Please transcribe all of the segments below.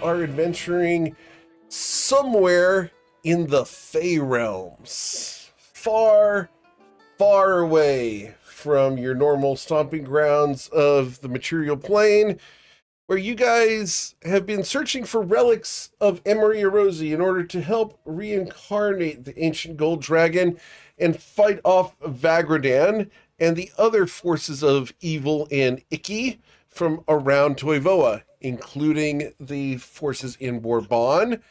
are adventuring somewhere in the Fey realms. Far, far away from your normal stomping grounds of the material plane, where you guys have been searching for relics of Emery Erosi in order to help reincarnate the ancient gold dragon and fight off Vagradan and the other forces of evil and icky from around Toivoa, including the forces in Bourbon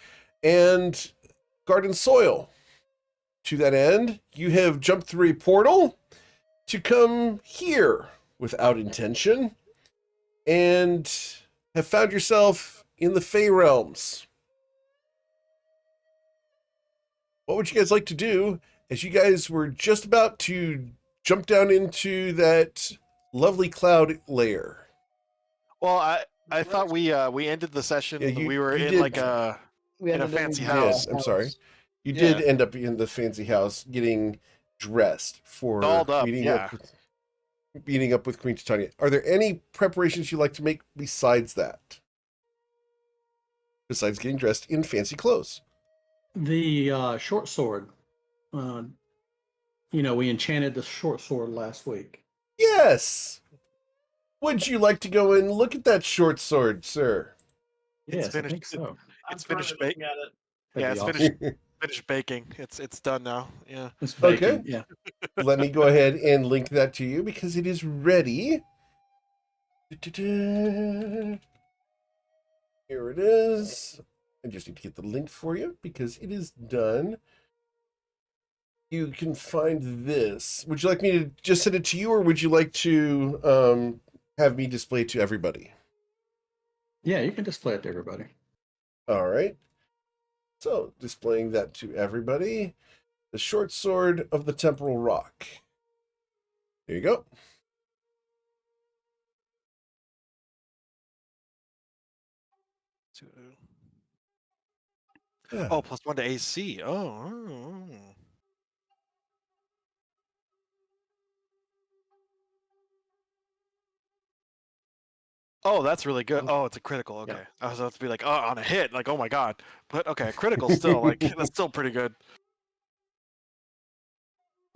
and Garden Soil. To that end, you have jumped through a portal to come here without intention and have found yourself in the Fey realms. What would you guys like to do as you guys were just about to jump down into that lovely cloud layer? Well, I thought we ended the session. Yeah, we were you in did. like a fancy house. I'm sorry. You Yeah. did end up in the fancy house getting dressed for Dolled up, meeting yeah. up with Queen Titania. Are there any preparations you'd like to make besides that? Besides getting dressed in fancy clothes? The short sword. We enchanted the short sword last week. Yes. Would you like to go and look at that short sword, sir? Yes, finished. I think so. It's finished baking. That'd Yeah, be it's awesome. finished baking. It's done now. Yeah. It's baking. Okay. Yeah. Let me go ahead and link that to you because it is ready. Here it is. I just need to get the link for you because it is done. You can find this. Would you like me to just send it to you, or would you like to have me display it to everybody? Yeah, you can display it to everybody. All right. So, displaying that to everybody. The short sword of the temporal rock. There you go. Oh, +1 to AC. Oh. Oh, that's really good. Oh, it's a critical. Okay. Yeah. I was about to be like, oh, on a hit. Like, oh my god. But okay, critical still. Like, that's still pretty good.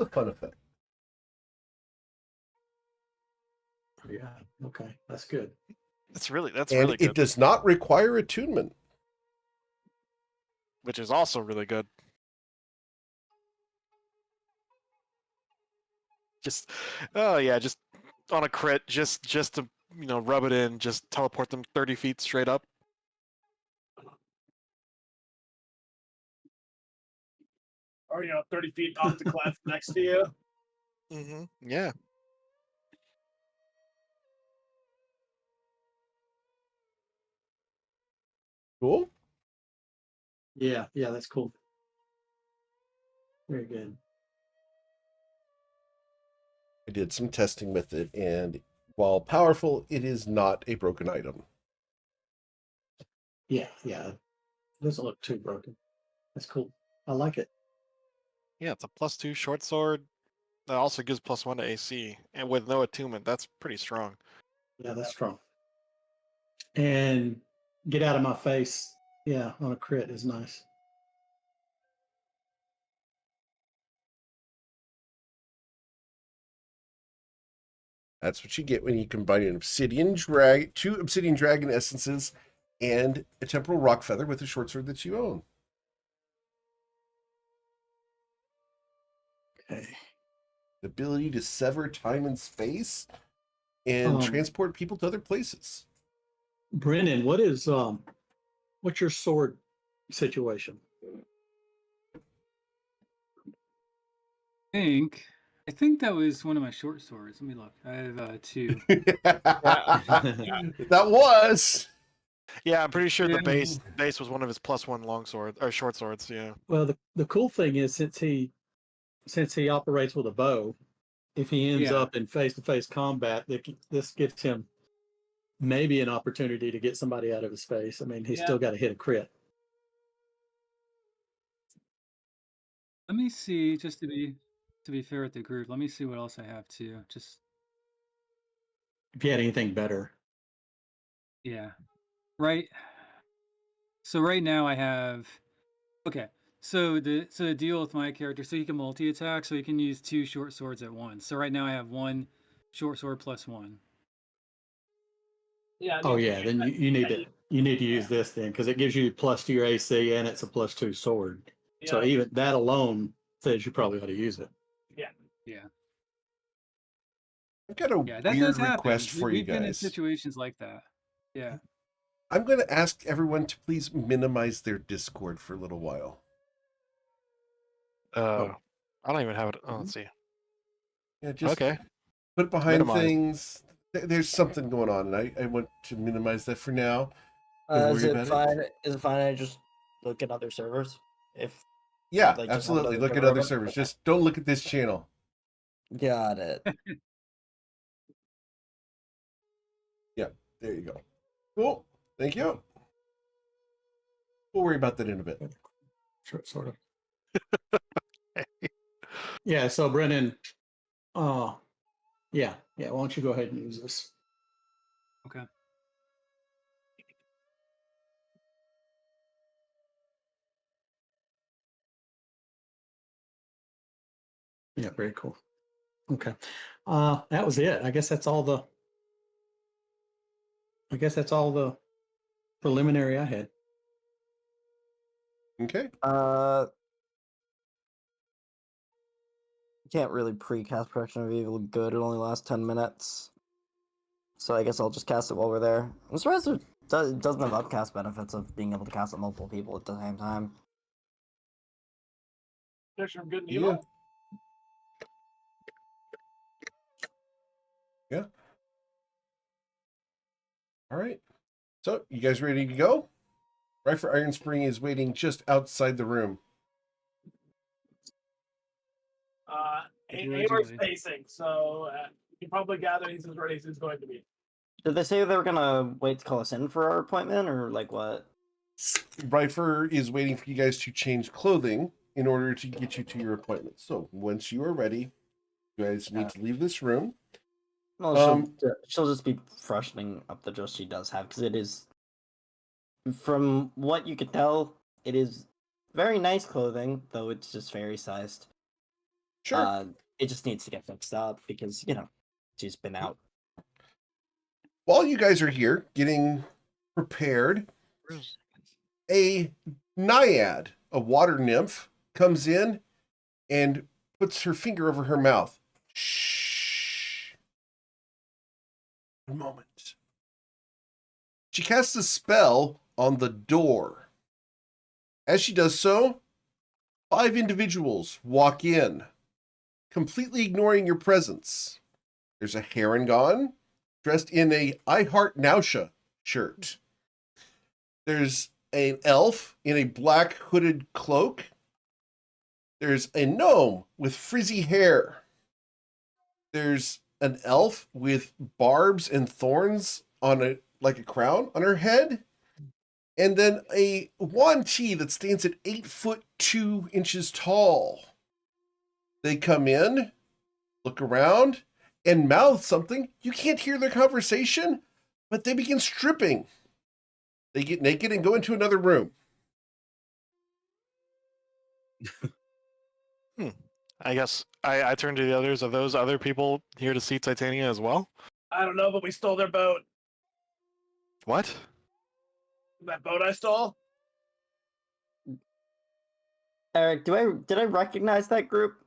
A fun effect. Yeah. Okay. That's good. That's really And really good. it does not require attunement. Which is also really good. Just, oh yeah, just on a crit, just to rub it in, just teleport them 30 feet straight up. Or 30 feet off the cliff next to you. Mm-hmm. Yeah. Cool. Yeah. Yeah. That's cool. Very good. I did some testing with it, and while powerful, it is not a broken item. Yeah. Yeah. It doesn't look too broken. That's cool. I like it. Yeah, it's a +2 short sword. That also gives +1 to AC, and with no attunement, that's pretty strong. Yeah, that's strong. And get out of my face. Yeah, on a crit is nice. That's what you get when you combine two obsidian dragon essences and a temporal rock feather with a short sword that you own. Okay. The ability to sever time and space and transport people to other places. Brennan, what's your sword situation? I think that was one of my short swords. Let me look. I have 2. That was. Yeah, I'm pretty sure the base was one of his +1 long sword or short swords. Yeah. Well, the cool thing is since he operates with a bow, if he ends up in face-to-face combat, this gives him maybe an opportunity to get somebody out of his face. I mean, he's still got to hit a crit. Let me see, just to be fair with the group. Let me see what else I have too. Just if you had anything better. Yeah. Right. So right now I have. Okay. So the deal with my character, so he can multi-attack, so he can use 2 short swords at once. So right now I have 1 short sword plus 1. Yeah. Oh yeah, then you need to use this then because it gives you plus to your AC and it's a +2 sword. So Yeah. even that alone says you probably ought to use it. Yeah. Yeah. I've got a Yeah, that weird does happen. request for you We've been in guys. situations like that. Yeah. I'm going to ask everyone to please minimize their Discord for a little while. I don't even have it. Oh, let's see. Yeah, just Okay. put it behind Minimize. things. There's something going on, and I want to minimize that for now. Don't Is worry it about fine? it. Is it fine? I just look at other servers. If Yeah, like, just have absolutely. another Look at server other open? servers. Okay. Just don't look at this channel. Got it. There you go. Cool. Thank you. We'll worry about that in a bit. Sort of. Yeah. So Brennan, yeah. Why don't you go ahead and use this? Okay. Yeah. Very cool. Okay. That was it. I guess that's all the preliminary I had. Okay. Can't really pre-cast Protection of Evil good. It only lasts 10 minutes. So I guess I'll just cast it while we're there. I'm surprised it doesn't have upcast benefits of being able to cast it multiple people at the same time. Picture of good and Yeah. evil. Yeah. All right. So, you guys ready to go? Right for Iron Spring is waiting just outside the room. Amer's Originally. pacing, so you can probably gather he's as ready as he's going to be. Did they say they were gonna wait to call us in for our appointment, or like what? Rifer is waiting for you guys to change clothing in order to get you to your appointment. So, once you are ready, you guys need to leave this room. No, she'll just be freshening up the dress she does have, because it is, from what you could tell, it is very nice clothing, though it's just fairy sized. Sure. It just needs to get fixed up because, she's been out. While you guys are here getting prepared, a naiad, a water nymph, comes in and puts her finger over her mouth. Shh. A moment. She casts a spell on the door. As she does so, 5 individuals walk in, completely ignoring your presence. There's a Harangon dressed in a I Heart Nausea shirt. There's an elf in a black hooded cloak. There's a gnome with frizzy hair. There's an elf with barbs and thorns on a crown on her head. And then a Yuan-Ti that stands at 8'2" tall. They come in, look around, and mouth something. You can't hear their conversation, but they begin stripping. They get naked and go into another room. I guess I turn to the others. Are those other people here to see Titania as well? I don't know, but we stole their boat. What? That boat I stole? Eric, did I recognize that group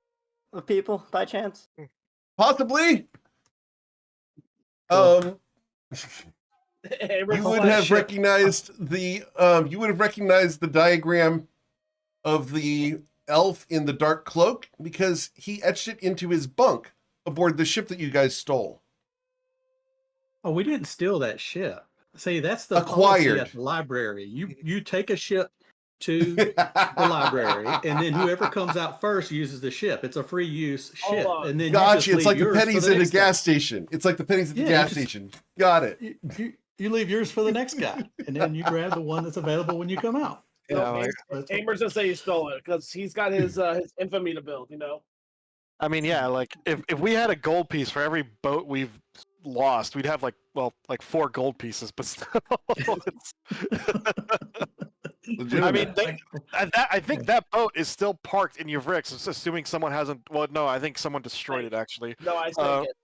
of people by chance? Possibly. Cool. You would have recognized the diagram of the elf in the dark cloak because he etched it into his bunk aboard the ship that you guys stole. Oh, we didn't steal that ship. See, that's the Acquired. policy at the library. You take a ship to the library, and then whoever comes out first uses the ship. It's a free use ship, on. and then Gotcha. you It's just like leave the yours pennies for the at a next guy. gas station. It's like the pennies at the Yeah, gas you just- station. Got it. You leave yours for the next guy, and then you grab the one that's available when you come out. So Yeah, like- Amer's gonna say he stole it because he's got his infamy to build, I mean, yeah, like if we had a gold piece for every boat we've lost, we'd have like 4 gold pieces, but still, Legitimate. I mean, I think that boat is still parked in Yavrix, assuming someone hasn't. Well, no, I think someone destroyed it actually. No, I sank it.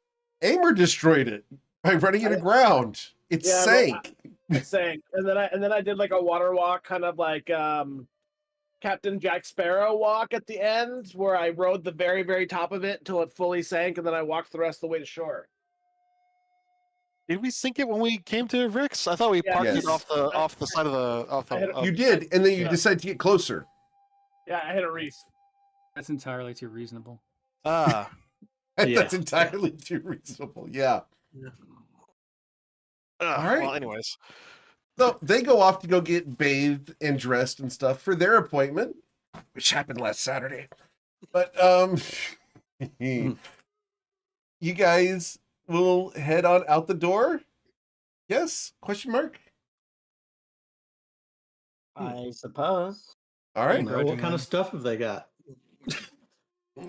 Aimer destroyed it by running it aground. It Yeah, sank. I sank, and then I did like a water walk, kind of like Captain Jack Sparrow walk at the end, where I rode the very, very top of it until it fully sank, and then I walked the rest of the way to shore. Did we sink it when we came to Yavrix? I thought we Yeah, parked Yes. it off the side of the. You did, and then you yeah. decided to get closer. Yeah, I hit a reef. That's entirely too reasonable. Ah. That's entirely too reasonable. Yeah. All right. Well, anyways. So they go off to go get bathed and dressed and stuff for their appointment, which happened last Saturday. But you guys will head on out the door. Yes? Question mark? I suppose. All right. Bro, what kind of stuff have they got?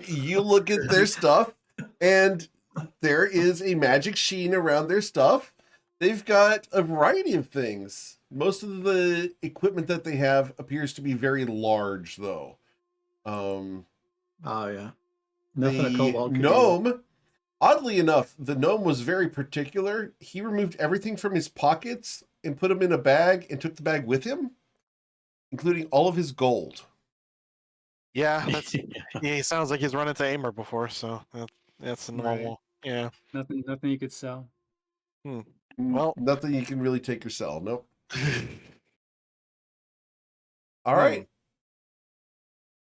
You look at their stuff, and there is a magic sheen around their stuff. They've got a variety of things. Most of the equipment that they have appears to be very large, though. Oh yeah, nothing a The kobold could do. gnome, oddly enough, the gnome was very particular. He removed everything from his pockets and put them in a bag and took the bag with him, including all of his gold. Yeah, that's he sounds like he's run into Aimer before, so that's a normal. Yeah. Nothing you could sell. Well, nothing you can really take or sell. Nope. All right.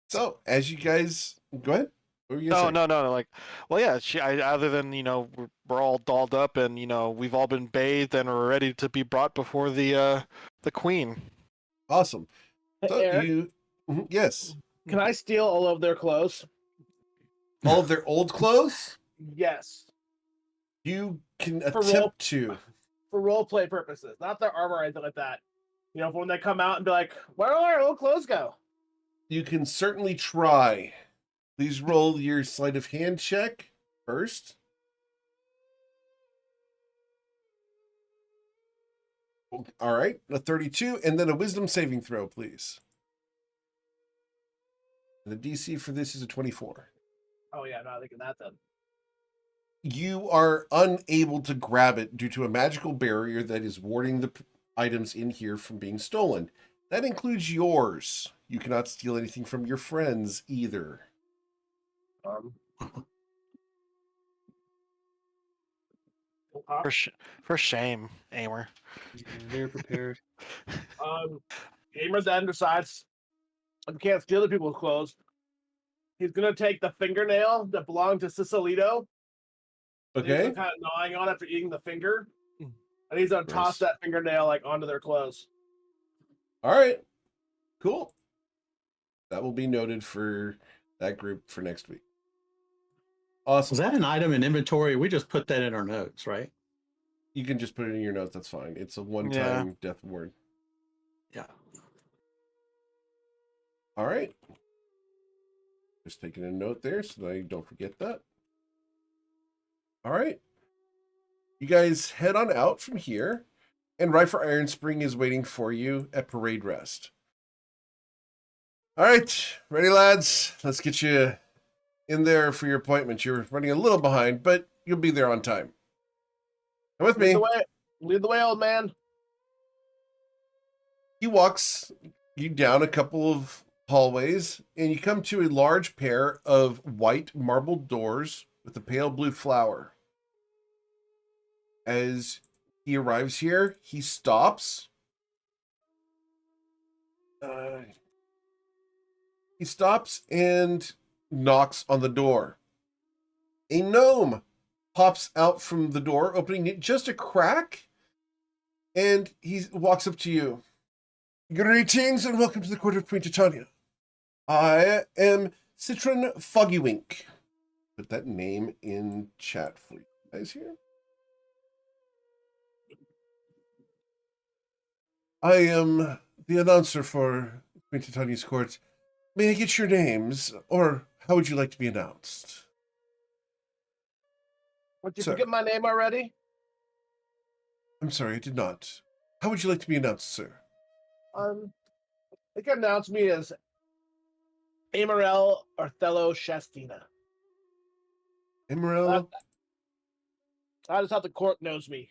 So as you guys go ahead. What were you gonna say? No. Like, well, yeah. Other than we're all dolled up and we've all been bathed and we're ready to be brought before the queen. Awesome. So Eric, yes. can I steal all of their clothes? All of their old clothes? Yes. You can For attempt to. For role play purposes, not their armor or anything like that. For when they come out and be like, "Where do our old clothes go?" You can certainly try. Please roll your sleight of hand check first. All right, a 32, and then a wisdom saving throw, please. And the DC for this is a 24. Oh yeah, not thinking that then. You are unable to grab it due to a magical barrier that is warding the items in here from being stolen. That includes yours. You cannot steal anything from your friends either. For shame, Aimer. Yeah, they're prepared. Aimer then decides if you can't steal the people's clothes, he's gonna take the fingernail that belonged to Cicilito. Okay. He's kind of gnawing on after eating the finger, and he's gonna toss that fingernail onto their clothes. All right. Cool. That will be noted for that group for next week. Awesome. Was that an item in inventory? We just put that in our notes, right? You can just put it in your notes. That's fine. It's a one-time death word. Yeah. All right. Just taking a note there so that I don't forget that. All right. You guys head on out from here, and Rifle Iron Spring is waiting for you at Parade Rest. All right. Ready, lads? Let's get you in there for your appointment. You're running a little behind, but you'll be there on time. Come with me. Lead the way, old man. He walks you down a couple of hallways, and you come to a large pair of white marbled doors with a pale blue flower. As he arrives here, he stops. He stops and knocks on the door. A gnome pops out from the door, opening it just a crack, and he walks up to you. Greetings and welcome to the court of Queen Titania. I am Citron Foggywink. Put that name in chat for you guys here. I am the announcer for Queen Titania's court. May I get your names, or how would you like to be announced? Did you forget my name already? I'm sorry, I did not. How would you like to be announced, sir? They can announce me as Amarel Othello Shastina. Emerald, That is how the court knows me.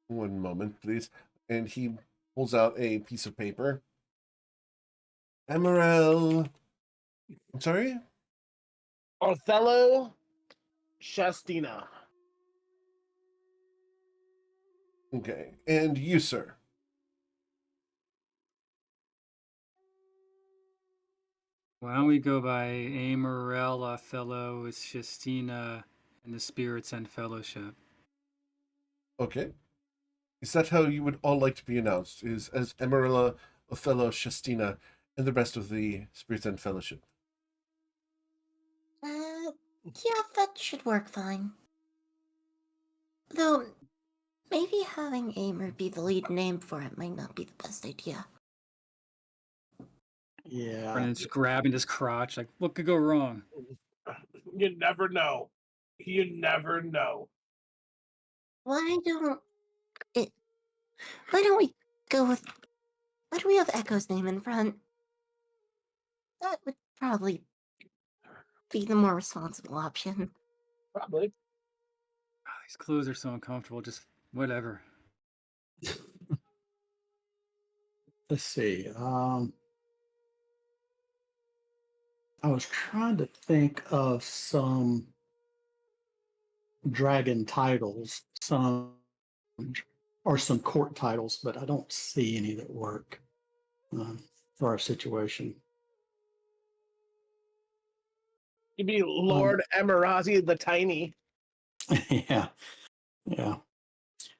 one moment, please. And he pulls out a piece of paper. Emerald. I'm sorry? Othello Shastina. Okay. And you, sir? Why don't we go by Amarella, Fellow, Shastina, and the Spirits and Fellowship? Okay. Is that how you would all like to be announced? Is as Emerilla, Othello, Shastina, and the rest of the Spirits and Fellowship? Yeah, that should work fine. Though, maybe having Aimer be the lead name for it might not be the best idea. Yeah. Brennan's grabbing his crotch, like, what could go wrong? You never know. You never know. Why don't we go with? Why do we have Echo's name in front? That would probably be the more responsible option. Probably. These clothes are so uncomfortable, just whatever. Let's see. I was trying to think of some dragon titles, some court titles, but I don't see any that work for our situation. You'd be Lord Emirati the Tiny. Yeah,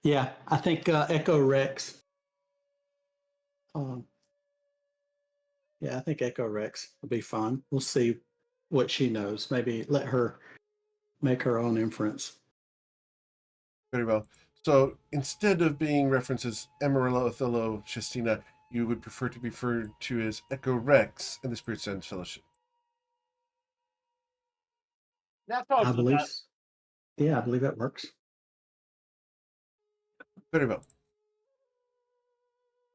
yeah. I think Echo Rex. Yeah, I think Echo Rex would be fun. We'll see what she knows. Maybe let her make her own inference. Very well. So instead of being referenced as Emerilla, Othello, Shastina, you would prefer to be referred to as Echo Rex and the Spirits and Fellowship. That's I probably believe. best. Yeah, I believe that works. Very well.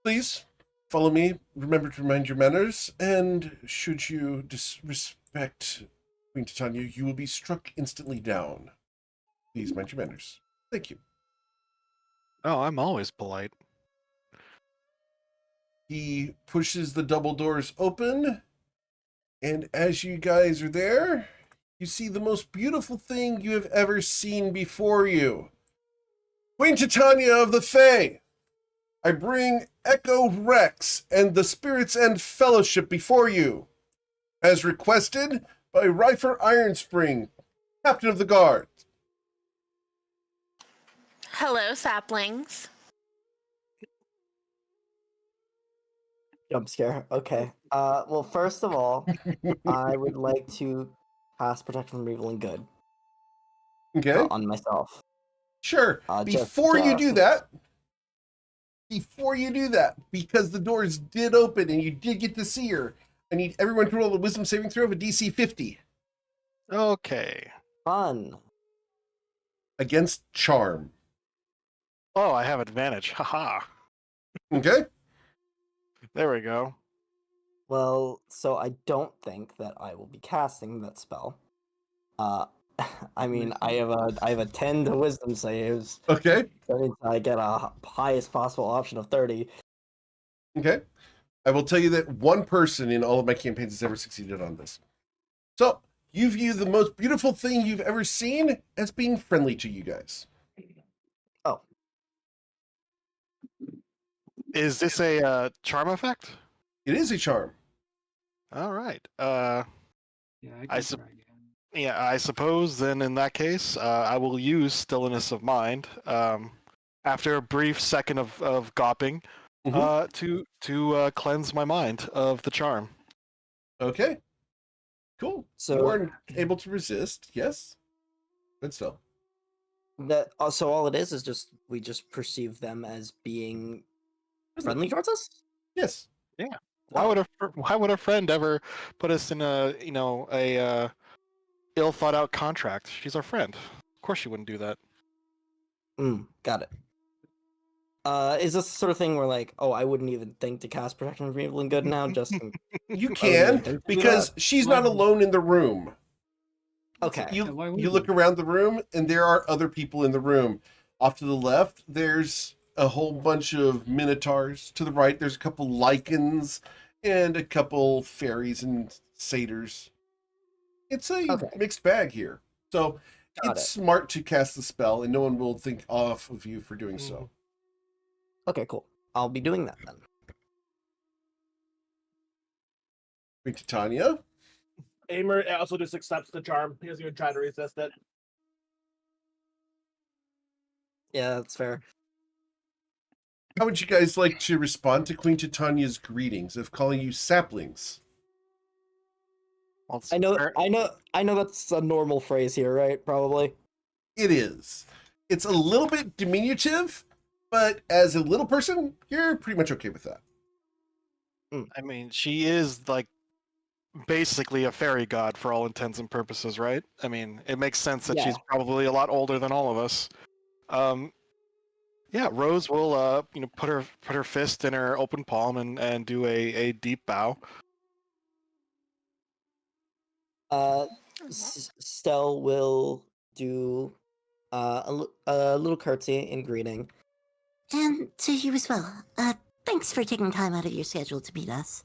Please follow me. Remember to mind your manners, and should you disrespect Queen Titania, you will be struck instantly down. Please mind your manners. Thank you. Oh, I'm always polite. He pushes the double doors open, and as you guys are there, you see the most beautiful thing you have ever seen before you. Queen Titania of the Fae, I bring Echo Rex and the Spirits and Fellowship before you, as requested by Rifer Ironspring, Captain of the Guard. Hello, saplings. Jump scare. Okay. Well, first of all, I would like to cast Protection from Evil and Good Okay, on myself. sure. Just Before you do since- that, because the doors did open and you did get to see her, I need everyone to roll a wisdom saving throw of a DC 50 Okay. Fun. against charm. Oh, I have advantage. Haha. Okay? There we go. Well, so I don't think that I will be casting that spell. I mean, I have a 10 to wisdom saves. Okay. That means I get a highest possible option of 30. Okay. I will tell you that one person in all of my campaigns has ever succeeded on this. So, you view the most beautiful thing you've ever seen as being friendly to you guys. Oh, Is this a charm effect? It is a charm. All right. Yeah, I try again. Yeah, I suppose then in that case, I will use Stillness of Mind after a brief second of gawping to cleanse my mind of the charm. Okay. Cool. So- you aren't able to resist. Yes. Good stuff. that so all it is just we just perceive them as being friendly towards us. Yes. Why would a friend ever put us in a ill thought out contract? She's our friend. Of course she wouldn't do that. Got it. Is this the sort of thing where like, oh, I wouldn't even think to cast protection from evil and good now, just You I wouldn't even can, think to do because that? she's Why not wouldn't- alone in the room. Okay. Yeah, You why you wouldn't look you? around the room, and there are other people in the room. Off to the left, there's a whole bunch of minotaurs. To the right, there's a couple lycans and a couple fairies and satyrs. It's a Okay. mixed bag here. So Got it's it. smart to cast the spell, and no one will think off of you for doing so. Okay, cool. I'll be doing that then. Queen Titania, Aimer also just accepts the charm. He doesn't even try to resist it. Yeah, that's fair. how would you guys like to respond to Queen Titania's greetings of calling you saplings? Well, it's I know fair- I know that's a normal phrase here, right? Probably. It is. It's a little bit diminutive, but as a little person, you're pretty much okay with that. I mean, she is like basically a fairy god for all intents and purposes, right? I mean, it makes sense that Yeah. she's probably a lot older than all of us. Yeah, Rose will put her fist in her open palm and do a deep bow. Stell will do a little curtsy in greeting. And to you as well. Thanks for taking time out of your schedule to meet us.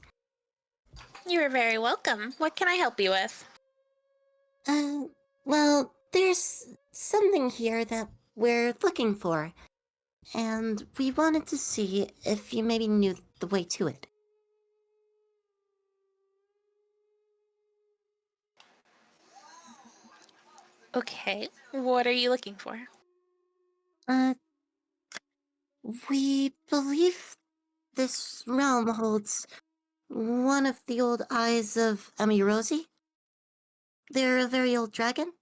You are very welcome. What can I help you with? Well, there's something here that we're looking for, and we wanted to see if you maybe knew the way to it. Okay. What are you looking for? We believe this realm holds one of the old eyes of Amirosi. They're a very old dragon.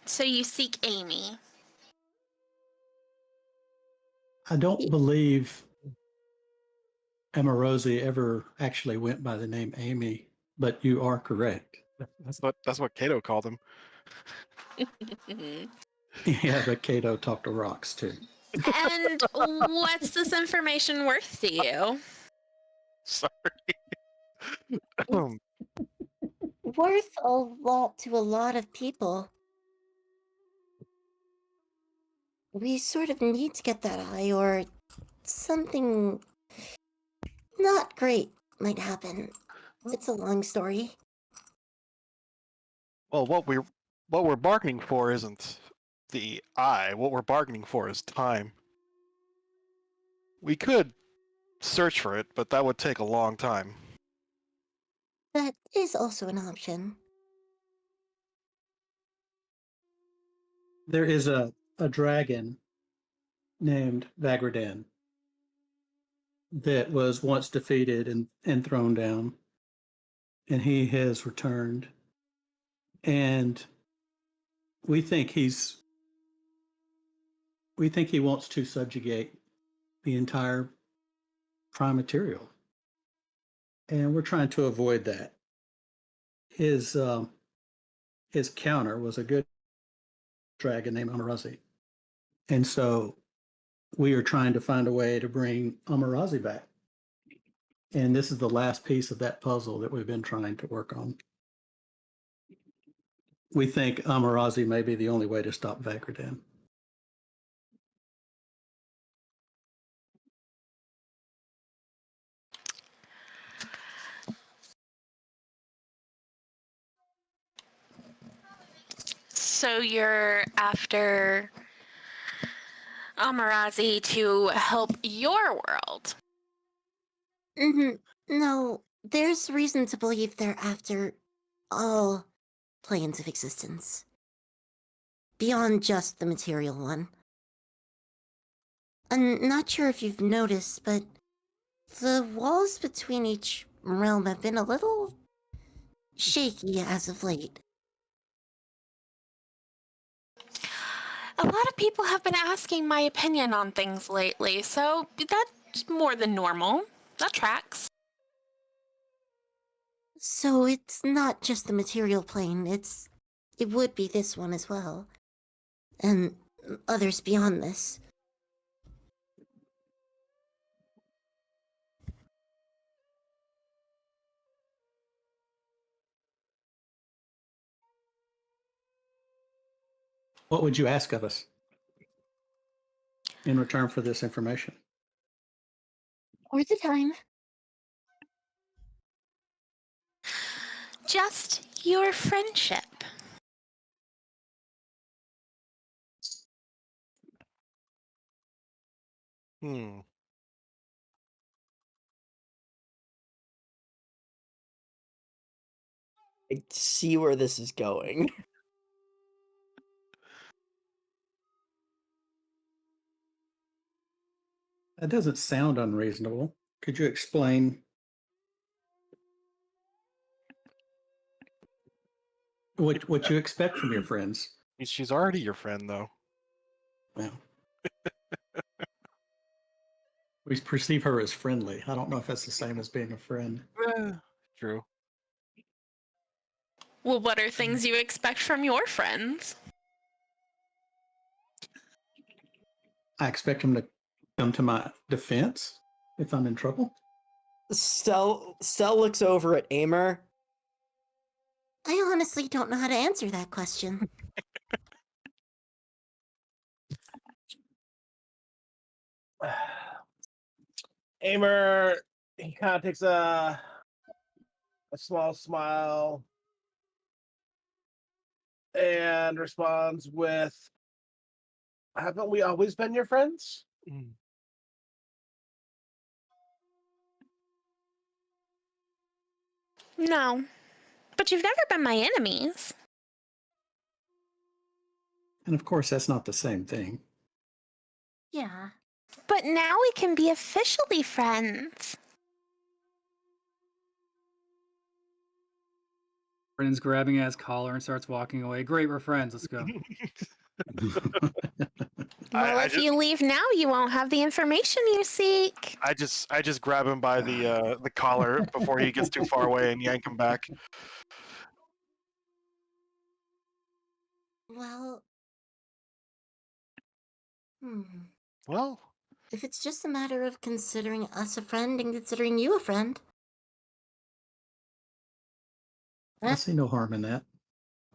So you seek Amy. I don't believe Amorosi ever actually went by the name Amy, but you are correct. That's what Cato called him. Yeah, but Cato talked to rocks too. And what's this information worth to you? Sorry. Worth a lot to a lot of people. We sort of need to get that eye, or something not great might happen. It's a long story. Well, what we're bargaining for isn't the eye. What we're bargaining for is time. We could search for it, but that would take a long time. That is also an option. There is a dragon named Vagradan that was once defeated and thrown down, and he has returned. And we think he wants to subjugate the entire prime material, and we're trying to avoid that. His counter was a good dragon named Amarazi, and so we are trying to find a way to bring Amarazi back. And this is the last piece of that puzzle that we've been trying to work on. We think Amarazi may be the only way to stop Vagradan. So you're after Amarazi to help your world. No, there's reason to believe they're after all planes of existence. Beyond just the material one. I'm not sure if you've noticed, but the walls between each realm have been a little shaky as of late. A lot of people have been asking my opinion on things lately, so that's more than normal. That tracks. So it's not just the material plane, it would be this one as well. and others beyond this. What would you ask of us in return for this information? Or the time. Just your friendship. Hmm. I see where this is going. That doesn't sound unreasonable. Could you explain what you expect from your friends? She's already your friend, though. Well, we perceive her as friendly. I don't know if that's the same as being a friend. True. Well, what are things you expect from your friends? I expect him to come to my defense if I'm in trouble. Stell looks over at Amer. I honestly don't know how to answer that question. Amer, he kind of takes a small smile and responds with, "Haven't we always been your friends?" No, but you've never been my enemies. And of course, that's not the same thing. Yeah. But now we can be officially friends. Brennan's grabbing at his collar and starts walking away. Great, we're friends. Let's go. Well, if you leave now, you won't have the information you seek. I just grab him by the collar before he gets too far away and yank him back. Well. Well, if it's just a matter of considering us a friend and considering you a friend. I see no harm in that.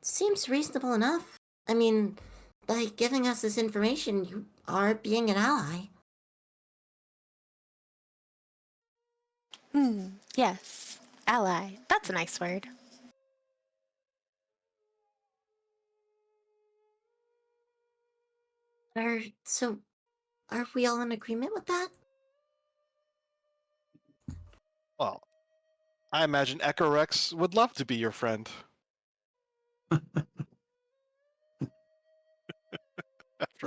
Seems reasonable enough. I mean, by giving us this information, you are being an ally. Yes. Ally. That's a nice word. So, are we all in agreement with that? well, I imagine Echo Rex would love to be your friend.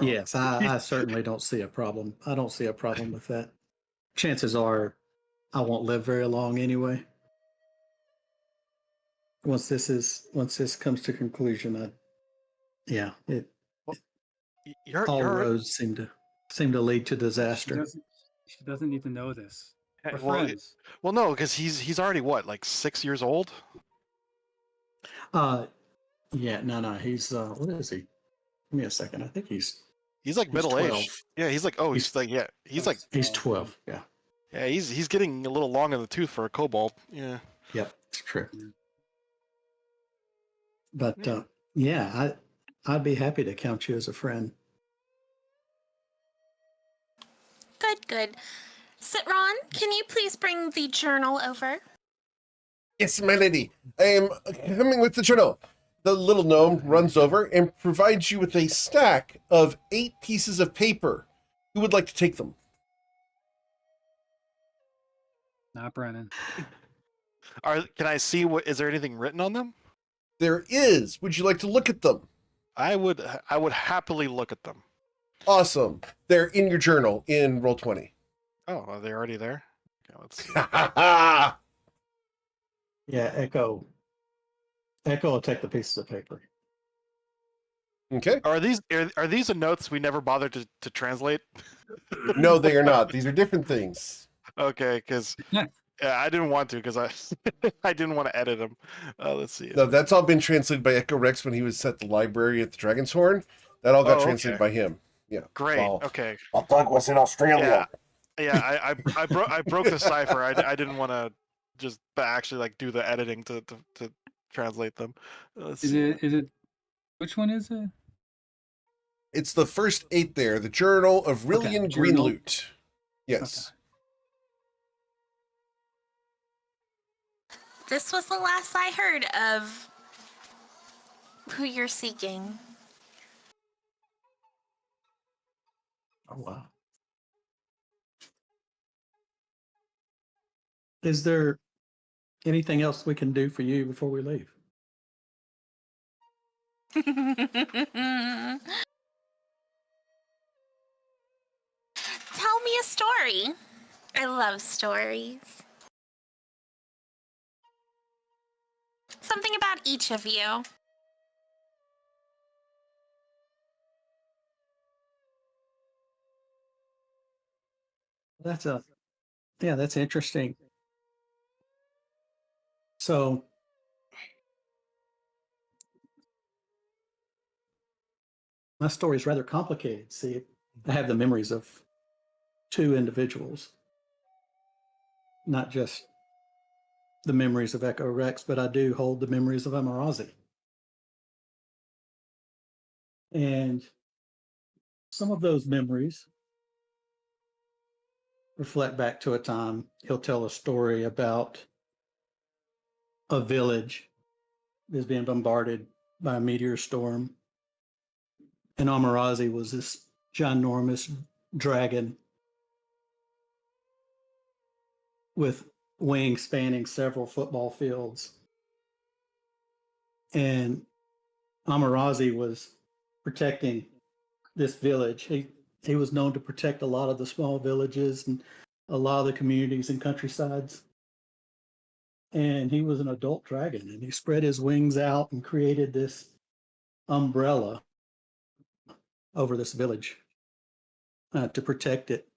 Yes, I certainly don't see a problem. I don't see a problem with that. Chances are I won't live very long anyway. Once this comes to conclusion, all roads seem to lead to disaster. She doesn't need to know this. We're Well, friends. Well, no, because he's already what, like 6 years old? Yeah, no, he's what is he? Give me a second. I think he's like middle 12. aged. Yeah, he's like he's 12. Yeah. Yeah, he's getting a little long in the tooth for a kobold. Yeah. Yep, it's true. But I'd be happy to count you as a friend. Good. Citron, can you please bring the journal over? Yes, my lady. I am coming with the journal. The little gnome runs over and provides you with a stack of 8 pieces of paper. Who would like to take them? Not Brennan. Can I see is there anything written on them? There is. Would you like to look at them? I would happily look at them. Awesome. They're in your journal in Roll20. Oh, are they already there? Okay, let's see. Yeah, Echo will take the pieces of paper. Okay. Are these the notes we never bothered to translate? No, they are not. These are different things. Okay, because I didn't want to because I didn't want to edit them. Let's see. No, that's all been translated by Echo Rex when he was at the library at the Dragon's Horn. That all got Oh, translated okay. by him. Yeah. Great. Well, Okay. I thought it was in Australia. Yeah. I broke the cipher. I didn't want to just actually like do the editing to translate them. Let's Is see. it? Which one is it? it's the first 8 there. The Journal of Okay, Rillian Journal. Greenloot. Yes. This was the last I heard of who you're seeking. Oh, wow. Is there anything else we can do for you before we leave? Tell me a story. I love stories. Something about each of you. That's interesting. So my story is rather complicated. See, I have the memories of 2 individuals, not just the memories of Echo Rex, but I do hold the memories of Amarazi. And some of those memories reflect back to a time. He'll tell a story about a village that's being bombarded by a meteor storm. And Amarazi was this ginormous dragon with wings spanning several football fields. And Amarazi was protecting this village. He was known to protect a lot of the small villages and a lot of the communities and countrysides. And he was an adult dragon, and he spread his wings out and created this umbrella over this village to protect it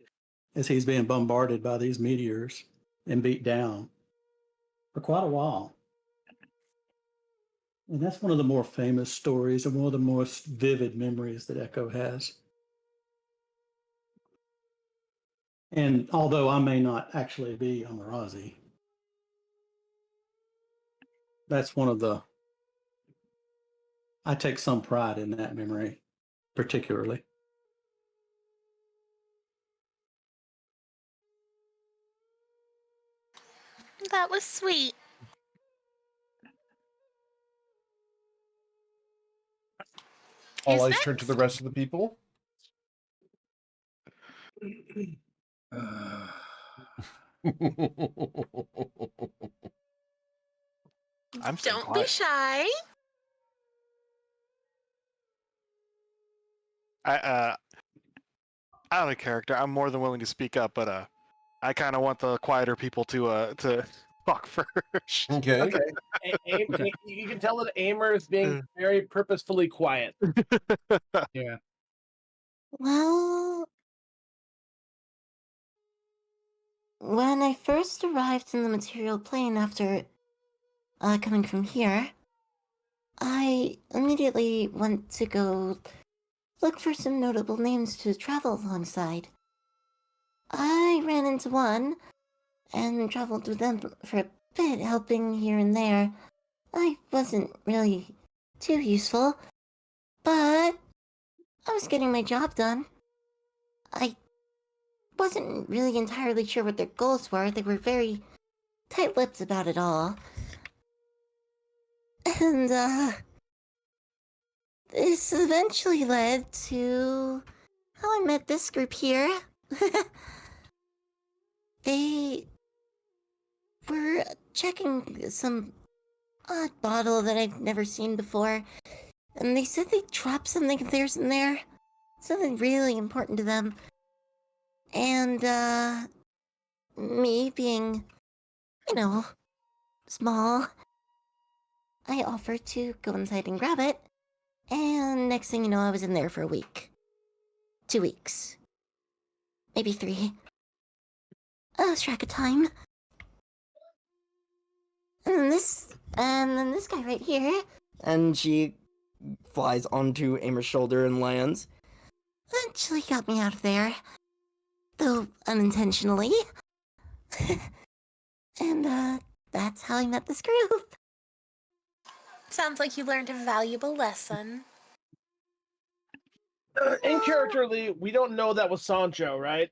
as he's being bombarded by these meteors and beat down for quite a while. And that's one of the more famous stories and one of the most vivid memories that Echo has. And although I may not actually be Amarazi, that's one of the, I take some pride in that memory, particularly. That was sweet. All Who's eyes turn to the rest of the people. I'm staying Don't be quiet. shy. Out of character, I'm more than willing to speak up, but I kind of want the quieter people to talk first. Okay. Okay. You can tell that Aimer is being very purposefully quiet. Yeah. Well, when I first arrived in the material plane after coming from here, I immediately went to go look for some notable names to travel alongside. I ran into one and traveled with them for a bit, helping here and there. I wasn't really too useful, but I was getting my job done. I wasn't really entirely sure what their goals were. They were very tight-lipped about it all. And, this eventually led to how I met this group here. They were checking some odd bottle that I've never seen before, and they said they dropped something of theirs in there. Something really important to them. And, me being, small, I offered to go inside and grab it, and next thing you know, I was in there for a week. 2 weeks. Maybe 3. I lost track of time. And then this guy right here. And she flies onto Amer's shoulder and lands. Eventually got me out of there. Though unintentionally. And, that's how I met this group. Sounds like you learned a valuable lesson. In characterly, we don't know that was Sancho, right?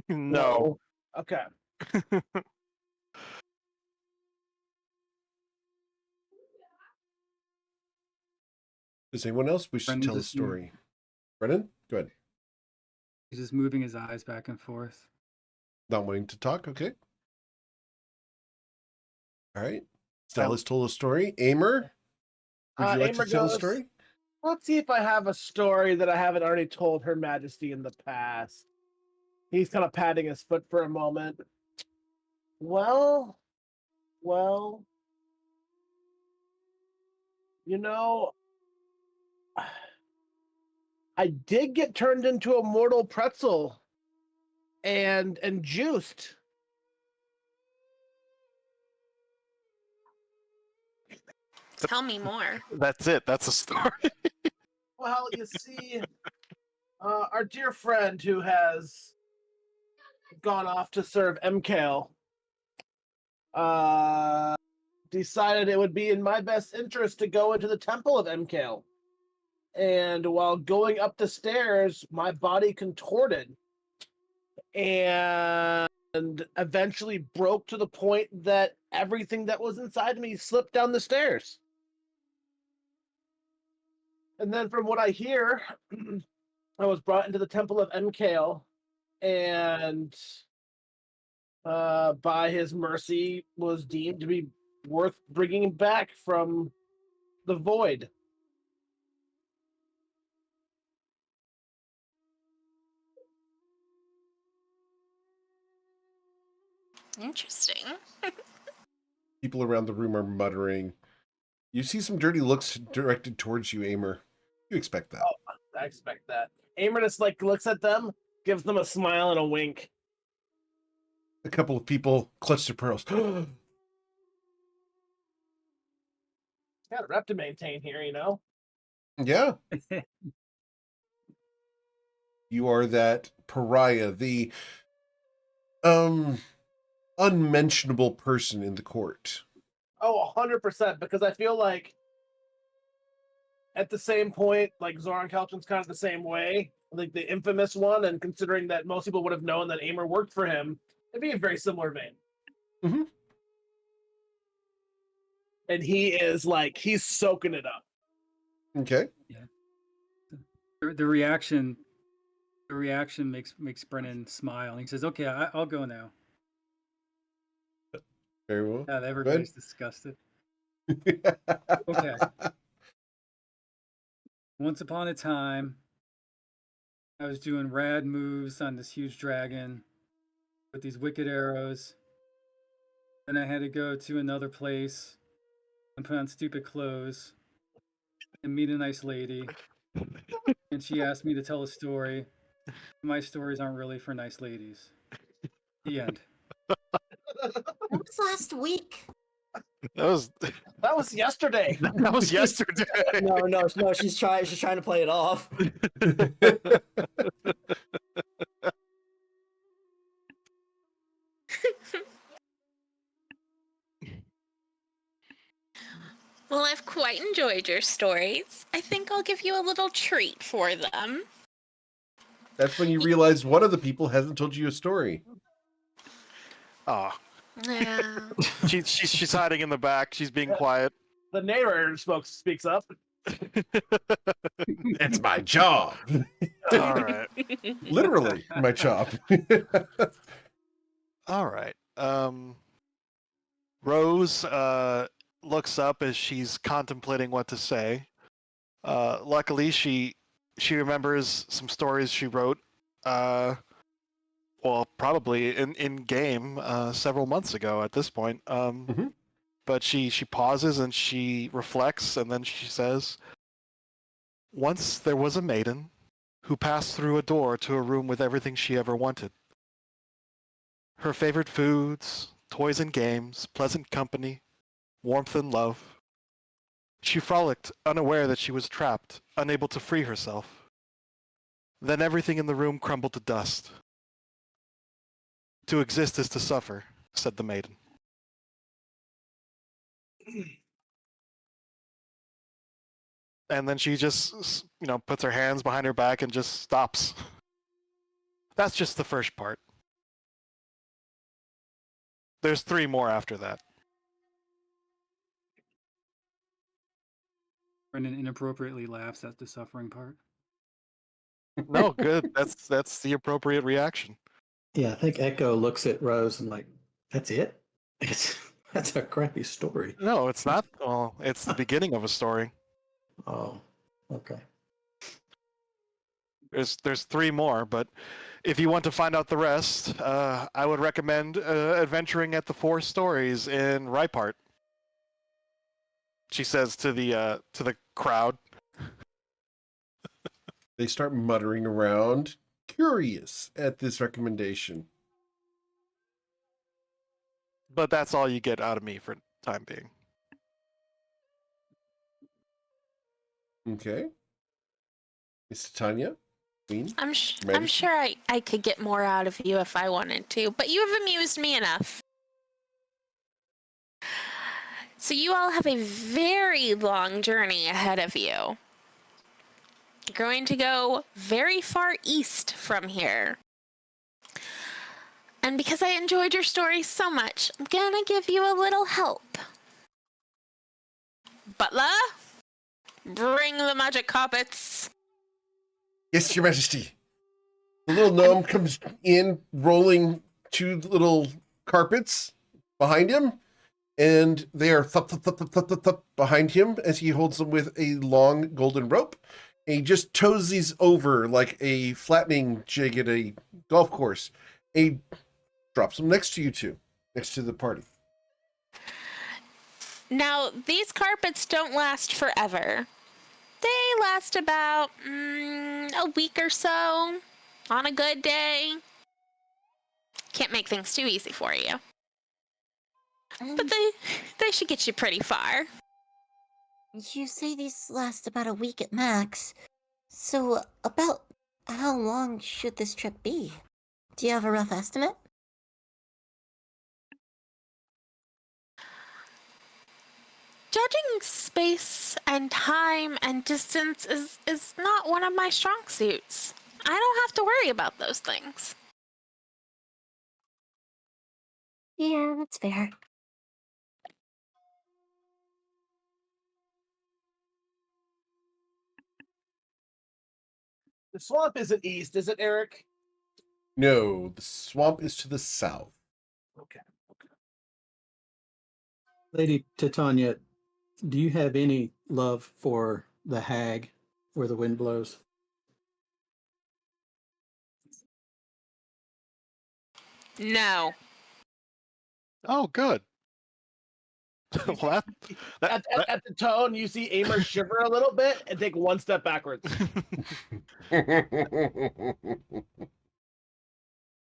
No. Okay. Does anyone else wish to Brendan tell a just story? Brennan, go ahead. He's just moving his eyes back and forth. Not wanting to talk, okay. All right. Stella's told a story. Amer, would you like Amer to tell a goes, story? Let's see if I have a story that I haven't already told Her Majesty in the past. He's kind of patting his foot for a moment. Well, you know, I did get turned into a mortal pretzel and juiced. Tell me more. That's it. That's a story. Well, you see, our dear friend who has gone off to serve MKL decided it would be in my best interest to go into the temple of MKL. And while going up the stairs, my body contorted and eventually broke to the point that everything that was inside me slipped down the stairs. And then from what I hear, I was brought into the temple of MKL, and by his mercy was deemed to be worth bringing back from the void. Interesting. People around the room are muttering. You see some dirty looks directed towards you, Amer. You expect that. Oh, I expect that. Amer just looks at them, gives them a smile and a wink. A couple of people clutch their pearls. Got a rep to maintain here, you know? Yeah. You are that pariah, the unmentionable person in the court. Oh, 100%, because I feel like at the same point, like Zoran Kalchin's kind of the same way, like the infamous one, and considering that most people would have known that Amer worked for him, it'd be a very similar vein. Mm-hmm. And he is he's soaking it up. Okay. Yeah. The reaction makes Brennan smile, and he says, "Okay, I'll go now." Very well. Yeah, everybody's disgusted. Okay. Once upon a time, I was doing rad moves on this huge dragon with these wicked arrows. Then I had to go to another place and put on stupid clothes and meet a nice lady. And she asked me to tell a story. My stories aren't really for nice ladies. The end. That was last week. That was yesterday. That was yesterday. No. She's trying to play it off. Well, I've quite enjoyed your stories. I think I'll give you a little treat for them. That's when you realize one of the people hasn't told you a story. Oh. Yeah. She's hiding in the back. She's being quiet. The narrator speaks up. It's my job. All right. Literally, my job. All right. Rose looks up as she's contemplating what to say. Luckily, she remembers some stories she wrote. Well, probably in game several months ago at this point. But she pauses and she reflects, and then she says, "Once there was a maiden who passed through a door to a room with everything she ever wanted. Her favorite foods, toys and games, pleasant company, warmth and love. She frolicked, unaware that she was trapped, unable to free herself. Then everything in the room crumbled to dust. To exist is to suffer, said the maiden. And then she just, puts her hands behind her back and just stops. That's just the first part. There's 3 more after that. Brendan inappropriately laughs at the suffering part. No, good. That's the appropriate reaction. Yeah, I think Echo looks at Rose and like, that's it? That's a crappy story. No, it's not. Well, it's the beginning of a story. Oh, okay. There's 3 more, but if you want to find out the rest, I would recommend adventuring at the 4 stories in Ripart. She says to the crowd. They start muttering around, curious at this recommendation. But that's all you get out of me for the time being. Okay. Miss Tanya? Queen? I'm Ready? sure I could get more out of you if I wanted to, but you have amused me enough. So you all have a very long journey ahead of you. You're going to go very far east from here. And because I enjoyed your story so much, I'm gonna give you a little help. Butler, bring the magic carpets. Yes, Your Majesty. The little gnome comes in, rolling 2 little carpets behind him, and they are thump, thump, thump, thump, thump, thump, thump behind him as he holds them with a long golden rope. And he just toes these over like a flattening jig at a golf course. And he drops them next to you 2, next to the party. Now, these carpets don't last forever. They last about a week or so on a good day. Can't make things too easy for you. But they should get you pretty far. You say these last about a week at max. So, about how long should this trip be? Do you have a rough estimate? Judging space and time and distance is not one of my strong suits. I don't have to worry about those things. Yeah, that's fair. The swamp isn't east, is it, Eric? No, the swamp is to the south. Okay. Lady Titania, do you have any love for the hag where the wind blows? No. Oh, good. Well, At the tone, you see Amer shiver a little bit and take 1 step backwards.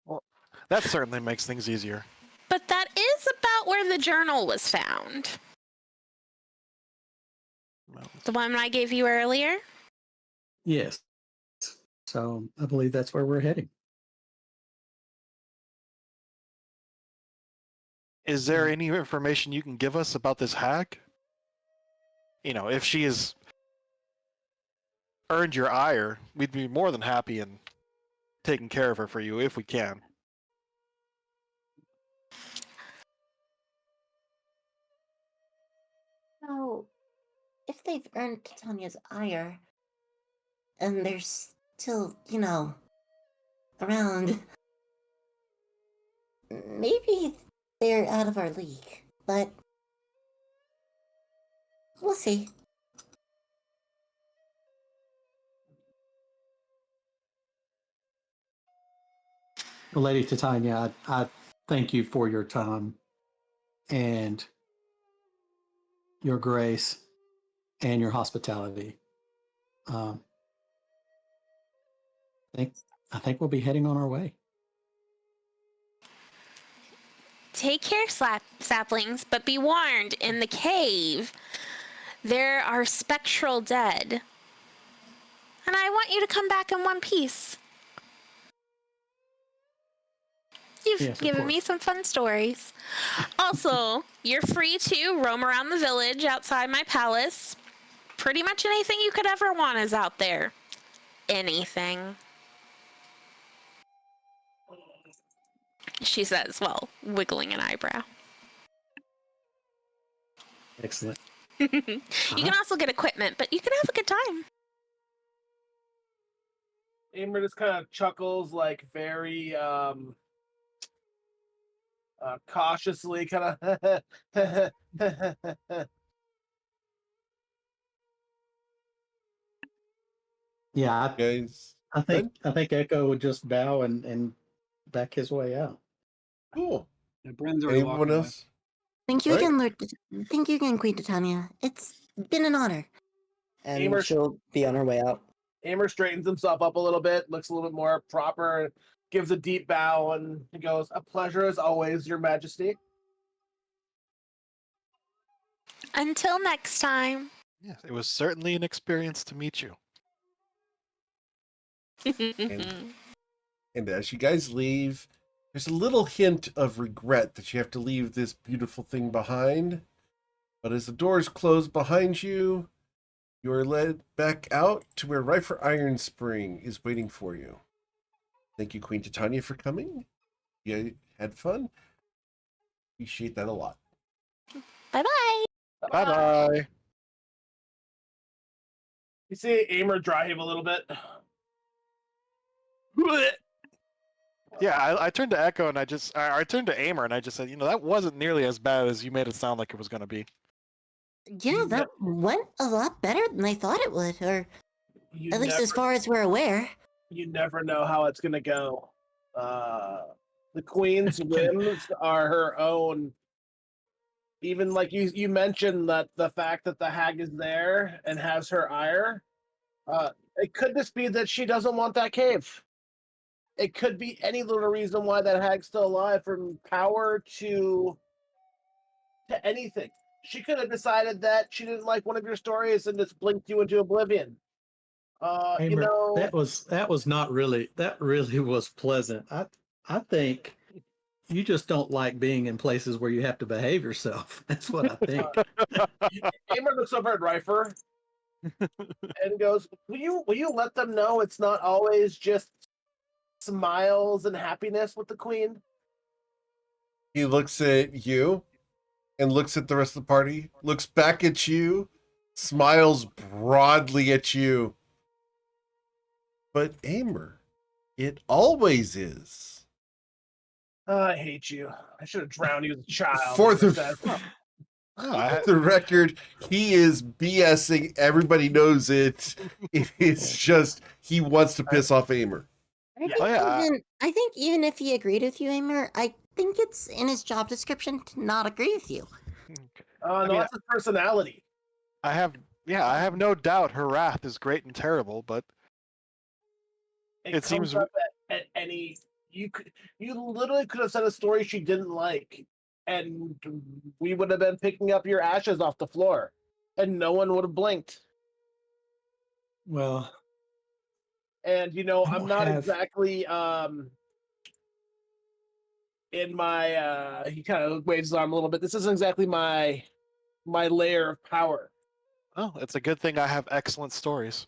Well, that certainly makes things easier. But that is about where the journal was found. The one I gave you earlier? Yes. So I believe that's where we're heading. Is there any information you can give us about this hag? If she has earned your ire, we'd be more than happy in taking care of her for you if we can. So, if they've earned Titania's ire, and they're still, around, maybe they're out of our league, but we'll see. Well, Lady Titania, I thank you for your time and your grace and your hospitality. I think we'll be heading on our way. Take care, saplings, but be warned, in the cave, There are spectral dead. And I want you to come back in one piece. You've Yes, of given course. me some fun stories. Also, you're free to roam around the village outside my palace. Pretty much anything you could ever want is out there. Anything. She says, well, wiggling an eyebrow. Excellent. You can also get equipment, but you can have a good time. Amer just kind of chuckles, like very cautiously, kind of. Yeah, Guys, I think Echo would just bow and back his way out. cool. Yeah, Bren's already walked Anyone away. else? Thank you Right. again, Lord. Thank you again, Queen Titania. It's been an honor. And Amer- she'll be on her way out. Amer straightens himself up a little bit, looks a little bit more proper, gives a deep bow, and he goes, "A pleasure as always, Your Majesty." Until next time. Yes, it was certainly an experience to meet you. And as you guys leave, there's a little hint of regret that you have to leave this beautiful thing behind. But as the doors close behind you, you are led back out to where Rifer Iron Spring is waiting for you. Thank you, Queen Titania, for coming. You had fun. Appreciate that a lot. Bye-bye. Bye-bye. You see Amer dry heave a little bit. Yeah, I turned to Echo and I turned to Amer and I just said, that wasn't nearly as bad as you made it sound like it was going to be. Yeah, that went a lot better than I thought it would, or You at least never, as far as we're aware. you never know how it's gonna go. The Queen's whims are her own. Even like you mentioned that the fact that the hag is there and has her ire, it could just be that she doesn't want that cave. It could be any little reason why that hag's still alive, from power to anything. She could have decided that she didn't like one of your stories and just blinked you into oblivion. Amer, that was not really, that really was pleasant. I think you just don't like being in places where you have to behave yourself. That's what I think. Amer looks over at Rifer and goes, "Will you let them know it's not always just smiles and happiness with the Queen?" He looks at you and looks at the rest of the party, looks back at you, smiles broadly at you. But Amer, it always is. I hate you. I should have drowned you as a child. For Amer the says. For the record, he is BSing. Everybody knows it. It is just he wants to piss off Amer. I think even if he agreed with you, Amer, I think it's in his job description to not agree with you. No, that's his personality. I have no doubt her wrath is great and terrible, but it seems up at any. You literally could have said a story she didn't like, and we would have been picking up your ashes off the floor, and no one would have blinked. Well, and I'm not exactly in my he kind of waves his arm a little bit. This isn't exactly my layer of power. Oh, it's a good thing I have excellent stories.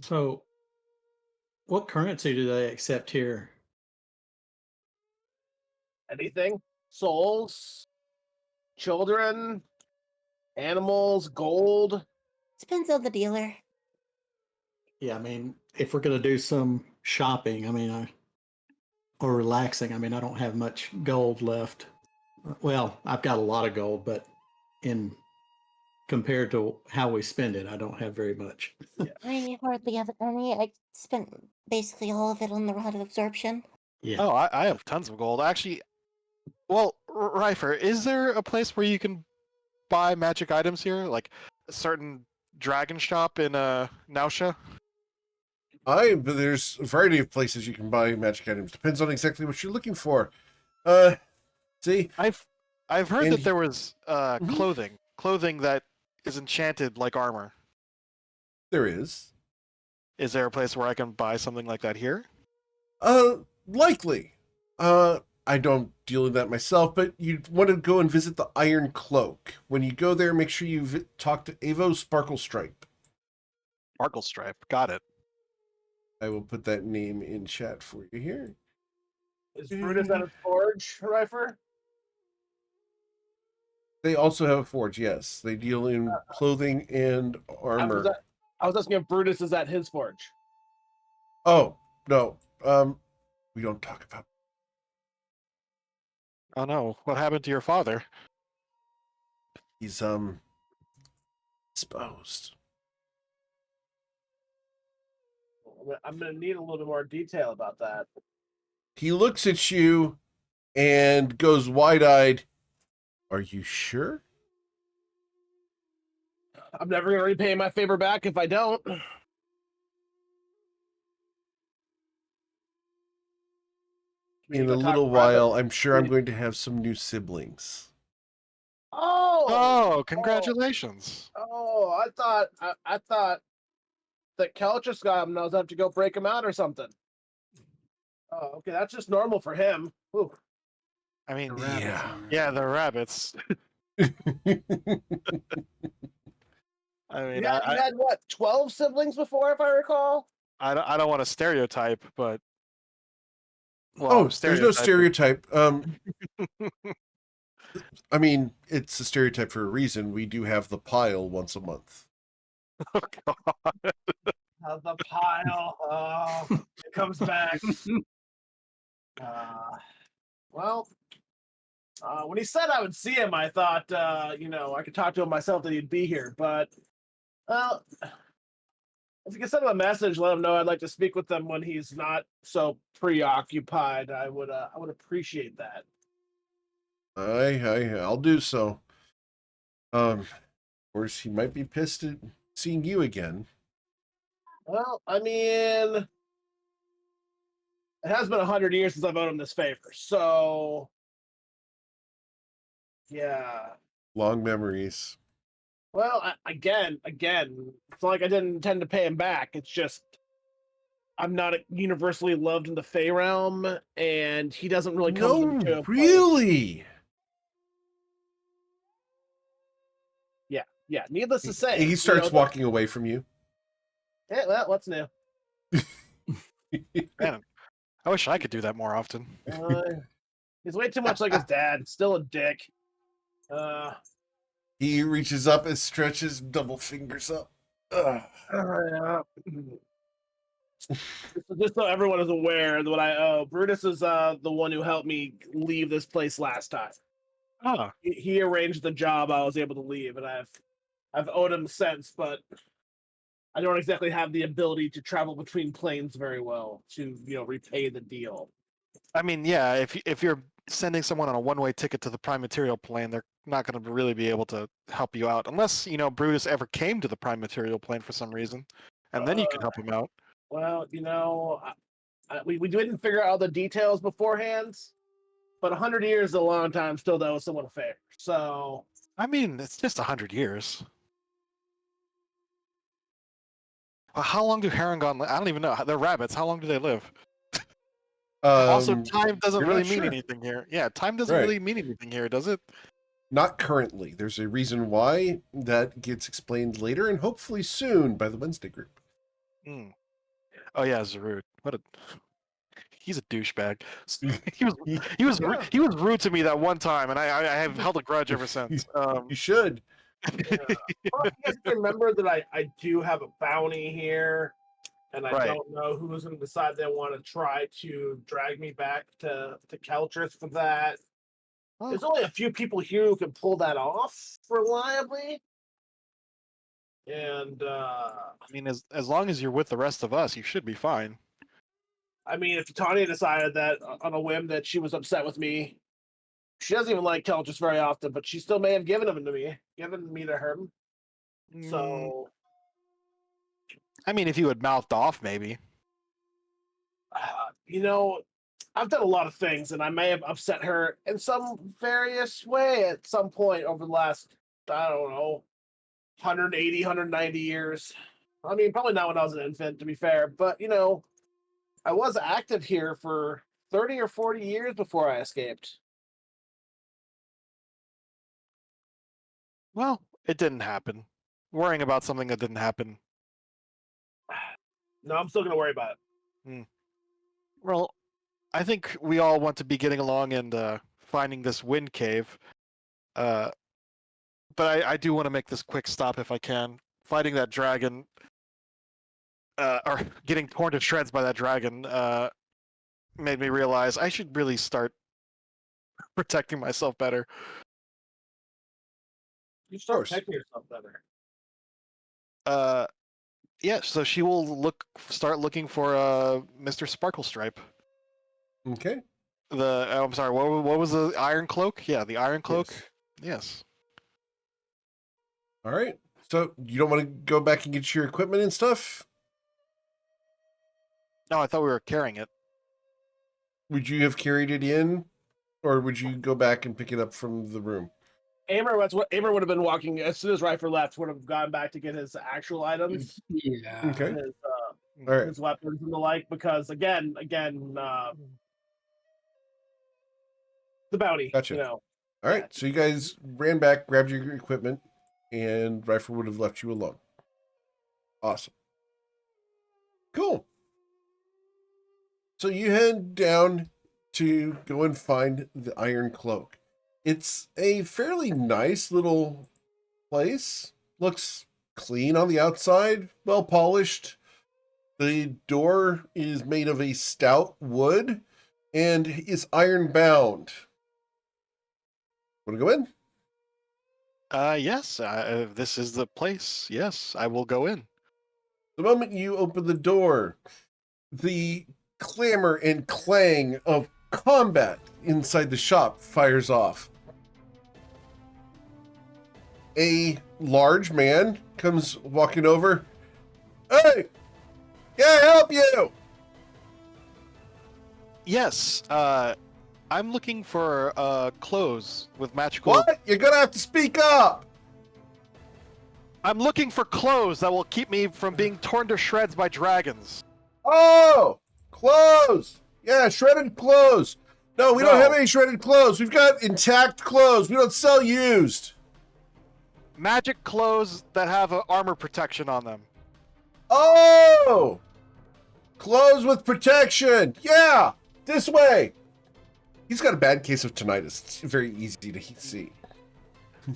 So, what currency do they accept here? Anything? Souls, children, animals, gold. Depends on the dealer. Yeah, I mean, if we're going to do some shopping, or relaxing, I don't have much gold left. Well, I've got a lot of gold, but compared to how we spend it, I don't have very much. I hardly have any. I spent basically all of it on the rod of absorption. Yeah. Oh, I have tons of gold. Actually, well, Rifer, is there a place where you can buy magic items here? Like a certain dragon shop in Nausea? There's a variety of places you can buy magic items. Depends on exactly what you're looking for. See, I've heard And that there was Mhm. clothing that is enchanted like armor. there is. Is there a place where I can buy something like that here? Likely. I don't deal in that myself, but you want to go and visit the Iron Cloak. When you go there, make sure you talk to Avo Sparkle Stripe. Sparkle Stripe. Got it. I will put that name in chat for you here. Is Brutus at his forge, Rifer? They also have a forge, yes. They deal in clothing and armor. I was asking if Brutus is at his forge. Oh, no. We don't talk about. Oh no, what happened to your father? He's exposed. I'm gonna need a little bit more detail about that. He looks at you and goes wide-eyed. Are you sure? I'm never gonna repay my favor back if I don't. In a little while, I'm sure I'm going to have some new siblings. Oh, congratulations. Oh, I thought that Kelchus got him. I was have to go break him out or something. Oh, okay, that's just normal for him. Ooh. I mean, Yeah, the rabbits. I mean, You had what, 12 siblings before, if I recall? I don't want to stereotype, but well, there's no stereotype. I mean, it's a stereotype for a reason. We do have the pile once a month. Oh God. The pile. Oh, it comes back. Well, when he said I would see him, I thought, I could talk to him myself that he'd be here. But, well, if you could send him a message, let him know I'd like to speak with him when he's not so preoccupied. I would appreciate that. I'll do so. Of course, he might be pissed at seeing you again. Well, I mean, it has been 100 years since I've owed him this favor, so yeah. Long memories. Well, again, it's not like I didn't intend to pay him back. It's just I'm not universally loved in the Fey realm, and he doesn't really come to the material plane. Really? Yeah. Needless to say, He starts walking away from you. Yeah, well, what's new? Man, I wish I could do that more often. He's way too much like his dad. Still a dick. He reaches up and stretches double fingers up. Just so everyone is aware of what I owe, Brutus is the one who helped me leave this place last time. Oh. He arranged the job I was able to leave, and I've owed him since, but I don't exactly have the ability to travel between planes very well to repay the deal. I mean, yeah, if you're sending someone on a one-way ticket to the prime material plane, they're not going to really be able to help you out unless Brutus ever came to the prime material plane for some reason, and then you can help him out. Well, we didn't figure out all the details beforehand, but 100 years is a long time still to owe someone a favor. So I mean, it's just 100 years. Well, how long do Harangon live? I don't even know. They're rabbits. How long do they live? Also, time doesn't really mean anything here. Yeah, time doesn't really mean anything here, does it? Not currently. There's a reason why that gets explained later and hopefully soon by the Wednesday group. Oh yeah, Zarud. He's a douchebag. He was rude to me that one time, and I have held a grudge ever since. You should. Well, you guys remember that I do have a bounty here, and I don't know who's going to decide they want to try to drag me back to Keltris for that. There's only a few people here who can pull that off reliably. And I mean, as long as you're with the rest of us, you should be fine. I mean, if Tanya decided that on a whim that she was upset with me, she doesn't even like Keltris very often, but she still may have given me to her. So, I mean, if you had mouthed off, maybe. I've done a lot of things, and I may have upset her in some various way at some point over the last, I don't know, 180, 190 years. I mean, probably not when I was an infant, to be fair, but, I was active here for 30 or 40 years before I escaped. Well, it didn't happen. Worrying about something that didn't happen. No, I'm still going to worry about it. Well, I think we all want to be getting along and finding this wind cave. But I do want to make this quick stop if I can. Fighting that dragon, or getting torn to shreds by that dragon, made me realize I should really start protecting myself better. You start protecting yourself better. Yeah, so she will start looking for Mr. Sparkle Stripe. Okay. I'm sorry, what was the Iron Cloak? Yeah, the Iron Cloak. Yes. All right. So you don't want to go back and get your equipment and stuff? No, I thought we were carrying it. Would you have carried it in, or would you go back and pick it up from the room? Amer would have been walking as soon as Rifer left. Would have gone back to get his actual items. Yeah. Okay. His, All right. his weapons and the like, because again, the bounty. Gotcha. All right. So you guys ran back, grabbed your equipment, and Rifer would have left you alone. Awesome. Cool. So you head down to go and find the Iron Cloak. It's a fairly nice little place. Looks clean on the outside, well polished. The door is made of a stout wood and is iron bound. Want to go in? Yes. If this is the place, yes, I will go in. The moment you open the door, the clamor and clang of combat inside the shop fires off. A large man comes walking over. Hey, can I help you? Yes. I'm looking for clothes with magical. What? You're gonna have to speak up. I'm looking for clothes that will keep me from being torn to shreds by dragons. Oh, clothes. Yeah, shredded clothes. No, we don't have any shredded clothes. We've got intact clothes. We don't sell used. Magic clothes that have armor protection on them. Oh, clothes with protection. Yeah, this way. He's got a bad case of tinnitus. It's very easy to see.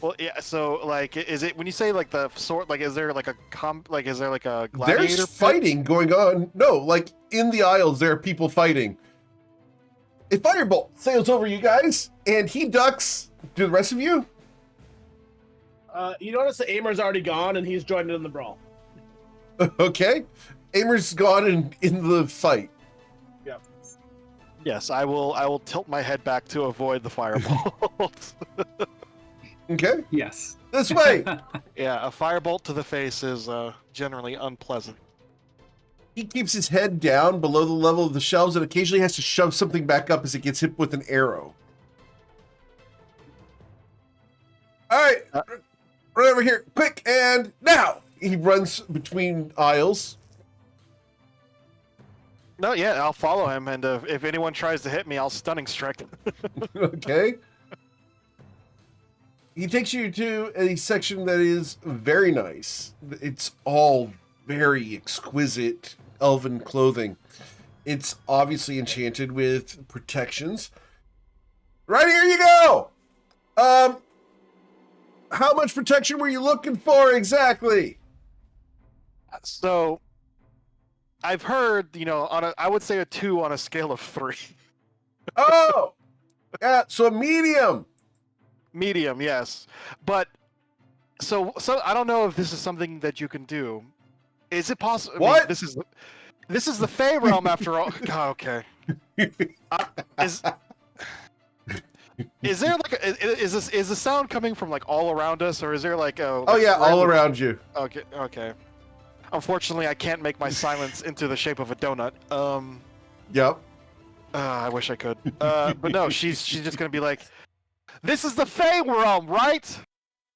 Well, yeah. So, like, is it when you say like the sort? Like, is there like is there like a gladiator? There's fighting going on. No, like in the aisles, there are people fighting. A firebolt sails over you guys, and he ducks. Do the rest of you? You notice that Amer's already gone, and he's joined in the brawl. Okay, Amer's gone in the fight. Yep. Yes, I will tilt my head back to avoid the firebolt. Okay. Yes. This way. Yeah, a firebolt to the face is generally unpleasant. He keeps his head down below the level of the shelves and occasionally has to shove something back up as it gets hit with an arrow. All right, run over here, quick, and now! He runs between aisles. No, yeah, I'll follow him, and if anyone tries to hit me, I'll stunning strike. Okay. He takes you to a section that is very nice. It's all very exquisite elven clothing. It's obviously enchanted with protections. Right here you go! How much protection were you looking for exactly? So, I've heard, I would say a 2 on a scale of 3. Oh! Yeah, so a medium. Medium, yes. But, so I don't know if this is something that you can do. Is it possible? What? I mean, this is the Fey realm after all. God, okay. Is there like is the sound coming from like all around us, or is there like a? Oh yeah, all around you. Okay. Unfortunately, I can't make my silence into the shape of a donut. Yep. I wish I could. But no, she's just gonna be like, "This is the Fey realm, right?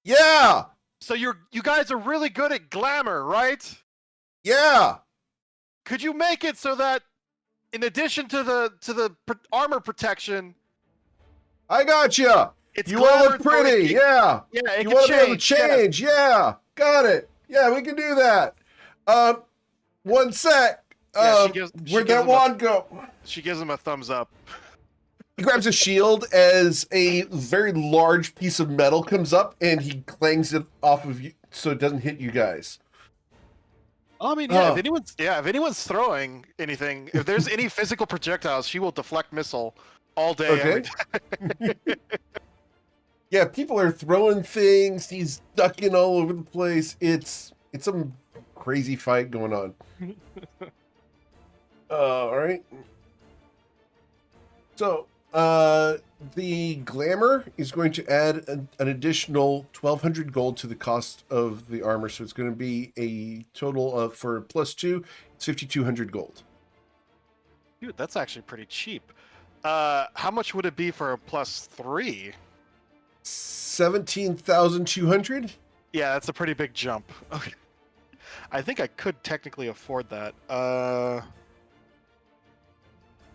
Yeah, So you guys are really good at glamour, right? yeah. Could you make it so that, in addition to the armor protection, I got you. it's You want to glamour, look pretty? so Yeah. it You can want to be able to change. change? Yeah. Got it. Yeah, we can do that. One sec. Yeah, Where'd that wand go? She gives him a thumbs up. He grabs a shield as a very large piece of metal comes up, and he clangs it off of you so it doesn't hit you guys. I mean, yeah. If anyone's throwing anything, if there's any physical projectiles, she will deflect missile all day. Every day. Yeah, people are throwing things. He's ducking all over the place. It's a crazy fight going on. All right. So, the glamour is going to add an additional 1,200 gold to the cost of the armor. So it's going to be a total of, for +2, it's 5,200 gold. Dude, that's actually pretty cheap. How much would it be for a +3? 17,200. Yeah, that's a pretty big jump. Okay. I think I could technically afford that.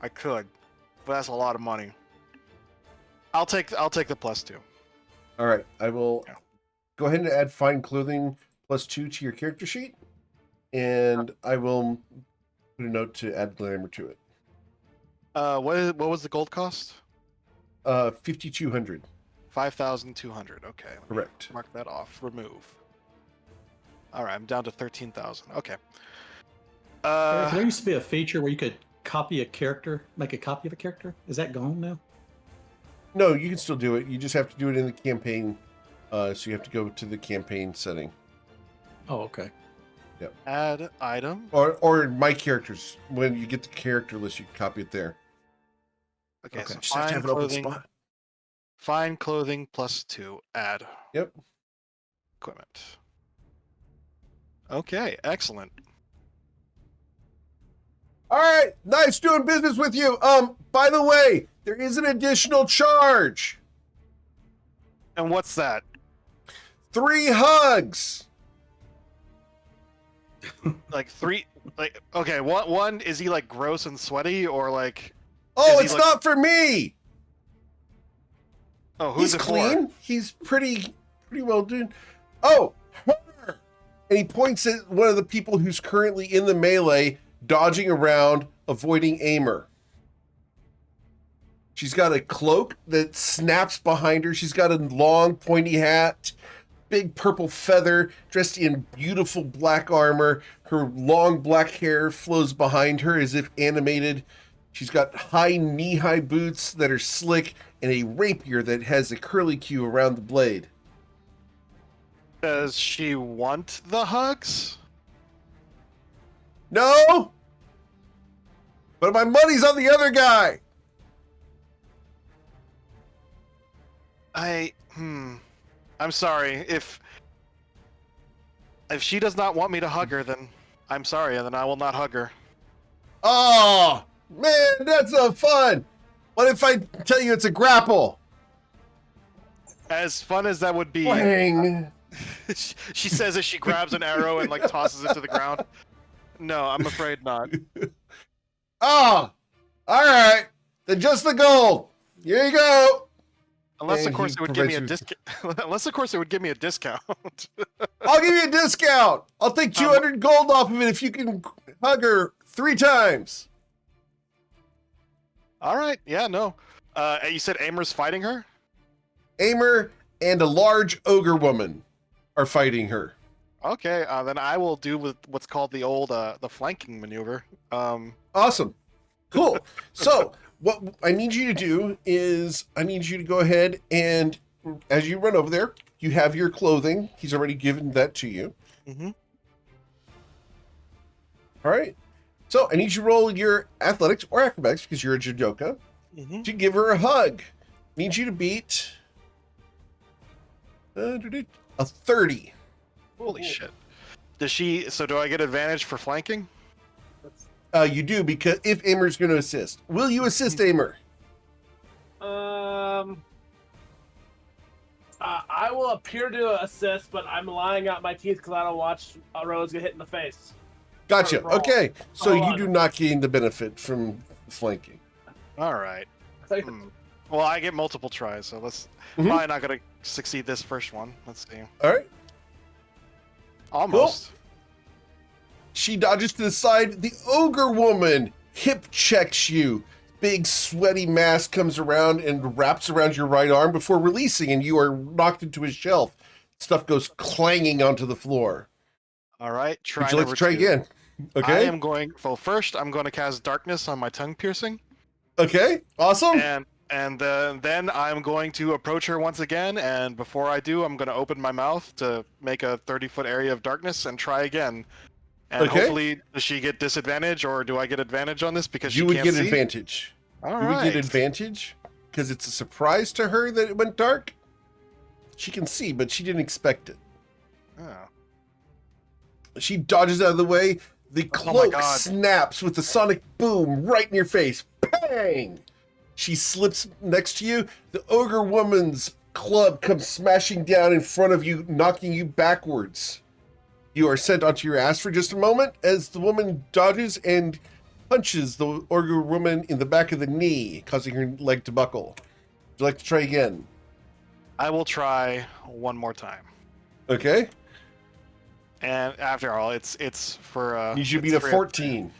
I could, but that's a lot of money. I'll take the +2. All right, I will go ahead and add fine clothing +2 to your character sheet, and I will put a note to add glamour to it. What was the gold cost? 5,200. 5,200. Okay. Correct. Mark that off. Remove. All right, I'm down to 13,000. Okay. There used to be a feature where you could copy a character, make a copy of a character. Is that gone now? No, you can still do it. You just have to do it in the campaign. So you have to go to the campaign setting. Oh, okay. Yep. Add item. Or my characters. When you get the character list, you can copy it there. Okay. So just have to have an open spot. Fine clothing +2. Add. Yep. Equipment. Okay. Excellent. All right, nice doing business with you. By the way, there is an additional charge. And what's that? 3 hugs. Like 3? Like, okay. One is he like gross and sweaty, or like? Oh, it's not for me. Oh, who's He's it clean. for? He's pretty well done. Oh, her. And he points at one of the people who's currently in the melee, dodging around, avoiding Aimer. She's got a cloak that snaps behind her. She's got a long, pointy hat, big purple feather, dressed in beautiful black armor. Her long black hair flows behind her as if animated. She's got high knee-high boots that are slick and a rapier that has a curlicue around the blade. Does she want the hugs? No! But my money's on the other guy! I'm sorry. If she does not want me to hug her, then I'm sorry, and then I will not hug her. Oh, man, that's so fun! What if I tell you it's a grapple? As fun as that would be. Bang. She says as she grabs an arrow and like tosses it to the ground. No, I'm afraid not. Oh, all right. Then just the gold. Here you go. Unless, And of course, he it would give me a provides discount. Unless, of course, it would give me a discount. I'll give you a discount. I'll take 200 gold off of it if you can hug her 3 times. All right. Yeah, no. You said Aimer's fighting her? Aimer and a large ogre woman are fighting her. Okay, then I will do with what's called the old the flanking maneuver. Awesome. Cool. So what I need you to do is I need you to go ahead and as you run over there, you have your clothing. He's already given that to you. Mm-hmm. All right. So I need you to roll your athletics or acrobatics because you're a judoka to give her a hug. I need you to beat a 30. Holy shit. Does she? So do I get advantage for flanking? You do, because if Amer's going to assist. Will you assist Amer? I will appear to assist, but I'm lying out my teeth because I don't watch Rose get hit in the face. Gotcha. Okay, so Hold you on. do not gain the benefit from flanking. All right. Well, I get multiple tries, so let's probably not gonna succeed this first one. Let's see. All right. Almost. Cool. She dodges to the side. The ogre woman hip checks you. Big sweaty mask comes around and wraps around your right arm before releasing, and you are knocked into a shelf. Stuff goes clanging onto the floor. All right. Would you like to try again? Okay. I am going. Well, first I'm going to cast darkness on my tongue piercing. Okay. Awesome. And then I'm going to approach her once again. And before I do, I'm going to open my mouth to make a 30-foot area of darkness and try again. And hopefully, does she get disadvantage, or do I get advantage on this because she You would can't get see? advantage. All you right. would get advantage because it's a surprise to her that it went dark. She can see, but she didn't expect it. Oh. She dodges out of the way. The cloak snaps with the sonic boom right in your face. Bang! She slips next to you. The ogre woman's club comes smashing down in front of you, knocking you backwards. You are sent onto your ass for just a moment as the woman dodges and punches the ogre woman in the back of the knee, causing her leg to buckle. Would you like to try again? I will try one more time. Okay. And after all, it's for you should beat a 14.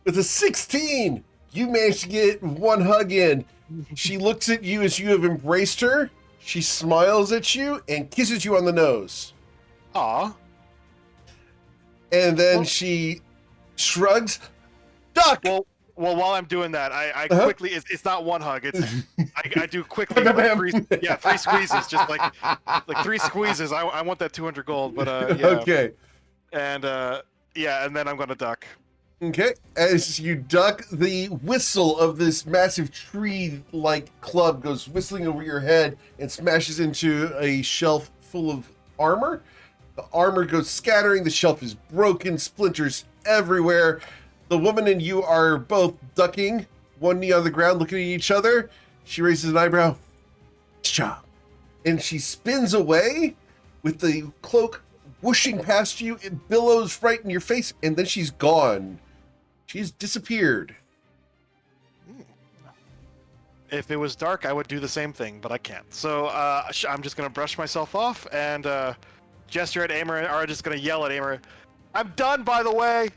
With a 16, you managed to get one hug in. She looks at you as you have embraced her. She smiles at you and kisses you on the nose. Aw. And then she shrugs. Duck! Well, while I'm doing that, I quickly, it's not one hug. It's I do quickly three squeezes, just like 3 squeezes. I want that 200 gold, but yeah. Okay. And and then I'm gonna duck. Okay. As you duck, the whistle of this massive tree-like club goes whistling over your head and smashes into a shelf full of armor. The armor goes scattering. The shelf is broken, splinters everywhere. The woman and you are both ducking, one knee on the ground, looking at each other. She raises an eyebrow. Nice job. And she spins away with the cloak whooshing past you. It billows right in your face, and then she's gone. She's disappeared. If it was dark, I would do the same thing, but I can't. So I'm just going to brush myself off and gesture at Amer, or just going to yell at Amer, I'm done, by the way!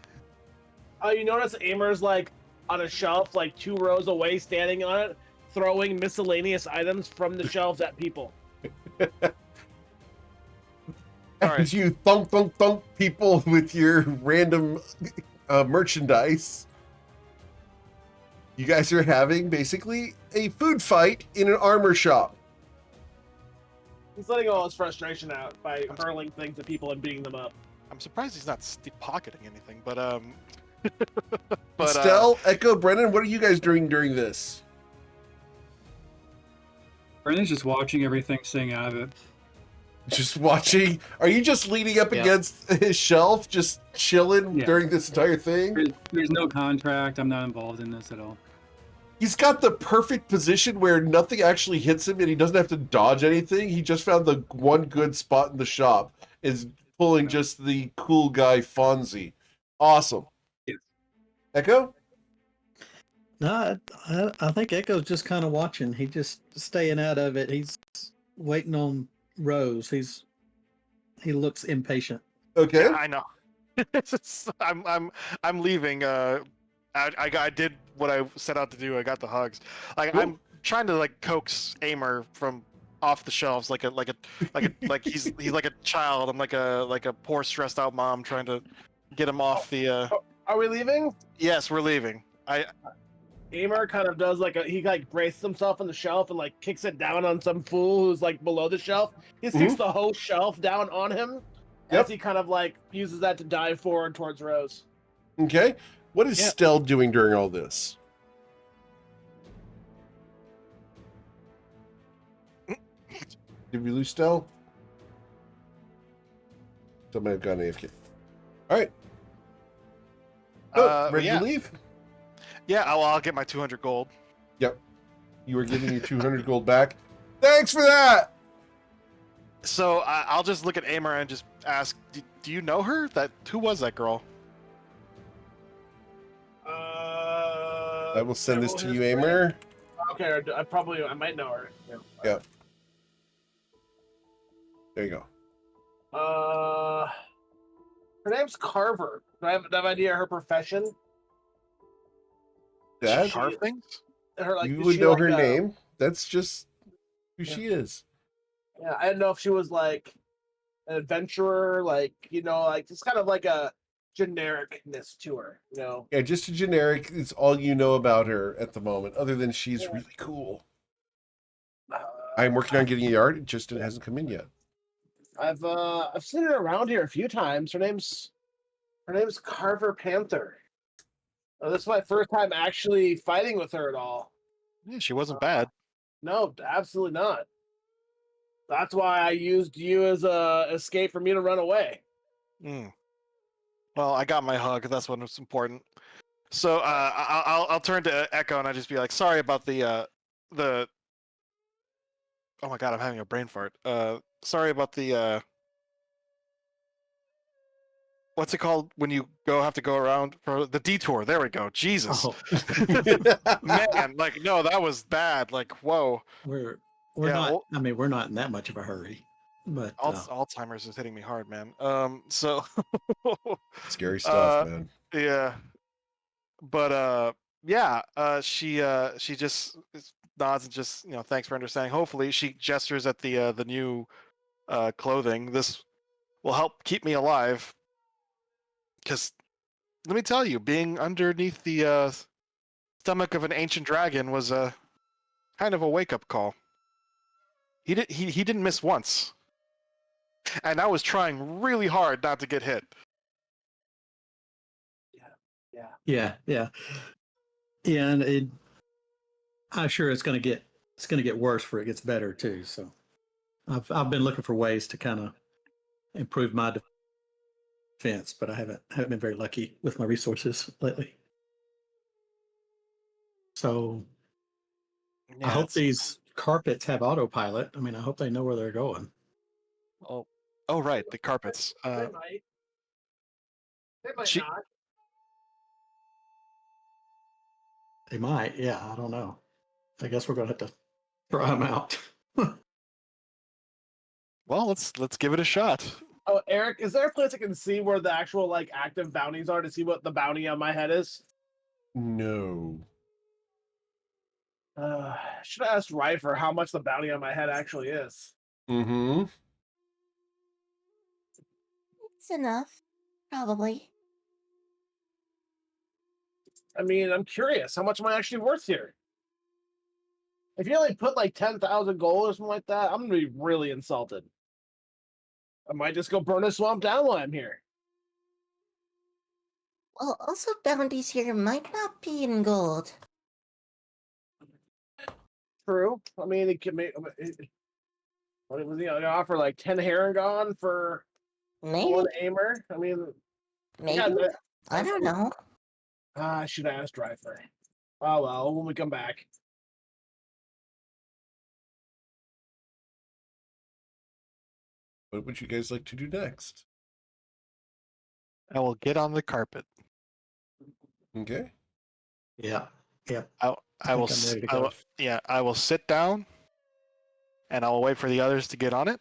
You notice Amer's like on a shelf, like 2 rows away, standing on it, throwing miscellaneous items from the shelves at people. As you thunk, thunk, thunk people with your random merchandise. You guys are having basically a food fight in an armor shop. He's letting all his frustration out by hurling things at people and beating them up. I'm surprised he's not pocketing anything, but Estelle, Echo, Brennan, what are you guys doing during this? Brennan's just watching everything, staying out of it. Just watching? Are you just leaning up against his shelf, just chilling during this entire thing? There's no contract. I'm not involved in this at all. He's got the perfect position where nothing actually hits him and he doesn't have to dodge anything. He just found the one good spot in the shop, is pulling just the cool guy Fonzie. Awesome. Yes. Echo? No, I think Echo's just kind of watching. He's just staying out of it. He's waiting on Rose. He looks impatient. Okay. Yeah, I know. I'm leaving. I did what I set out to do. I got the hugs. I'm trying to coax Amer from off the shelves like he's like a child. I'm like a poor stressed out mom trying to get him off the. Are we leaving? Yes, we're leaving. Amer kind of does he braces himself on the shelf and kicks it down on some fool who's below the shelf. He kicks the whole shelf down on him as he kind of uses that to dive forward towards Rose. Okay. What is Stell doing during all this? Did we lose Stell? Somebody have gone AFK. All right. Oh, ready yeah. to leave? Yeah, I'll get my 200 gold. Yep. You are getting your 200 gold back. Thanks for that. So I'll just look at Amer and just ask, do you know her? Who was that girl? I will send this to you, history? Amer. Okay, I might know her. Yeah. There you go. Her name's Carver. Do I have an idea of her profession? Dad, Carve things? Her you is would she know like her a- name. That's just who Yeah. she is. Yeah, I didn't know if she was like an adventurer, like like it's kind of like a genericness to her, Yeah, just a generic. It's all you know about her at the moment, other than she's really cool. I'm working on getting the art. It just hasn't come in yet. I've seen her around here a few times. Her name's Carver Panther. This is my first time actually fighting with her at all. Yeah, she wasn't bad. No, absolutely not. That's why I used you as a escape for me to run away. Mm. Well, I got my hug. That's what's important. So I'll turn to Echo and I just be like, sorry about the. Oh my god, I'm having a brain fart. Sorry about the. What's it called when you have to go around for the detour? There we go. Jesus, Oh, man, like no, that was bad. Like whoa. we're Yeah, not. I mean, we're not in that much of a hurry, but Alzheimer's is hitting me hard, man. So. Scary stuff, man. Yeah, but yeah, she just nods and just thanks for understanding. Hopefully, she gestures at the new clothing. This will help keep me alive. Because let me tell you, being underneath the stomach of an ancient dragon was a kind of a wake up call. He didn't miss once, and I was trying really hard not to get hit. yeah, and I'm sure it's going to get worse before it gets better too. So I've been looking for ways to kind of improve my defense, but I haven't been very lucky with my resources lately. So Yeah, I hope these carpets have autopilot. I mean, I hope they know where they're going. Oh right, the carpets. They might. They might She- not. They might, yeah. I don't know. I guess we're going to have to try them out. Well, let's give it a shot. Oh, Eric, is there a place I can see where the actual like active bounties are to see what the bounty on my head is? No. Should have asked Rifer how much the bounty on my head actually is. Mm-hmm. It's enough, probably. I mean, I'm curious. How much am I actually worth here? If you only put like 10,000 gold or something like that, I'm gonna be really insulted. I might just go burn a swamp down while I'm here. Well, also bounties here might not be in gold. True. I mean, it could make. What was he gonna offer? Like 10 Harangon for Maybe. one Aimer? I mean, Maybe. yeah, I don't know. I should have asked Rifer. Oh well, when we come back. What would you guys like to do next? I will get on the carpet. Okay. Yeah. I will. think I'm ready to go. Yeah, I will sit down, and I will wait for the others to get on it.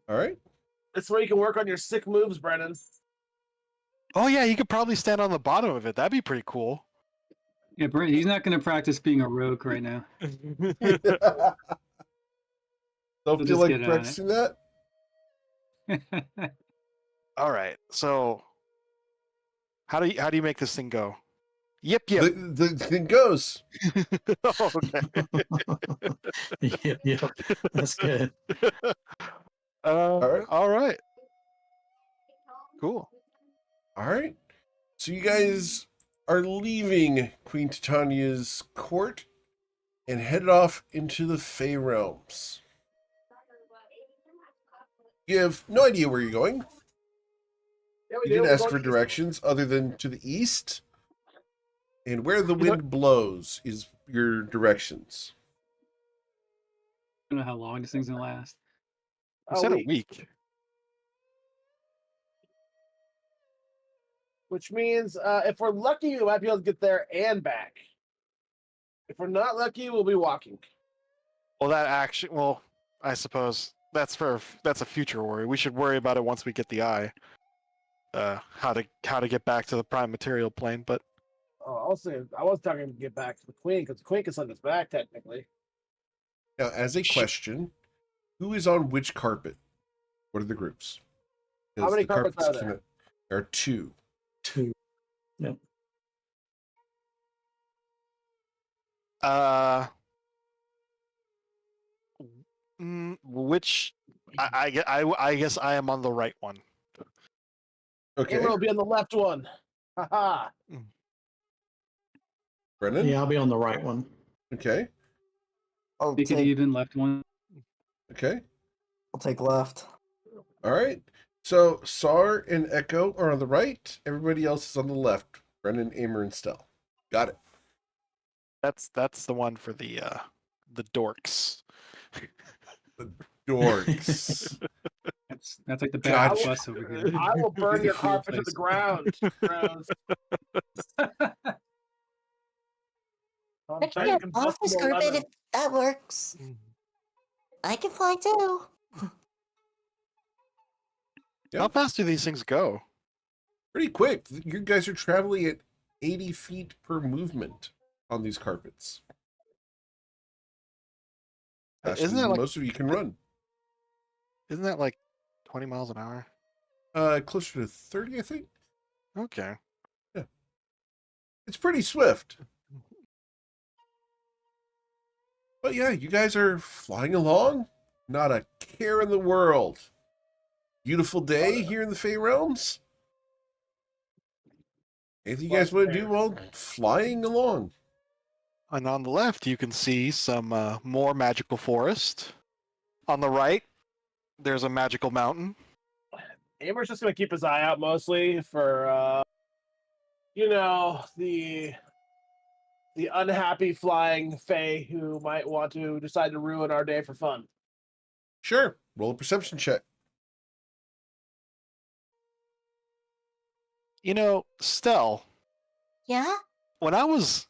All right. That's where you can work on your sick moves, Brennan. Oh yeah, he could probably stand on the bottom of it. That'd be pretty cool. Yeah, Brent, he's not going to practice being a rogue right now. Don't We'll feel just like get on it. practicing that? All right. So, how do you make this thing go? Yep. The thing goes. Oh, okay. Yep. That's good. All right. All right. Cool. All right. So you guys are leaving Queen Titania's court and headed off into the Fey Realms. You have no idea where you're going. Yeah, You we do. didn't We're ask going for east. directions other than to the east. And where the wind blows is your directions. I don't know how long this thing's gonna last. You said a week. Which means if we're lucky, we might be able to get there and back. If we're not lucky, we'll be walking. Well, I suppose that's a future worry. We should worry about it once we get the eye. How to get back to the prime material plane, but I was talking to get back to the Queen because the Queen can send us back technically. Now, as a question, who is on which carpet? What are the groups? How many carpets are there? There are 2. 2. Yep. Which I guess I am on the right one. Okay. Amber will be on the left one. Haha. Brennan? Yeah, I'll be on the right one. Okay. Make it even, left one. Okay. I'll take left. All right. So Sar and Echo are on the right. Everybody else is on the left. Brennan, Amer, and Stell. Got it. That's the one for the dorks. The dorks. That's like the bad Gotcha. bus over here. I will burn your carpet to the ground. Gross. I can get office carpet if that works. I can fly too. Yep. How fast do these things go? Pretty quick. You guys are traveling at 80 feet per movement on these carpets. Faster Isn't that than like most of you can run. Isn't that like 20 miles an hour? Closer to 30, I think. Okay. Yeah. It's pretty swift. But yeah, you guys are flying along. Not a care in the world. Beautiful day here in the Fey Realms. Anything you guys want to do while flying along? And on the left, you can see some more magical forest. On the right, there's a magical mountain. Amer's just gonna keep his eye out mostly for the unhappy flying Fae who might want to decide to ruin our day for fun. Sure. Roll a perception check. Stell. Yeah? When I was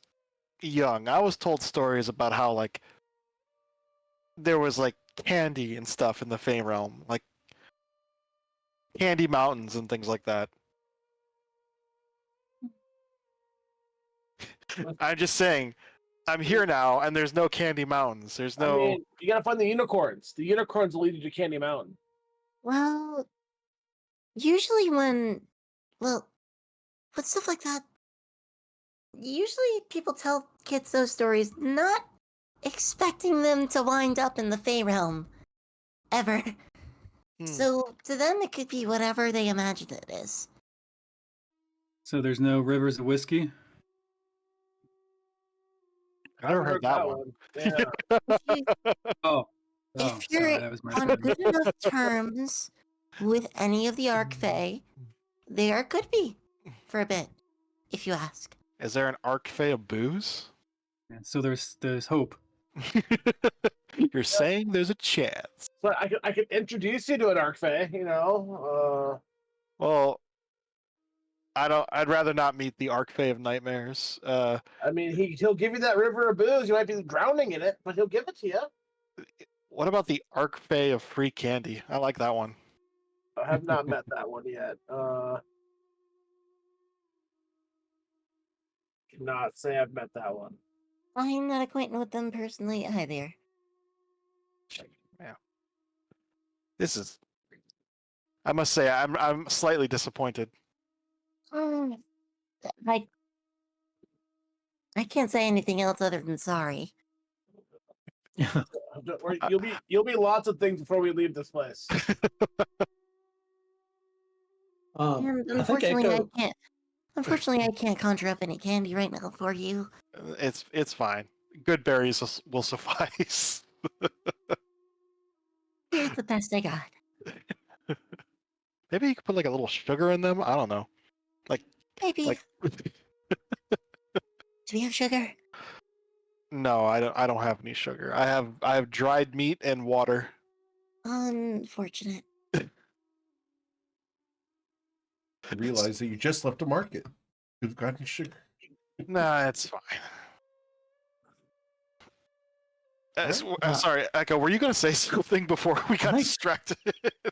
young, I was told stories about how like there was like candy and stuff in the Fey realm, like candy mountains and things like that. I'm just saying, I'm here now, and there's no candy mountains. There's no. I mean, you gotta find the unicorns. The unicorns will lead you to Candy Mountain. Well, usually with stuff like that, usually people tell kids those stories not expecting them to wind up in the Fey realm. Ever. So, to them, it could be whatever they imagine it is. So there's no rivers of whiskey? I never heard that one. Yeah. If you're on good enough terms with any of the Arc Fae, there could be for a bit, if you ask. Is there an Arc Fae of booze? Yeah, so there's hope. You're saying there's a chance. So I could introduce you to an Arc Fae, Well, I'd rather not meet the Arc Fae of nightmares. I mean, he'll give you that river of booze. You might be drowning in it, but he'll give it to you. What about the Arc Fae of free candy? I like that one. I have not met that one yet. Cannot say I've met that one. I'm not acquainted with them personally either. Yeah. I must say, I'm slightly disappointed. I can't say anything else other than sorry. You'll be lots of things before we leave this place. And unfortunately, I can't conjure up any candy right now for you. It's fine. Good berries will suffice. Here's the best I got. Maybe you could put like a little sugar in them. I don't know. Maybe. Like, Do we have sugar? no, I don't have any sugar. I have dried meat and water. Unfortunate. I realize that you just left a market. You've gotten sugar. Nah, it's fine. Sorry, Echo. Were you going to say something before we got distracted?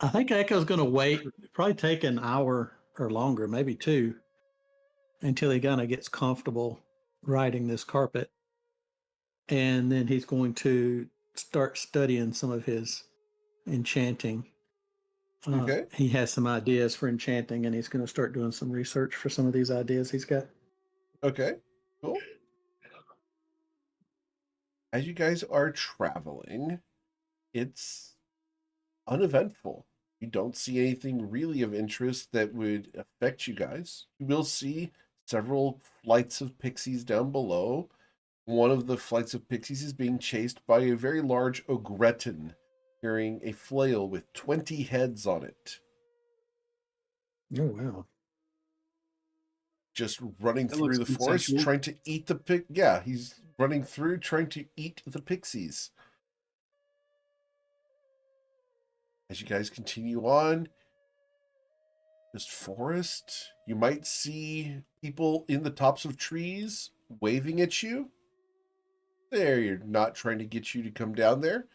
I think Echo's going to wait, probably take an hour or longer, maybe 2, until he kind of gets comfortable riding this carpet. And then he's going to start studying some of his enchanting. Okay. He has some ideas for enchanting, and he's going to start doing some research for some of these ideas he's got. Okay, cool. As you guys are traveling, it's uneventful. You don't see anything really of interest that would affect you guys. You will see several flights of pixies down below. One of the flights of pixies is being chased by a very large ogretin carrying a flail with 20 heads on it. Oh, wow. Just running That through looks the forest, consensual. trying to eat the Yeah, he's running through, trying to eat the pixies. As you guys continue on, just forest. You might see people in the tops of trees waving at you. They're not trying to get you to come down there.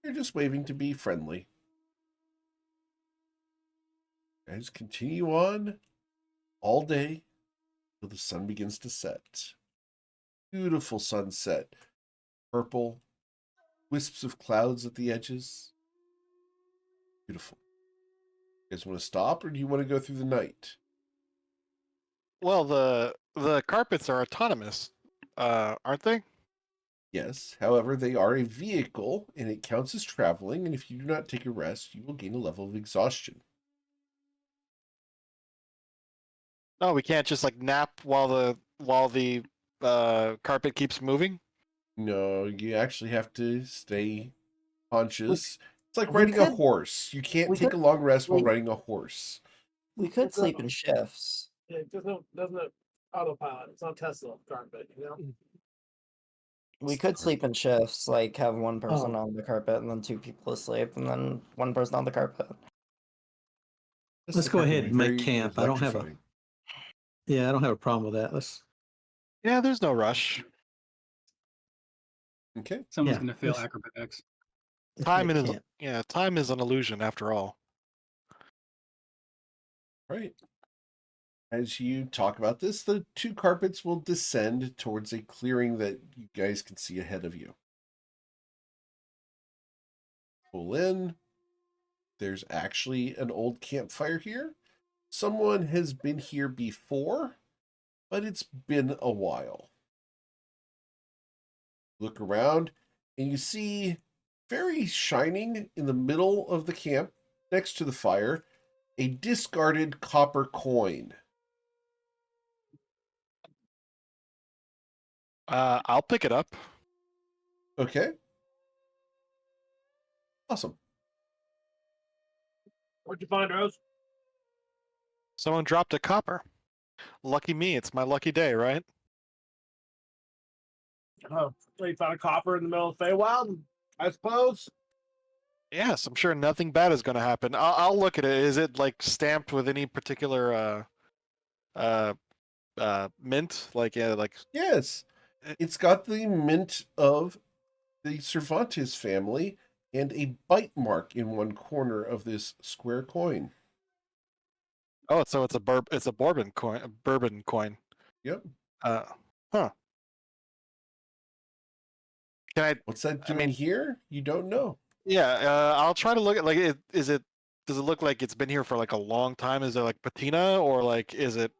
They're just waving to be friendly. Guys, continue on all day till the sun begins to set. Beautiful sunset. Purple. Wisps of clouds at the edges. Beautiful. You guys want to stop, or do you want to go through the night? Well, the carpets are autonomous, aren't they? Yes. However, they are a vehicle, and it counts as traveling, and if you do not take a rest, you will gain a level of exhaustion. No, we can't just like nap while the carpet keeps moving. No, you actually have to stay conscious. It's like we riding a could- horse. You can't we take a could long rest while sleep. riding a horse. We could sleep in shifts. Yeah, doesn't autopilot. It's not Tesla carpet, you know. We could sleep in shifts, like have one person Oh. on the carpet and then 2 people asleep, and then one person on the carpet. Let's go ahead and make camp. I don't have a problem with that. Let's. Yeah, there's no rush. Okay. Someone's Yeah, gonna fail let's- acrobatics. let's Time make is camp. time is an illusion after all. Right. As you talk about this, the 2 carpets will descend towards a clearing that you guys can see ahead of you. Pull in. There's actually an old campfire here. Someone has been here before, but it's been a while. Look around, and you see very shining in the middle of the camp, next to the fire, a discarded copper coin. I'll pick it up. Okay. Awesome. What'd you find, Rose? Someone dropped a copper. Lucky me, it's my lucky day, right? Oh, so you found a copper in the middle of Feywild, I suppose. Yes, I'm sure nothing bad is going to happen. I'll look at it. Is it like stamped with any particular mint? Like Yes. It's got the mint of the Cervantes family and a bite mark in one corner of this square coin. oh, so it's a bourbon coin. A bourbon coin. Yep. Huh. Can I? What's that doing mean- here? You don't know. Yeah, I'll try to look at like. Does it look like it's been here for like a long time? Is it like patina or like is it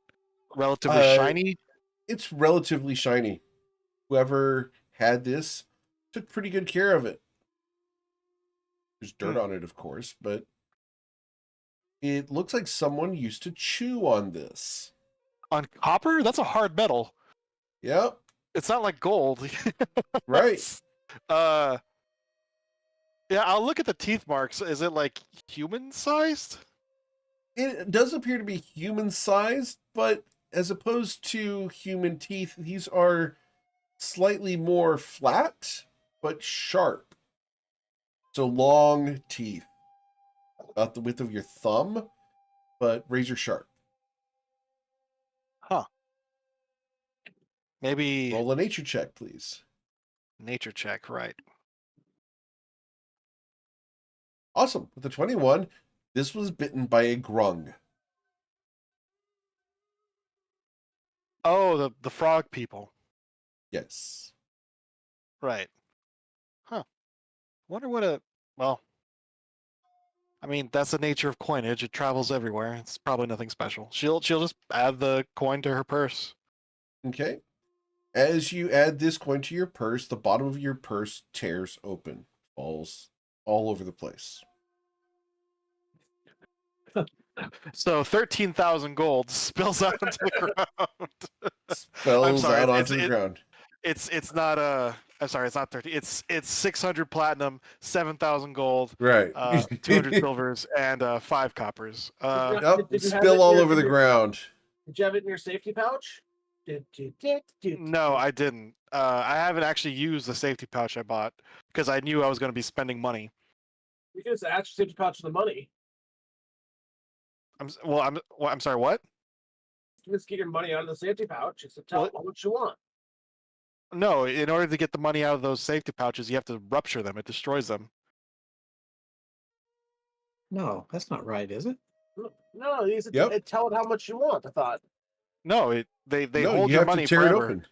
relatively shiny? It's relatively shiny. Whoever had this took pretty good care of it. There's dirt on it, of course, but it looks like someone used to chew on this. On copper? That's a hard metal. Yep. It's not like gold. Right. Yeah, I'll look at the teeth marks. Is it like human sized? It does appear to be human-sized, but as opposed to human teeth, these are slightly more flat, but sharp. So long teeth, about the width of your thumb, but razor sharp. Huh. Maybe Roll a nature check, please. nature check, right? Awesome. With the 21, this was bitten by a grung. Oh, the frog people. Yes. Right. Huh. Wonder what a well. I mean, that's the nature of coinage. It travels everywhere. It's probably nothing special. She'll just add the coin to her purse. Okay. As you add this coin to your purse, the bottom of your purse tears open, falls all over the place. So 13,000 gold spills out onto the ground. I'm Spells sorry, out onto the ground. It's not I'm sorry, it's not 13. It's 600 platinum, 7,000 gold, Right. 200 silvers, and 5 coppers. Yep. Did you have Spill it all in over the ground. Did you have it in your safety pouch? No, I didn't. I haven't actually used the safety pouch I bought because I knew I was going to be spending money. You can just add your safety pouch to the money. I'm sorry. What? You just get your money out of the safety pouch. It's to tell them how much you want. No, in order to get the money out of those safety pouches, you have to rupture them. It destroys them. No, that's not right, is it? No, it tell it how much you want. I thought. No, they No, hold you your have money to tear forever. it open.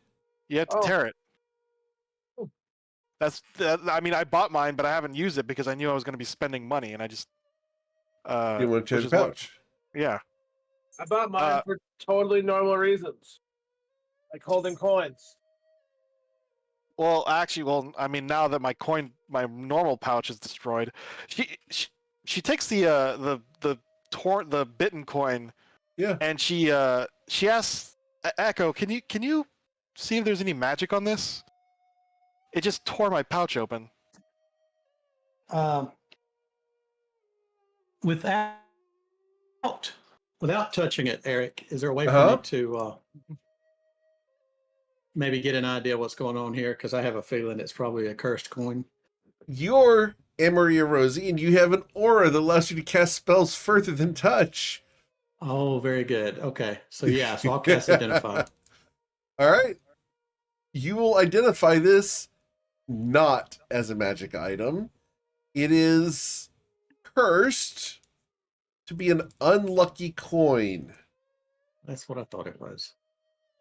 You have to tear it. Oh. I mean, I bought mine, but I haven't used it because I knew I was going to be spending money, and I just You want to tear the pouch. Yeah. I bought mine for totally normal reasons, like holding coins. Well, actually, I mean, now that my normal pouch is destroyed, she takes the bitten coin, yeah, and she asks Echo, can you see if there's any magic on this? It just tore my pouch open. Without touching it, Eric, is there a way for me to maybe get an idea what's going on here? Because I have a feeling it's probably a cursed coin. You're Emery Rosie, and you have an aura that allows you to cast spells further than touch. Oh, very good. Okay. So I'll cast Identify. All right. You will identify this not as a magic item. It is cursed to be an unlucky coin. That's what I thought it was.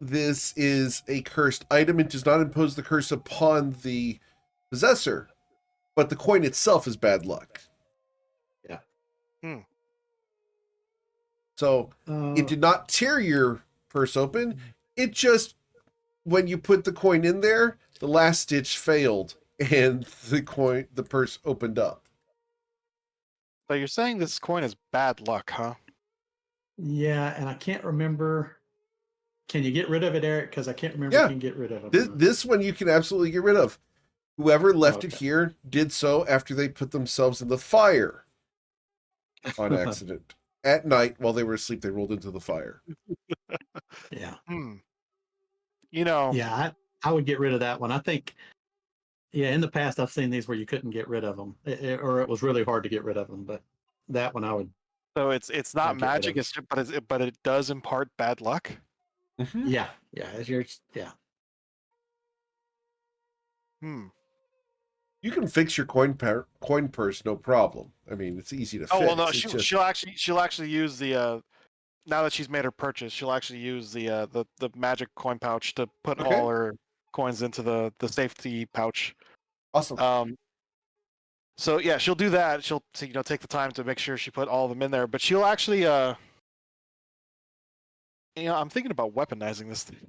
This is a cursed item. It does not impose the curse upon the possessor, but the coin itself is bad luck. Yeah. So it did not tear your purse open. It just, when you put the coin in there, the last stitch failed and the purse opened up. So you're saying this coin is bad luck, huh? Yeah, and I can't remember. Can you get rid of it, Eric? Because I can't remember if you can get rid of it. This one you can absolutely get rid of. Whoever left it here did so after they put themselves in the fire on accident. At night, while they were asleep, they rolled into the fire. Yeah. You know. Yeah, I would get rid of that one. I think, in the past, I've seen these where you couldn't get rid of them, or it was really hard to get rid of them. But that one I would. So it's not magic, but it does impart bad luck. Mm-hmm. Yeah. Yeah. You can fix your coin purse, no problem. I mean, it's easy to fix. Oh well, no, she'll actually use the now that she's made her purchase, she'll actually use the magic coin pouch to put all her coins into the safety pouch. Awesome. So yeah, she'll do that. She'll take the time to make sure she put all of them in there, but she'll actually I'm thinking about weaponizing this thing.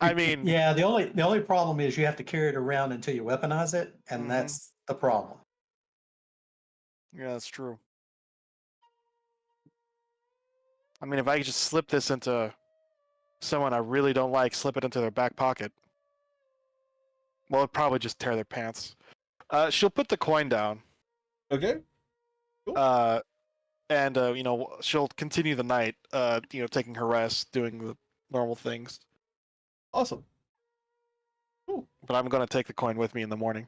I mean, yeah, the only problem is you have to carry it around until you weaponize it, and that's the problem. Yeah, that's true. I mean, if I could just slip this into someone I really don't like, slip it into their back pocket, well, it'd probably just tear their pants. She'll put the coin down. Okay. Cool. and she'll continue the night, taking her rest, doing the normal things. Awesome. Cool. But I'm gonna take the coin with me in the morning.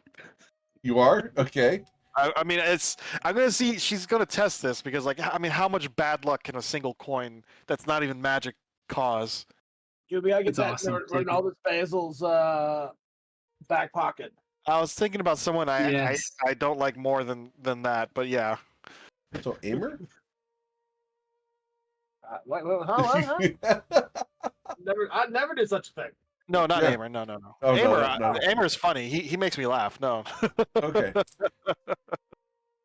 You are? Okay. I mean, I'm gonna see. She's gonna test this because, like, I mean, how much bad luck can a single coin that's not even magic cause? Dude, we gotta get It's that awesome. Ronaldus Basil's back pocket. I was thinking about someone Yes. I don't like more than that, but yeah. So, Aimer? Wait, huh? I never did such a thing. No, not Yeah. Aimer. No. Oh, Aimer, no. Aimer's funny. He makes me laugh. No. Okay.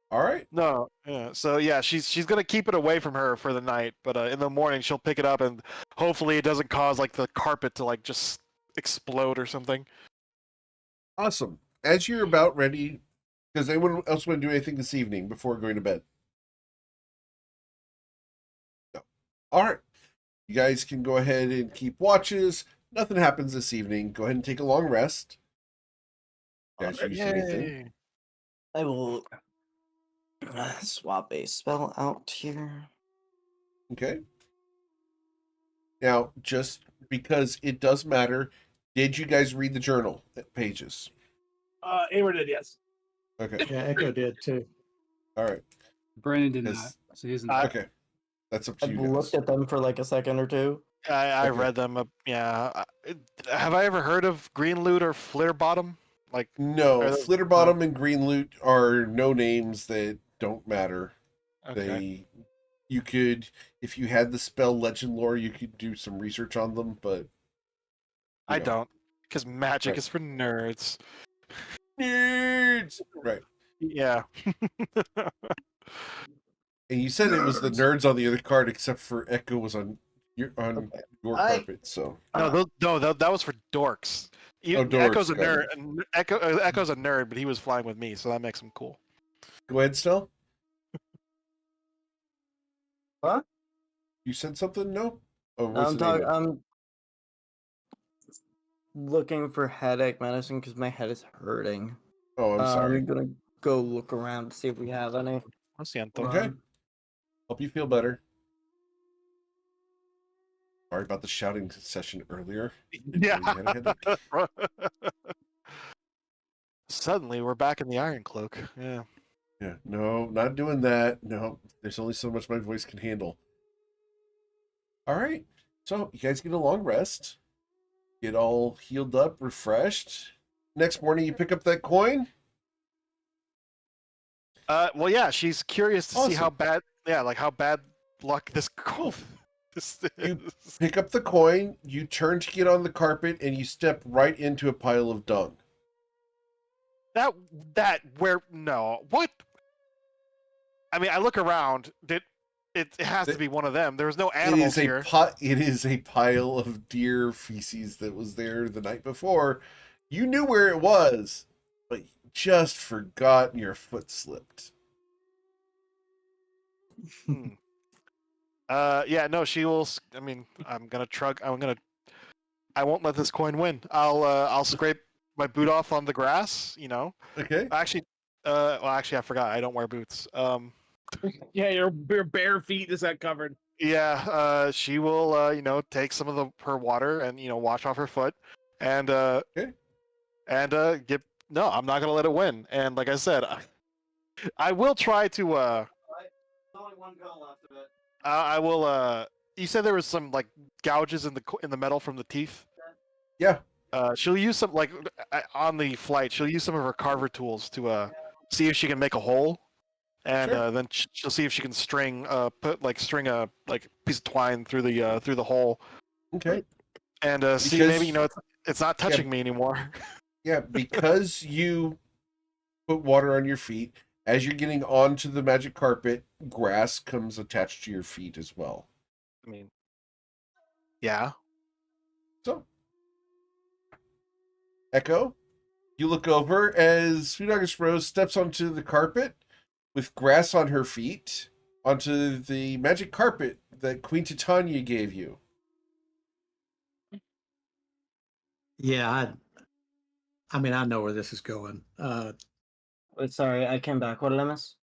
All right. No. Yeah. So yeah, she's gonna keep it away from her for the night, but in the morning she'll pick it up and hopefully it doesn't cause like the carpet to like just explode or something. Awesome. As you're about ready, does anyone else want to do anything this evening before going to bed? No. All right. You guys can go ahead and keep watches. Nothing happens this evening. Go ahead and take a long rest. You guys use anything? Yay. I will swap a spell out here. Okay. Now, just because it does matter, did you guys read the journal pages? Aimer did, yes. Okay. Yeah, Echo did too. All right. Brandon did not. Yes. So he isn't. Okay. That's up to I've you guys. looked at them for like a second or two. I Okay. read them. Yeah. Have I ever heard of Green Loot or Flitter Bottom? Like, No, Are those- Flitterbottom and Green Loot are no names that don't matter. okay. You could, if you had the spell Legend Lore, you could do some research on them, but I know. don't, because magic Right. is for nerds. nerds. Right. Yeah. And you said it was the nerds on the other card, except for Echo was on your carpet. So That was for dorks. dorks, Echo's a got nerd. it. and Echo's a nerd, but he was flying with me, so that makes him cool. Go ahead, Stell. What? You said something? No. Oh, I'm looking for headache medicine because my head is hurting. Oh, I'm sorry. I'm gonna go look around to see if we have any. Lo siento. Okay. Hope you feel better. Sorry about the shouting session earlier. Yeah. You had a headache? Suddenly, we're back in the Iron Cloak. Yeah. Yeah, no, not doing that. No, there's only so much my voice can handle. All right, so you guys get a long rest, get all healed up, refreshed. Next morning, you pick up that coin. Well, yeah, she's curious to see how Awesome. bad. Yeah, like how bad luck this this You is. pick up the coin, you turn to get on the carpet, and you step right into a pile of dung. What? I mean, I look around. It has to be one of them. There was no animals here. It is a pile of deer feces that was there the night before. You knew where it was, but you just forgot and your foot slipped. Hmm. Yeah, no, she will. I mean, I won't let this coin win. I'll scrape my boot off on the grass. Okay. Actually, I forgot. I don't wear boots. Yeah, your bare feet is that covered. Yeah, she will, take some of her water and wash off her foot, and Okay. and get. No, I'm not gonna let it win. And like I said, I will try to. There's only one go left of it. I will. You said there was some like gouges in the metal from the teeth. Yeah. She'll use some on the flight. She'll use some of her carver tools to see if she can make a hole, and Sure. then she'll see if she can string a piece of twine through the hole, Okay. and see Because- maybe it's not touching me anymore. Yeah, because you put water on your feet, as you're getting onto the magic carpet, grass comes attached to your feet as well. I mean, yeah. So, Echo, you look over as Sweet August Rose steps onto the carpet with grass on her feet, onto the magic carpet that Queen Titania gave you. Yeah, I mean, I know where this is going. Wait, sorry, I came back. What did I miss?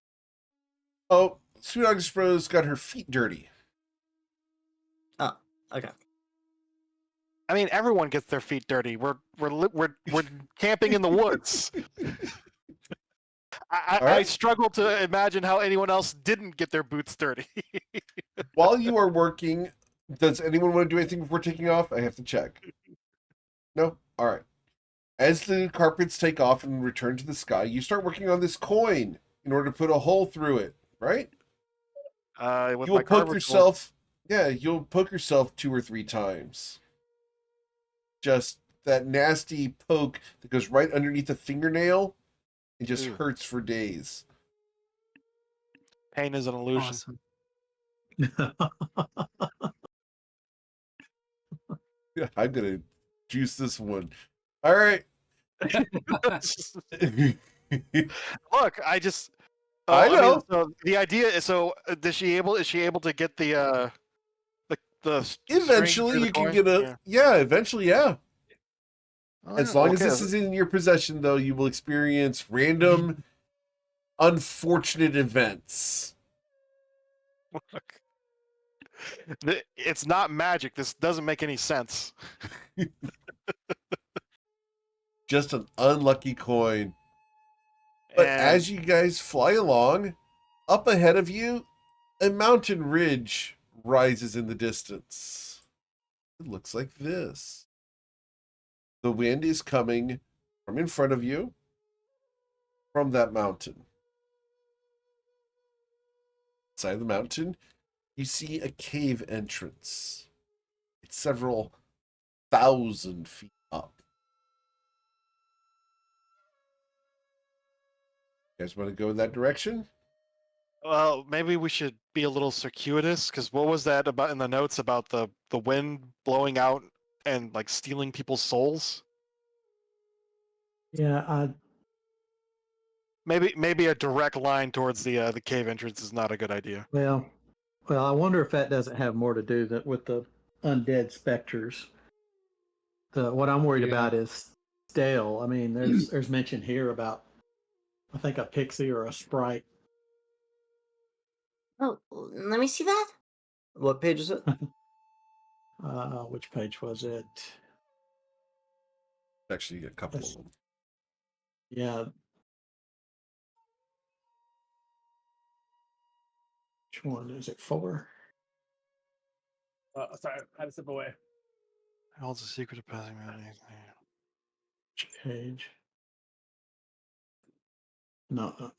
Oh, Sweet August Rose got her feet dirty. Oh, okay. I mean, everyone gets their feet dirty. We're camping in the woods. I right. struggle to imagine how anyone else didn't get their boots dirty. While you are working, does anyone want to do anything before taking off? I have to check. No? All right. As the carpets take off and return to the sky, you start working on this coin in order to put a hole through it, right? With You'll my poke carver yourself. Yeah, you'll poke yourself 2 or 3 times. Just that nasty poke that goes right underneath the fingernail. It just hurts for days. Pain is an illusion. Awesome. Yeah, I'm gonna juice this one. All right. Look, I just. I know. mean, so the idea is, is she able to get the Eventually, you can get a eventually, yeah. As long as this is in your possession, though, you will experience random, unfortunate events. It's not magic. This doesn't make any sense. Just an unlucky coin. But as you guys fly along, up ahead of you, a mountain ridge rises in the distance. It looks like this. The wind is coming from in front of you, from that mountain. Inside the mountain, you see a cave entrance. It's several 1,000 feet up. You guys want to go in that direction? Well, maybe we should be a little circuitous, because what was that about in the notes about the wind blowing out and like stealing people's souls? Yeah, Maybe a direct line towards the cave entrance is not a good idea. well, I wonder if that doesn't have more to do with the undead specters. What I'm worried about is stale. I mean, there's mention here about, I think, a pixie or a sprite. Oh, let me see that. What page is it? Which page was it? Actually, a couple of them. Yeah. Which one is it? 4? Sorry, I had to step away. Holds the secret of passing around. Which page? No.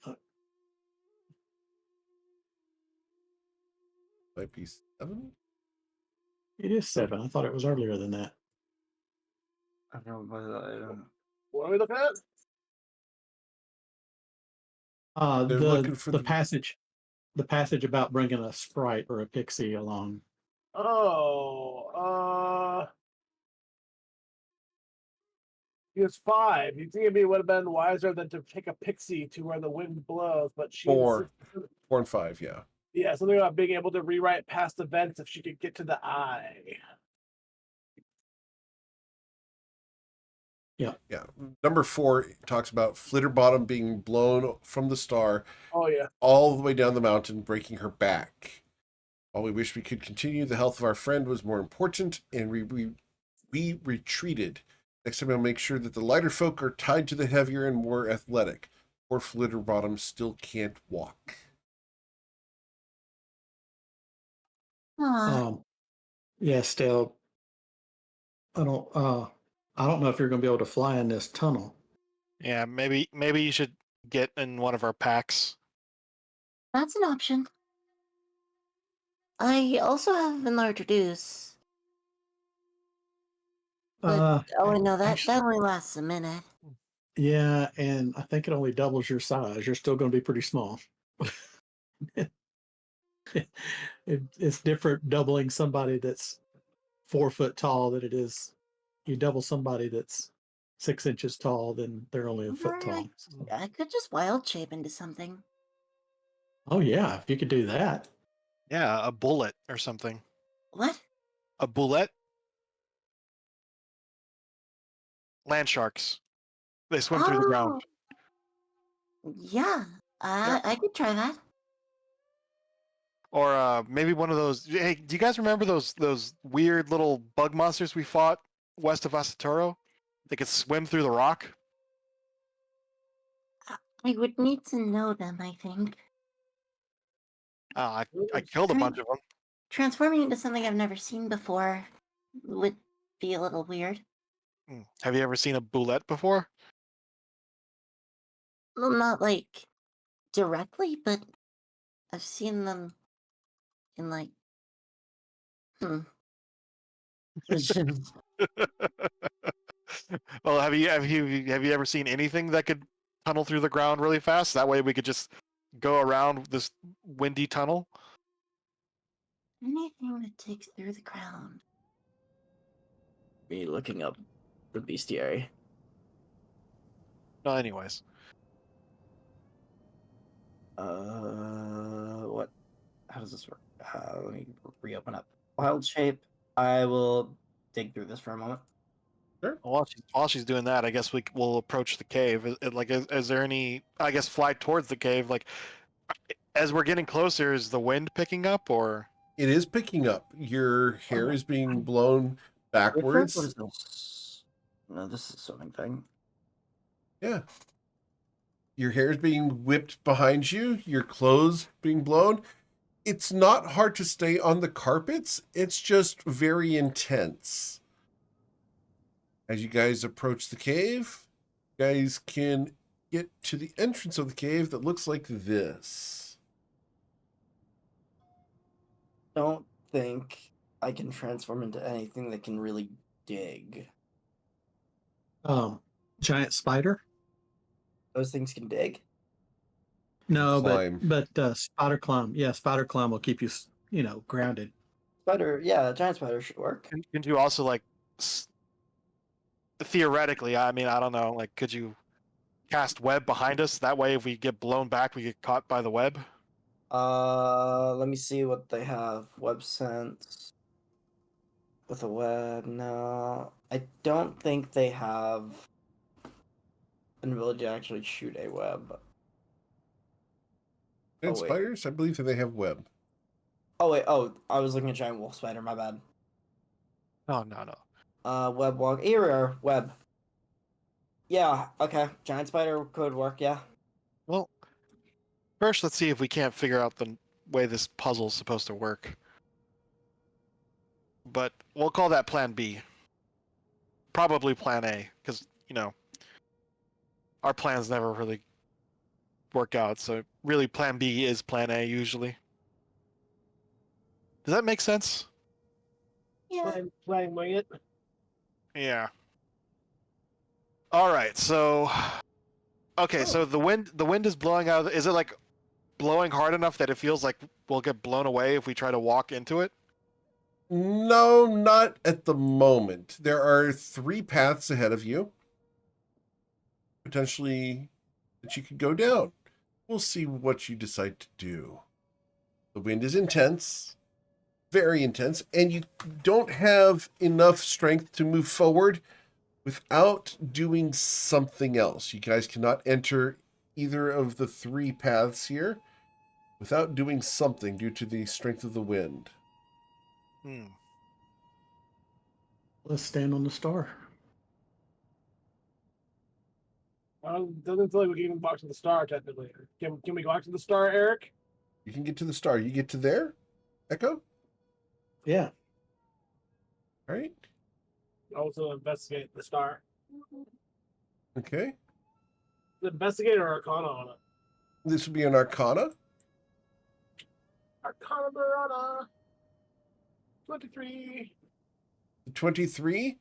Might be 7? It is 7. I thought it was earlier than that. I don't know, but I don't know. What are we looking at? They're looking for the passage about bringing a sprite or a pixie along. Oh, he was 5. You think it would have been wiser than to take a pixie to where the wind blows, but she 4 and 5, yeah. Yeah, something about being able to rewrite past events if she could get to the eye. Yeah. Yeah. Number 4 talks about Flitterbottom being blown from the star all the way down the mountain, breaking her back. While we wish we could continue, the health of our friend was more important, and we retreated. Next time I'll make sure that the lighter folk are tied to the heavier and more athletic. Poor Flitterbottom still can't walk. Yeah, still, I don't know if you're going to be able to fly in this tunnel. Yeah, maybe you should get in one of our packs. That's an option. I also have enlarged reduce. But no, that only lasts a minute. Yeah, and I think it only doubles your size. You're still going to be pretty small. It's different doubling somebody that's 4 foot tall than it is you double somebody that's 6 inches tall, then they're only a foot tall. I could just wild shape into something. Oh yeah, if you could do that. Yeah, a bullet or something. What? A bullet? Land sharks. They swim through the ground. Yeah, I could try that. Or maybe one of those. Hey, do you guys remember those weird little bug monsters we fought west of Asatoro? They could swim through the rock. I would need to know them, I think. I killed a bunch of them. Transforming into something I've never seen before would be a little weird. Have you ever seen a boulette before? Well, not like directly, but I've seen them in like visions. Well, have you ever seen anything that could tunnel through the ground really fast? That way we could just go around this windy tunnel. Anything that takes through the ground. Me looking up the bestiary. No, anyways. What? How does this work? Let me reopen up wild shape. I will dig through this for a moment. Sure. While she's doing that, I guess we'll approach the cave. Is there any? I guess fly towards the cave. Like, as we're getting closer, is the wind picking up, or? It is picking up. Your hair is being blown What backwards. is this? No, this is a swimming thing. Yeah. Your hair is being whipped behind you. Your clothes being blown. It's not hard to stay on the carpets. It's just very intense. As you guys approach the cave, you guys can get to the entrance of the cave that looks like this. Don't think I can transform into anything that can really dig. Giant spider? Those things can dig? No, Climb. but spider climb. Yeah, spider climb will keep you, grounded. Spider, yeah, giant spider should work. Can you also like theoretically? I mean, I don't know. Like, could you cast web behind us? That way, if we get blown back, we get caught by the web. Let me see what they have. Web sense with a web. No, I don't think they have an ability to actually shoot a web. And wait. spiders, I believe that they have web. Oh wait, I was looking at giant wolf spider. My bad. Oh no. Web walk. Here, web. Yeah. Okay. Giant spider could work. Yeah. Well, first, let's see if we can't figure out the way this puzzle's supposed to work. But we'll call that Plan B. Probably Plan A, because our plans never really work out. So really, Plan B is Plan A usually. Does that make sense? Yeah. Wing it. Yeah. All right. So, okay. So the wind is blowing out. Is it like blowing hard enough that it feels like we'll get blown away if we try to walk into it? No, not at the moment. There are 3 paths ahead of you, potentially, that you could go down. We'll see what you decide to do. The wind is intense, very intense, and you don't have enough strength to move forward without doing something else. You guys cannot enter either of the 3 paths here without doing something due to the strength of the wind. Let's stand on the star. Doesn't feel like we can even walk to the star technically. Can we go out to the star, Eric? You can get to the star. You get to there, Echo? Yeah. All right. Also investigate the star. Okay. Investigate or Arcana on it? This would be an Arcana. Arcana Barana. 23. 23.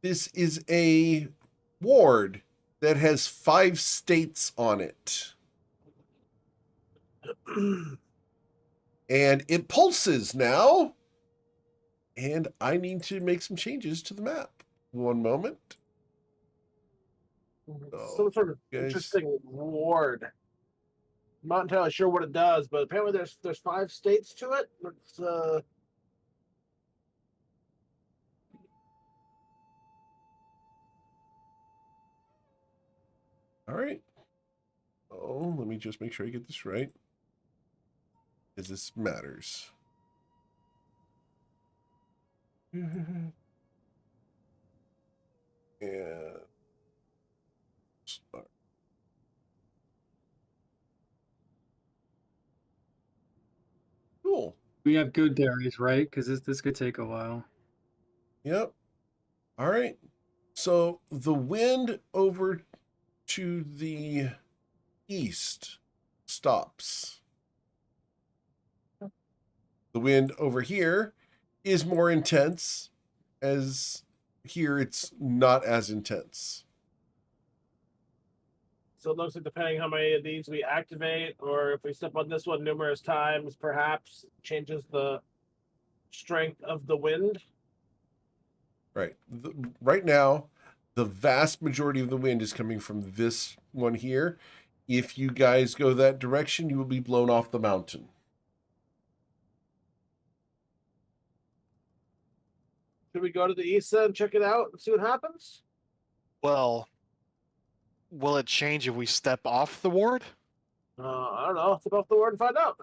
This is a ward that has 5 states on it. And it pulses now. And I need to make some changes to the map. One moment. Some sort of guys. interesting ward. I'm not entirely sure what it does, but apparently there's 5 states to it. It's All right. Oh, let me just make sure I get this right. as this matters. And cool. We have good berries, right? Because this could take a while. Yep. All right. So the wind over to the east stops. The wind over here is more intense, as here it's not as intense. So it looks like depending how many of these we activate, or if we step on this one numerous times, perhaps changes the strength of the wind. Right. Right now, the vast majority of the wind is coming from this one here. If you guys go that direction, you will be blown off the mountain. Should we go to the east and check it out and see what happens? Well, will it change if we step off the ward? I don't know. Step off the word and find out.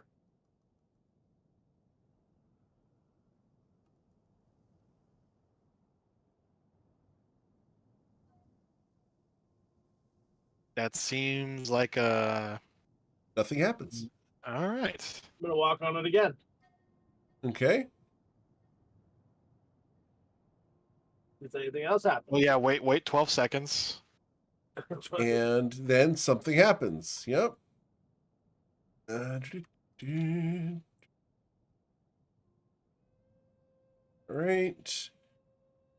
That seems like Nothing happens. all right. I'm gonna walk on it again. Okay. If anything else happens. Well, yeah. Wait 12 seconds. And then something happens. Yep. All right.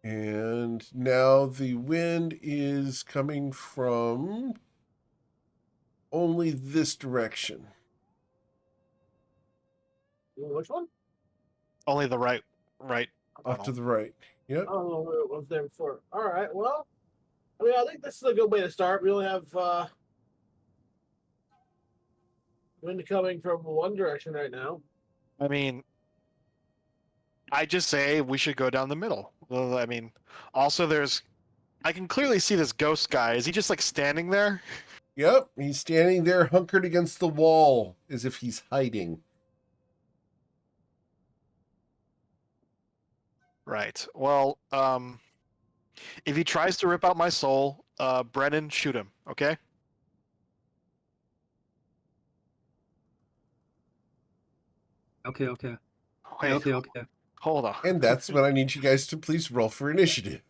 And now the wind is coming from only this direction. Which one? Only the right. Off to the right. Yep. I don't know where it was there before. All right. Well, I mean, I think this is a good way to start. We only have wind coming from one direction right now. I mean, I just say we should go down the middle. Well, I mean, also I can clearly see this ghost guy. Is he just like standing there? Yep. He's standing there hunkered against the wall as if he's hiding. Right. Well, if he tries to rip out my soul, Brennan, shoot him. Okay. Okay. Wait, Okay. hold on. And that's when I need you guys to please roll for initiative.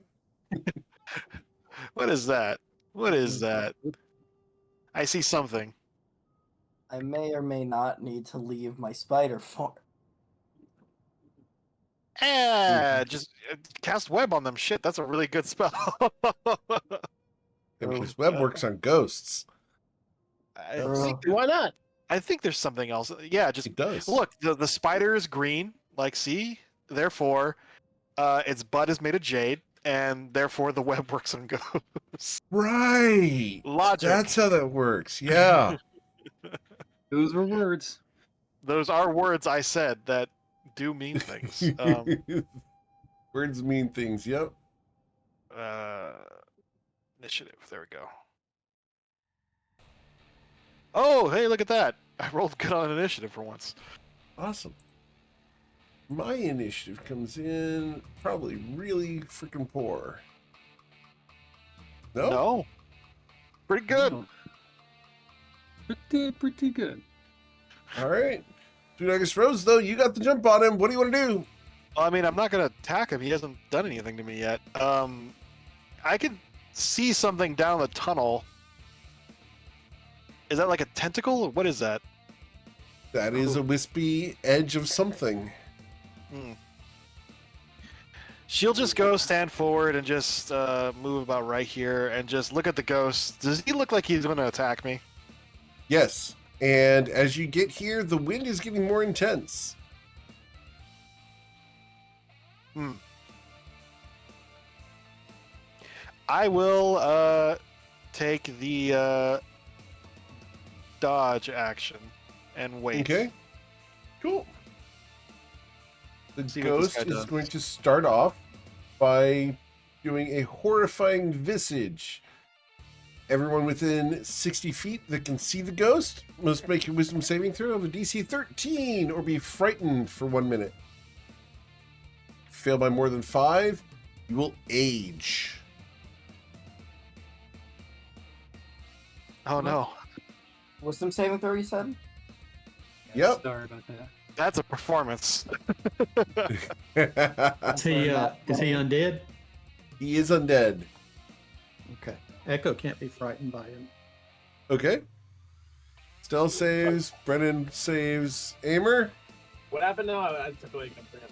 What is that? What is that? I see something. I may or may not need to leave my spider form. Just cast web on them. Shit, that's a really good spell. Because web works on ghosts. Why not? I think there's something else. Yeah, just It does. look. The spider is green. Like, see, therefore, its butt is made of jade, and therefore the web works on ghosts. Right. Logic. That's how that works. Yeah. Those were words. Those are words I said that do mean things. Words mean things. Yep. Initiative. There we go. Oh, hey, look at that. I rolled good on initiative for once. Awesome. My initiative comes in probably really freaking poor. No? No. Pretty good. Oh. Pretty good. All right. Dude, I guess Rose, though, you got the jump on him. What do you want to do? Well, I mean, I'm not going to attack him. He hasn't done anything to me yet. I can see something down the tunnel. Is that like a tentacle? What is that? That is a wispy edge of something. She'll just go stand forward and just move about right here and just look at the ghost. Does he look like he's going to attack me? Yes. And as you get here, the wind is getting more intense. I will take the dodge action and wait. Okay. Cool. The See what this ghost guy is does. going to start off by doing a horrifying visage. Everyone within 60 feet that can see the ghost must make a wisdom saving throw of a DC 13 or be frightened for 1 minute. Fail by more than 5, you will age. Oh no. Wisdom saving throw, you said? Yep. Sorry about that. That's a performance. Is he undead? He is undead. Okay. Echo can't be frightened by him. Okay. Stealth saves. Brennan saves. Aimer. What happened now? I took away from him.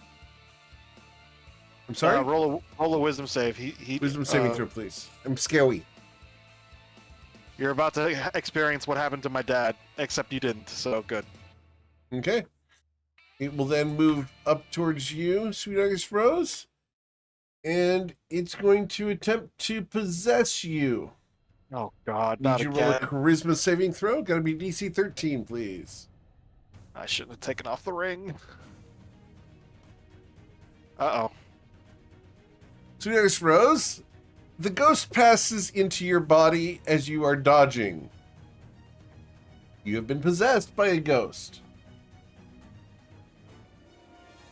I'm sorry. Roll a wisdom save. He Wisdom saving throw, please. I'm scary. You're about to experience what happened to my dad, except you didn't. So good. Okay. It will then move up towards you, Sweet August Rose. And it's going to attempt to possess you. Oh God! Need Not you roll a again. charisma saving throw? Gotta be DC 13, please. I shouldn't have taken off the ring. Uh-oh. Sweet August Rose, the ghost passes into your body as you are dodging. You have been possessed by a ghost.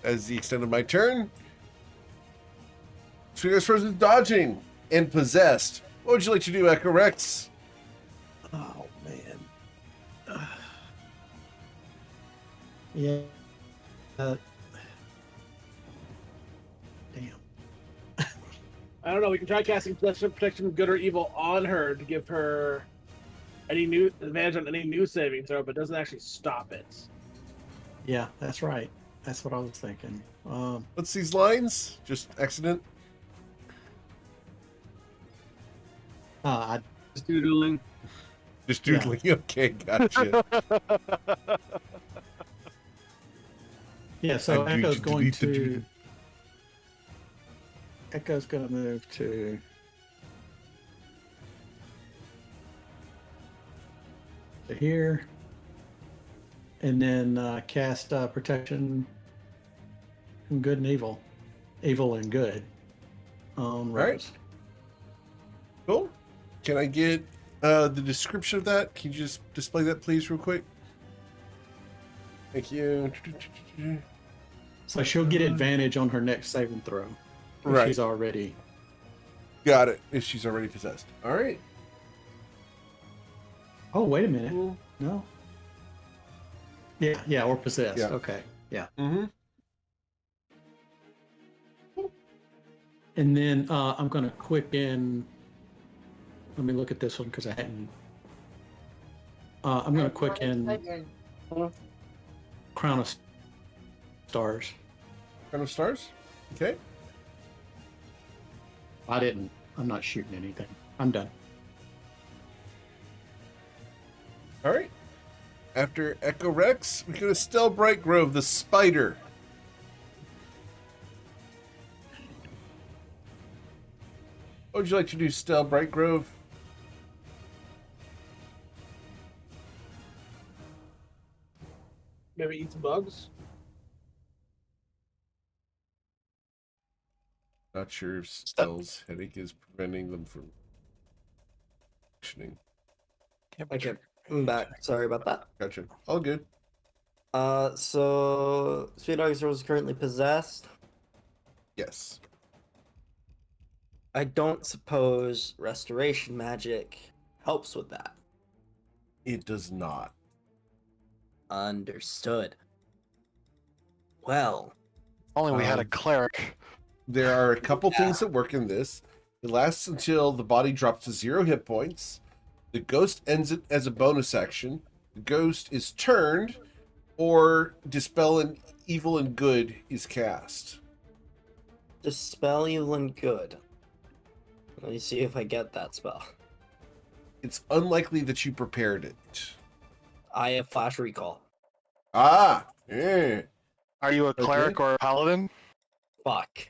As the extent of my turn, Sweet August Rose is dodging and possessed. What would you like to do, Echo Rex? Oh, man. Yeah. Damn. I don't know. We can try casting protection, good or evil, on her to give her any new advantage on any new saving throw, but it doesn't actually stop it. Yeah, that's right. That's what I was thinking. What's these lines? Just accident? Just doodling. Just doodling. Okay, gotcha. Yeah, so I'm going Echo's to going delete the to. doodle. Echo's going to move to. Here. And then cast protection from good and evil. Evil and good. On Rose. Right. Cool. Can I get the description of that? Can you just display that, please, real quick? Thank you. So she'll get advantage on her next saving throw. If Right. she's already. Got it. If she's already possessed. All right. Oh, wait a minute. No. Yeah, or possessed. Yeah. Okay. Yeah. Mm-hmm. And then I'm going to quicken. Let me look at this one because I hadn't. I'm going to quicken Crown of Stars. Crown of Stars? Okay. I'm not shooting anything. I'm done. All right. After Echo Rex, we go to Stell Bright Grove, the spider. What would you like to do, Stell Bright Grove? Maybe eat some bugs. Not sure if Stell's headache is preventing them from functioning. Okay, I'm back. Sorry about that. Gotcha. All good. So Sweet August Rose is currently possessed. Yes. I don't suppose restoration magic helps with that. It does not. Understood. Well, Only we had a cleric. There are a couple things that work in this. It lasts until the body drops to 0 hit points. The ghost ends it as a bonus action. The ghost is turned, or Dispel an Evil and Good is cast. Dispel Evil and Good. Let me see if I get that spell. It's unlikely that you prepared it. I have Flash Recall. Ah! Yeah. Are you a cleric or a paladin? Fuck.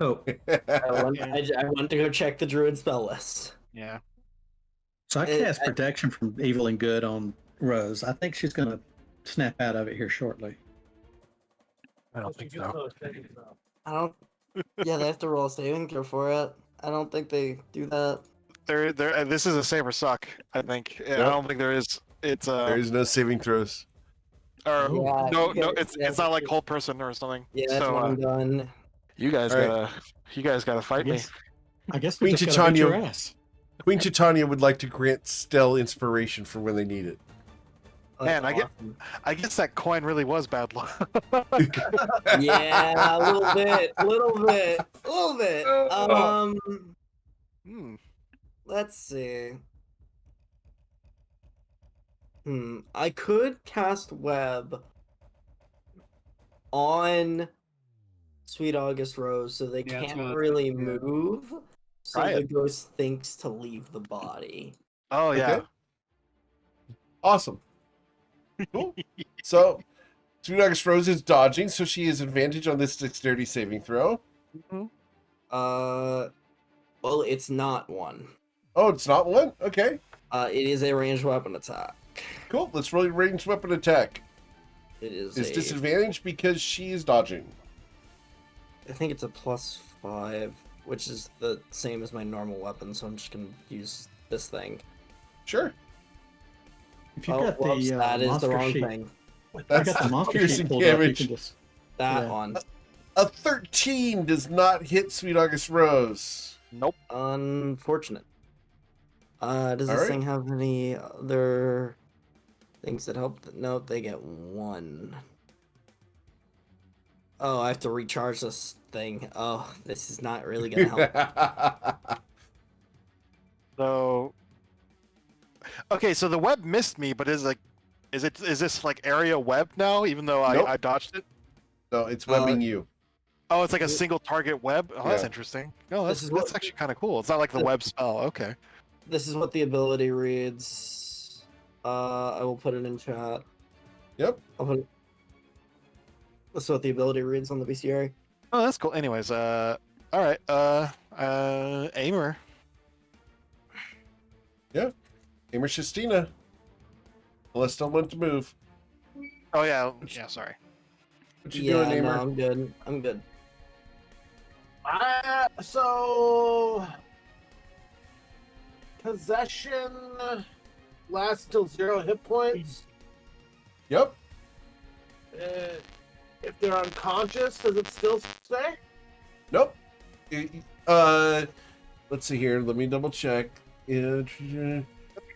Oh, I want to go check the druid spell list. Yeah. so I cast protection from evil and good on Rose. I think she's going to snap out of it here shortly. I don't think so. I don't. Yeah, they have to roll a saving throw for it. I don't think they do that. This is a save or suck. I think. I don't think there is. It's There is no saving throws. Or Yeah, no, yeah, it's not like whole person or something. Yeah, that's so, one done. You guys All gotta fight me. I guess we Queen just gotta beat your Titania. ass. Queen Titania would like to grant Stell inspiration for when they need it. Man, I guess that coin really was bad luck. Yeah, a little bit, a little bit. Let's see. I could cast web on Sweet August Rose so they can't really move. So the ghost thinks to leave the body. Oh yeah. Okay. Awesome. Cool. So Sweet August Rose is dodging, so she has advantage on this dexterity saving throw. Well, it's not one. Oh, it's not one? Okay. It is a ranged weapon attack. Cool. Let's roll ranged weapon attack. It is It's disadvantage because she is dodging. I think it's a +5, which is the same as my normal weapon, so I'm just gonna use this thing. Sure. If you've got the that is the monster wrong sheet, thing. I got the monster piercing sheet pulled up. You damage. can just That one. A 13 does not hit Sweet August Rose. Nope. Unfortunate. Does this thing have any other things that help? No, they get 1. Oh, I have to recharge this thing. Oh, this is not really gonna help. So, okay, so the web missed me, but is this like area web now? Even though I dodged it. No, it's webbing you. Oh, it's like a single target web. Oh, that's interesting. No, that's actually kind of cool. It's not like the web spell. Okay. This is what the ability reads. I will put it in chat. Yep. I'll put it. That's what the ability reads on the BCR. Oh, that's cool. Anyways, all right. Aimer. Yeah. Aimer Shastina. Unless still want to move. Oh yeah. Yeah. Sorry. What you doing, Aimer? No, I'm good. I'm good. So possession lasts till 0 hit points. Yep. If they're unconscious, does it still stay? Nope. Let's see here. Let me double check. That's a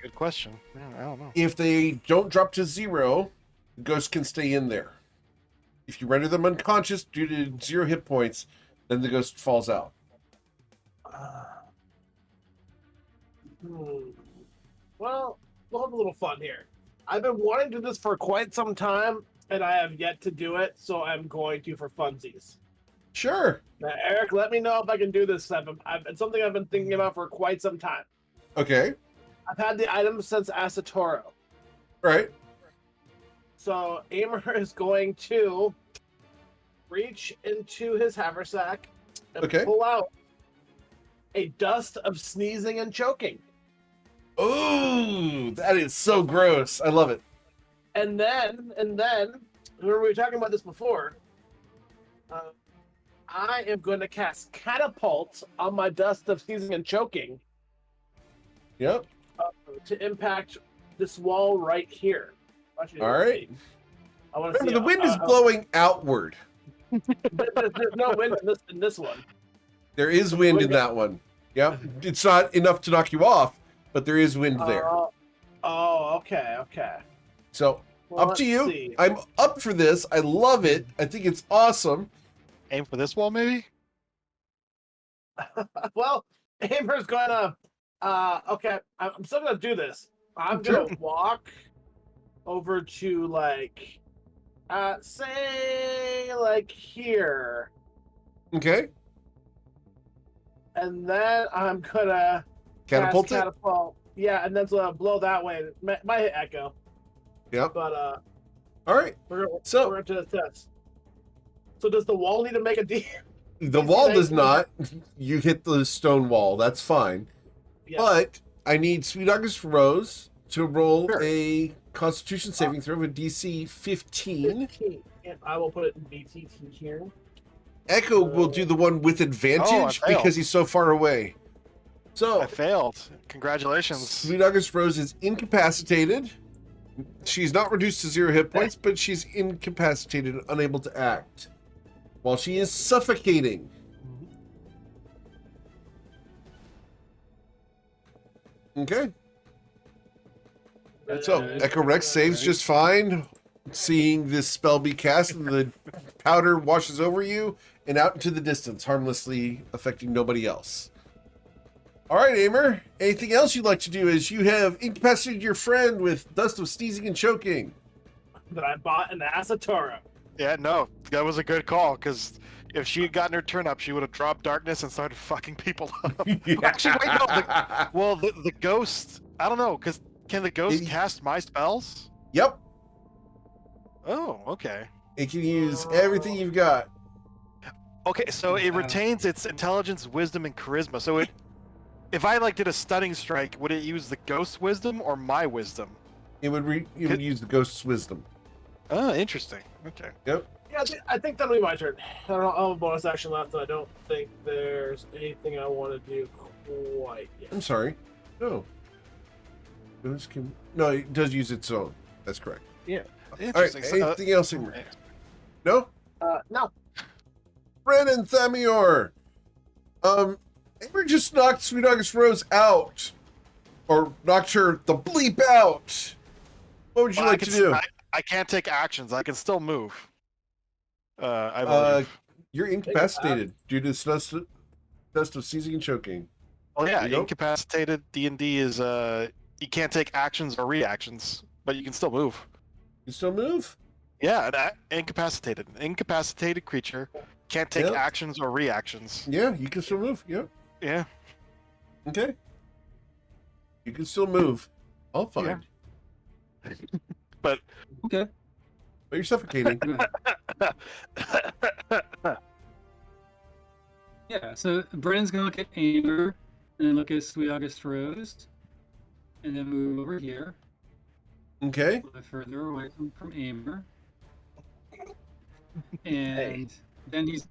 good question. Man, I don't know. If they don't drop to 0, the ghost can stay in there. If you render them unconscious due to 0 hit points, then the ghost falls out. Well, we'll have a little fun here. I've been wanting to do this for quite some time, and I have yet to do it, so I'm going to for funsies. Sure. Now, Eric, let me know if I can do this. It's something I've been thinking about for quite some time. Okay. I've had the item since Asatoro. Right. So Aimer is going to reach into his haversack and pull out a dust of sneezing and choking. Oh, that is so gross. I love it. And then, remember we were talking about this before. I am going to cast Catapult on my dust of sneezing and choking. Yep. To impact this wall right here. All right. I want to see Remember, the wind is blowing outward. There's no wind in this one. There is wind in that one. Yep. It's not enough to knock you off, but there is wind there. Okay. So, Well, up to you. see. I'm up for this. I love it. I think it's awesome. Aim for this wall, maybe? Well, Aimer's gonna. Okay, I'm still gonna do this. I'm gonna walk over to say here. Okay. And then I'm gonna Catapult cast catapult. Yeah, and then blow that way. Might hit echo. Yep. But all right. we're going to test. So does the wall need to make a D? The wall does not. You hit the stone wall. That's fine. Yeah. But I need Sweet August Rose to roll a Constitution saving throw of a DC 15. And I will put it in BTT here. Echo will do the one with advantage because he's so far away. So I failed. Congratulations. Sweet August Rose is incapacitated. She's not reduced to 0 hit points, but she's incapacitated and unable to act while she is suffocating. Okay. So Echo Rex saves just fine, seeing this spell be cast, and the powder washes over you and out into the distance, harmlessly affecting nobody else. All right, Aimer, anything else you'd like to do as you have incapacitated your friend with dust of sneezing and choking? That I bought an Asatora. Yeah, no, that was a good call, because if she had gotten her turn up, she would have dropped darkness and started fucking people up. Actually, wait, no. The ghost, I don't know, because can the ghost cast my spells? Yep. Oh, okay. It can use everything you've got. Okay, so it retains its intelligence, wisdom, and charisma. So if I did a stunning strike, would it use the ghost's wisdom or my wisdom? It would use the ghost's wisdom. Oh, interesting. Okay. Yep. Yeah, I think that'll be my turn. I don't have a bonus action left, and I don't think there's anything I want to do quite yet. I'm sorry. No. No, it does use its own. That's correct. Yeah. Interesting. All right, anything else? No? No. Brennan Thamior. Amber just knocked Sweet August Rose out. Or knocked her the bleep out. What would you like to do? I can't take actions. I can still move. I believe. You're incapacitated due to dust of seizing and choking. Oh yeah, incapacitated D&D is you can't take actions or reactions, but you can still move. You still move? Yeah, incapacitated. An incapacitated creature can't take actions or reactions. Yeah, you can still move. Yep. Yeah. Okay. You can still move. I'll find. Yeah. But okay. But you're suffocating. Yeah, so Brennan's gonna look at Amber, and then look at Sweet August Rose, and then move over here. Okay. A little further away from Amber. And then he's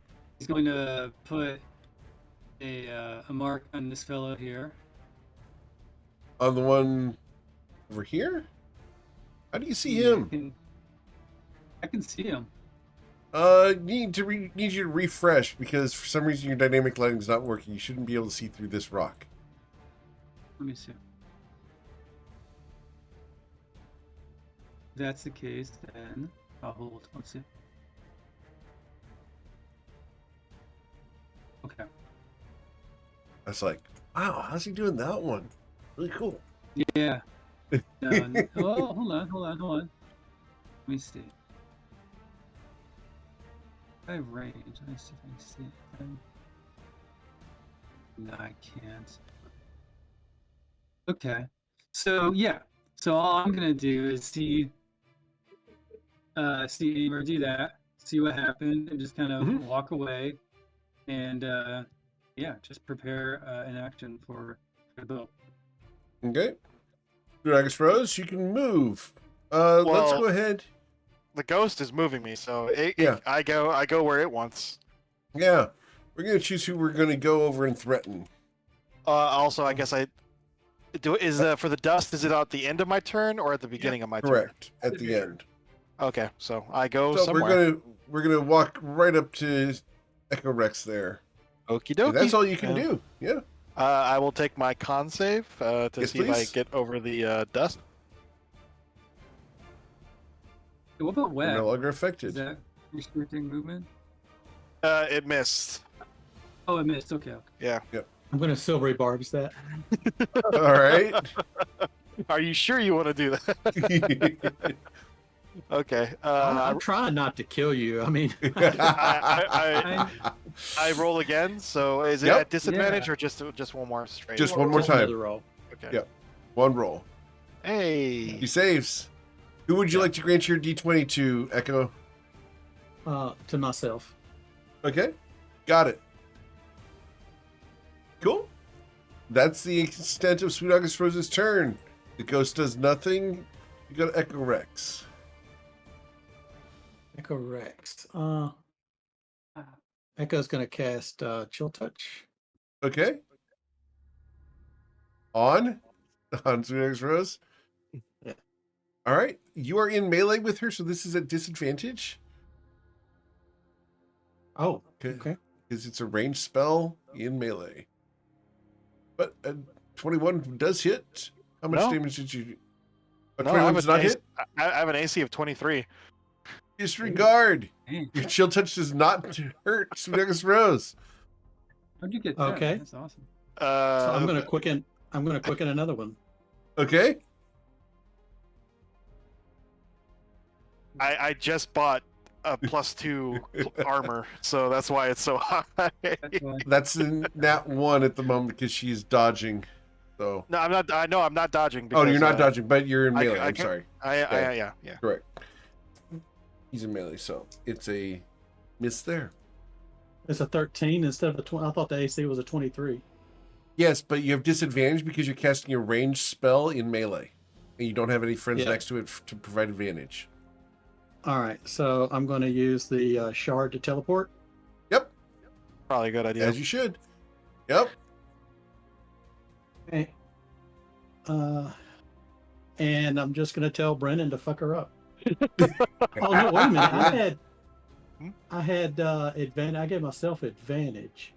going to put a mark on this fellow here. On the one over here? How do you see him? I can see him. Need you to refresh because for some reason your dynamic lighting is not working. You shouldn't be able to see through this rock. Let me see. If that's the case, then I'll hold. Let's see. Okay. I was like, wow, how's he doing that one? Really cool. Yeah. Oh, hold on. Let me see. I have range. Let me see if I can see it. No, I can't. Okay. So yeah. So all I'm gonna do is see Amber do that, see what happened, and just kind of walk away, and yeah, just prepare an action for the bow. Okay. Dragus Rose, you can move. Let's go ahead. The ghost is moving me, so I go where it wants. Yeah. We're gonna choose who we're gonna go over and threaten. Also, I guess for the dust, is it at the end of my turn or at the beginning of my turn? Correct. At the end. Okay, so I go somewhere. We're gonna walk right up to Echo Rex there. Okie dokie. And that's all you can do. Yeah. I will take my con save to see if I please. get over the dust. What about web? No longer affected. Is that restricting movement? It missed. Oh, it missed. Okay. Yeah. Yep. I'm going to silvery barbs that. All right. Are you sure you want to do that? Okay. I'm trying not to kill you. I mean, I roll again. So is it at disadvantage or just one more straight? Just one more time. Another roll. Okay. Yep. One roll. Hey. He saves. Who would you like to grant your D20 to, Echo? To myself. Okay. Got it. Cool. That's the extent of Sweet August Rose's turn. The ghost does nothing. You got Echo Rex. Echo Rex. Echo's going to cast Chill Touch. Okay. On Sweetness Rose. Yeah. All right, you are in melee with her, so this is a disadvantage. Oh, okay. Because it's a ranged spell in melee. But 21 does hit. How much No. damage did you? A No, I have 21 does not hit. I have an AC of 23. Disregard. Dang. Your chill touch does not hurt Sweetness Rose. How'd you get that? Okay. That's awesome. So I'm gonna quicken another one. Okay. I just bought a +2 armor, so that's why it's so high. That's why. That's in that one at the moment because she's dodging. So. No, I'm not. I know I'm not dodging. Oh, Because, you're not dodging, but you're in I melee. can- I'm sorry. Yeah. Correct. He's in melee, so it's a miss there. It's a 13 instead of a 20. I thought the AC was a 23. Yes, but you have disadvantage because you're casting a ranged spell in melee, and you don't have any friends Yeah. next to it to provide advantage. All right, so I'm going to use the shard to teleport. Yep, Probably a good idea. as you should. Yep. Okay. And I'm just going to tell Brennan to fuck her up. Oh no! Wait a minute. I had advantage. I gave myself advantage.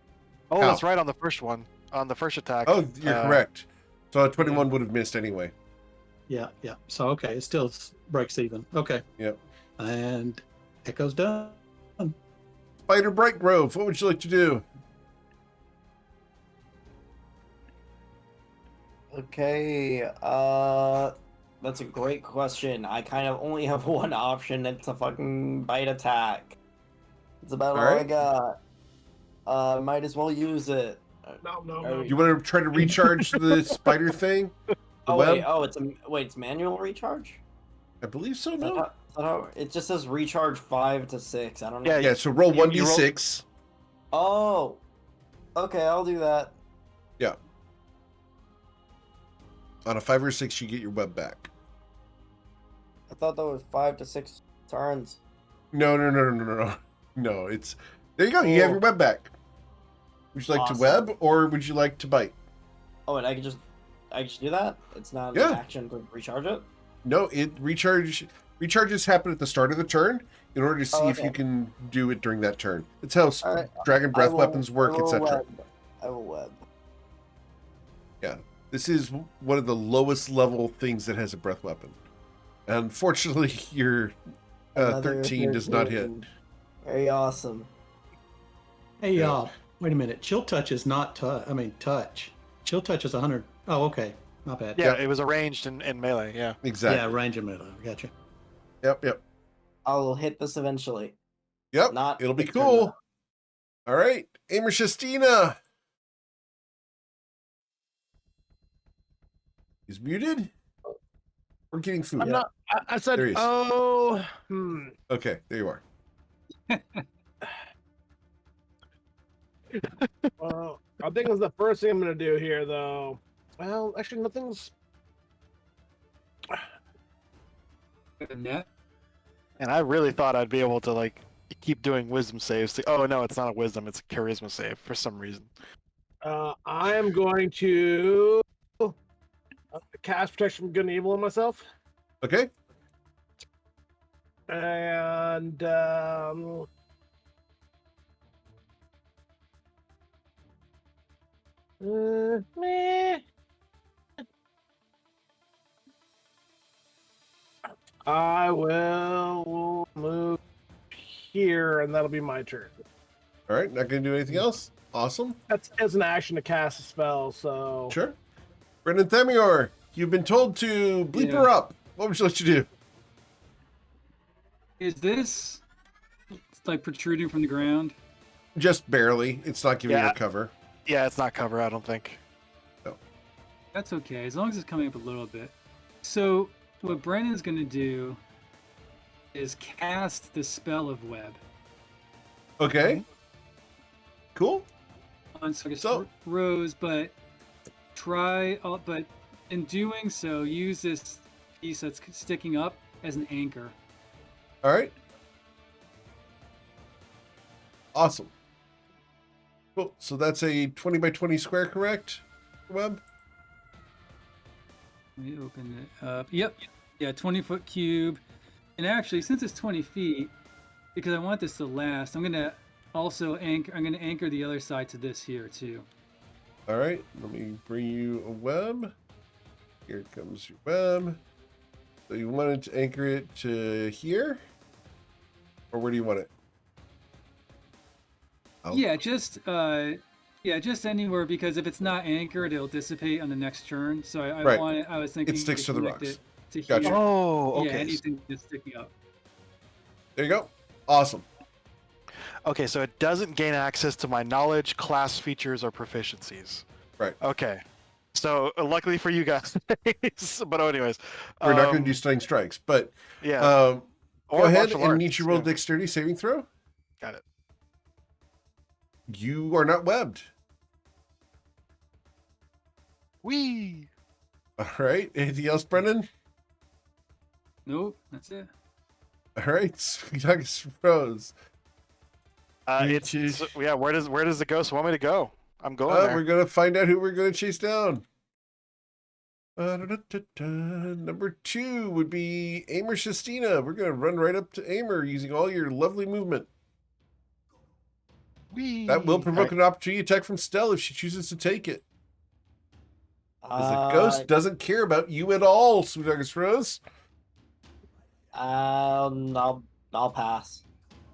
Oh, Ow. that's right on the first one, on the first attack. Oh, you're correct. So a 21 would have missed anyway. Yeah. So okay, it still breaks even. Okay. Yep. And Echo's done. Spider Bright Grove, what would you like to do? Okay, that's a great question. I kind of only have one option. It's a fucking bite attack. It's about all I Alright. got. Might as well use it. No. You want to try to recharge the spider thing? The Oh web? wait, it's manual recharge? I believe so, Is that no? how- is that how- it just says recharge 5 to 6. I don't know. Yeah, Yeah, so roll you roll- 1d6. Oh, okay, I'll do that. On a 5 or 6, you get your web back. I thought that was 5 to 6 turns. No. No, it's... There you go, you have your web back. Would you like Awesome. to web, or would you like to bite? Oh, and I can just do that? It's not Yeah. an action to recharge it? No, recharges happen at the start of the turn in order to see Oh, if you okay. can do it during that turn. It's how Alright, dragon breath I will- weapons work, I will etc. web. I will web. Yeah, this is one of the lowest level things that has a breath weapon. Unfortunately, your Another 13 does not hit. 13. Very awesome. Hey, Yeah. wait a minute. Chill touch is not touch. I mean, touch. Chill touch is 100. Oh, okay. Not bad. Yeah, it was arranged in melee. Yeah. Exactly. Yeah, range of melee. Gotcha. Yep. I'll hit this eventually. Yep. Not It'll be this turn, cool. All right, Aimer Shastina. He's muted. We're getting food. I'm not. I said, There he is. Okay, there you are. Well, I think it's the first thing I'm gonna do here, though. Well, actually, nothing's. Net. And I really thought I'd be able to like keep doing wisdom saves. Oh no, it's not a wisdom; it's a charisma save for some reason. I am going to cast protection from good and evil on myself, Okay. and meh. I will move here, and that'll be my turn. All right, not going to do anything else. Awesome. That's as an action to cast a spell, so Sure. Brendan Themior, you've been told to bleep her up. What would you like to do? Is this like protruding from the ground? Just barely. It's not giving Yeah. her cover. Yeah, it's not cover. I don't think. That's okay, as long as it's coming up a little bit. So what Brennan's going to do is cast the spell of web Okay. Cool. on Rose, but but in doing so, use this piece that's sticking up as an anchor. All right. Awesome. Cool. So that's a 20 by 20 square, correct? Web? Let me open it up. Yep. Yeah, 20-foot cube. And actually, since it's 20 feet, because I want this to last, I'm gonna also anchor the other side to this here too. All right, let me bring you a web. Here comes your web. So you wanted to anchor it to here? Or where do you want it? Oh. Yeah, just anywhere, because if it's not anchored, it'll dissipate on the next turn. So I was thinking it sticks to the connect rocks. it to Gotcha. here. Oh, okay. Yeah, anything that's sticking up. There you go. Awesome. Okay, so it doesn't gain access to my knowledge, class features, or proficiencies. Right. Okay. So luckily for you guys, but anyways, We're not going to do stunning strikes, but yeah. Go ahead martial and need you arts, roll yeah. dexterity saving throw. Got it. You are not webbed. Whee! All right. Anything else, Brendan? Nope, that's it. All right. Sweet August Rose. Yeah. Where does the ghost want me to go? I'm going there. We're going to find out who we're going to chase down. Number 2 would be Amer Shastina. We're going to run right up to Amer using all your lovely movement. Whee! That will provoke an opportunity attack from Stell if she chooses to take it. Because the ghost doesn't care about you at all, Sweet August Rose. I'll pass.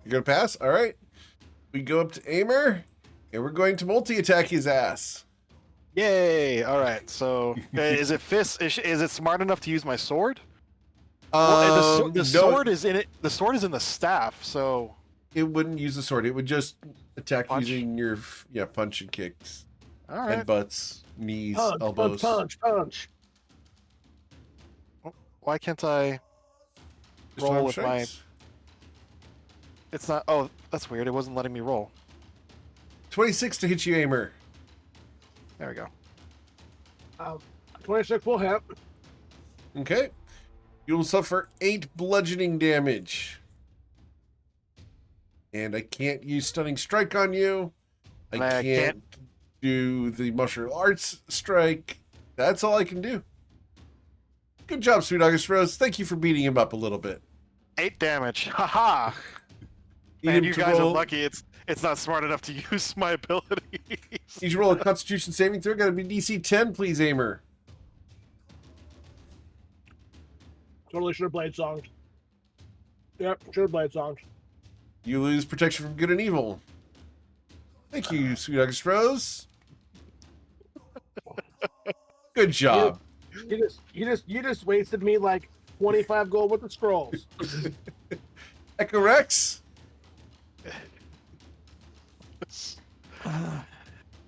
You're going to pass? All right. We go up to Amer, and we're going to multi-attack his ass. Yay! All right. So is it fist? Is it smart enough to use my sword? The sword is in it. The sword is in the staff. So it wouldn't use the sword. It would just attack Punch? using your punch and kicks, all right. headbutts, knees, Punch, elbows. punch. Why can't I Just roll arm with my? strikes. It's not. Oh, that's weird. It wasn't letting me roll. 26 to hit you, Amer. There we go. 26 will hit. Okay. You will suffer 8 bludgeoning damage. And I can't use Stunning Strike on you. And I can't do the martial arts strike. That's all I can do. Good job, Sweet August Rose. Thank you for beating him up a little bit. 8 damage. Haha. Man, you guys are lucky. It's not smart enough to use my abilities. Need you roll a Constitution saving throw. Got to be DC 10, please, Amer. Totally should have blade songed. Yep, should have blade songed. You lose protection from good and evil. Thank you, Sweet August Rose. Good job. You just wasted me like 25 gold with the scrolls. Echo Rex.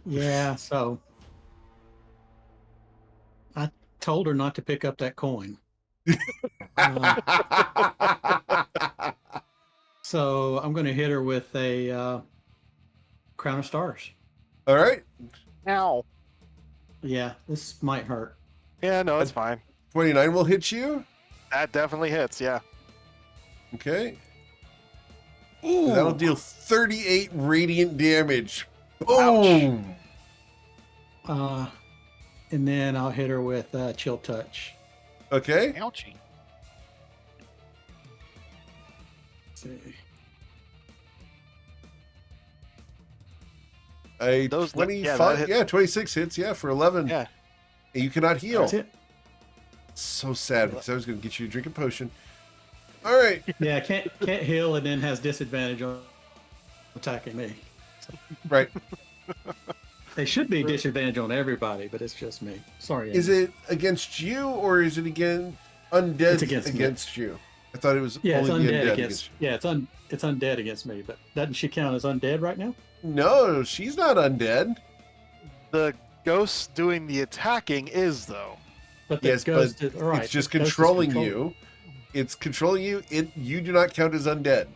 Yeah, so I told her not to pick up that coin. So I'm going to hit her with a Crown of Stars. All right. Ow. Yeah, this might hurt. Yeah, no, it's fine. 29 will hit you. That definitely hits. Yeah. Okay. That'll deal 38 radiant damage. Boom. And then I'll hit her with Chill Touch. Okay. Ouchie. Let's see. A Those 25, yeah, 26 hits, for 11. Yeah. And you cannot heal. That's it. So sad because I was going to get you to drink a potion. All right. Yeah, can't heal and then has disadvantage on attacking me. Right. They should be disadvantage on everybody, but it's just me. Sorry. Is Amy. it against you or is it undead It's against me. you? I thought it was Yeah, it's only the undead undead against. Yeah, it's undead against me. But doesn't she count as undead right now? No, she's not undead. The ghost doing the attacking is though. But the Yes, ghost but is, all right, it's just the ghost is controlling you. It's controlling you. You do not count as undead.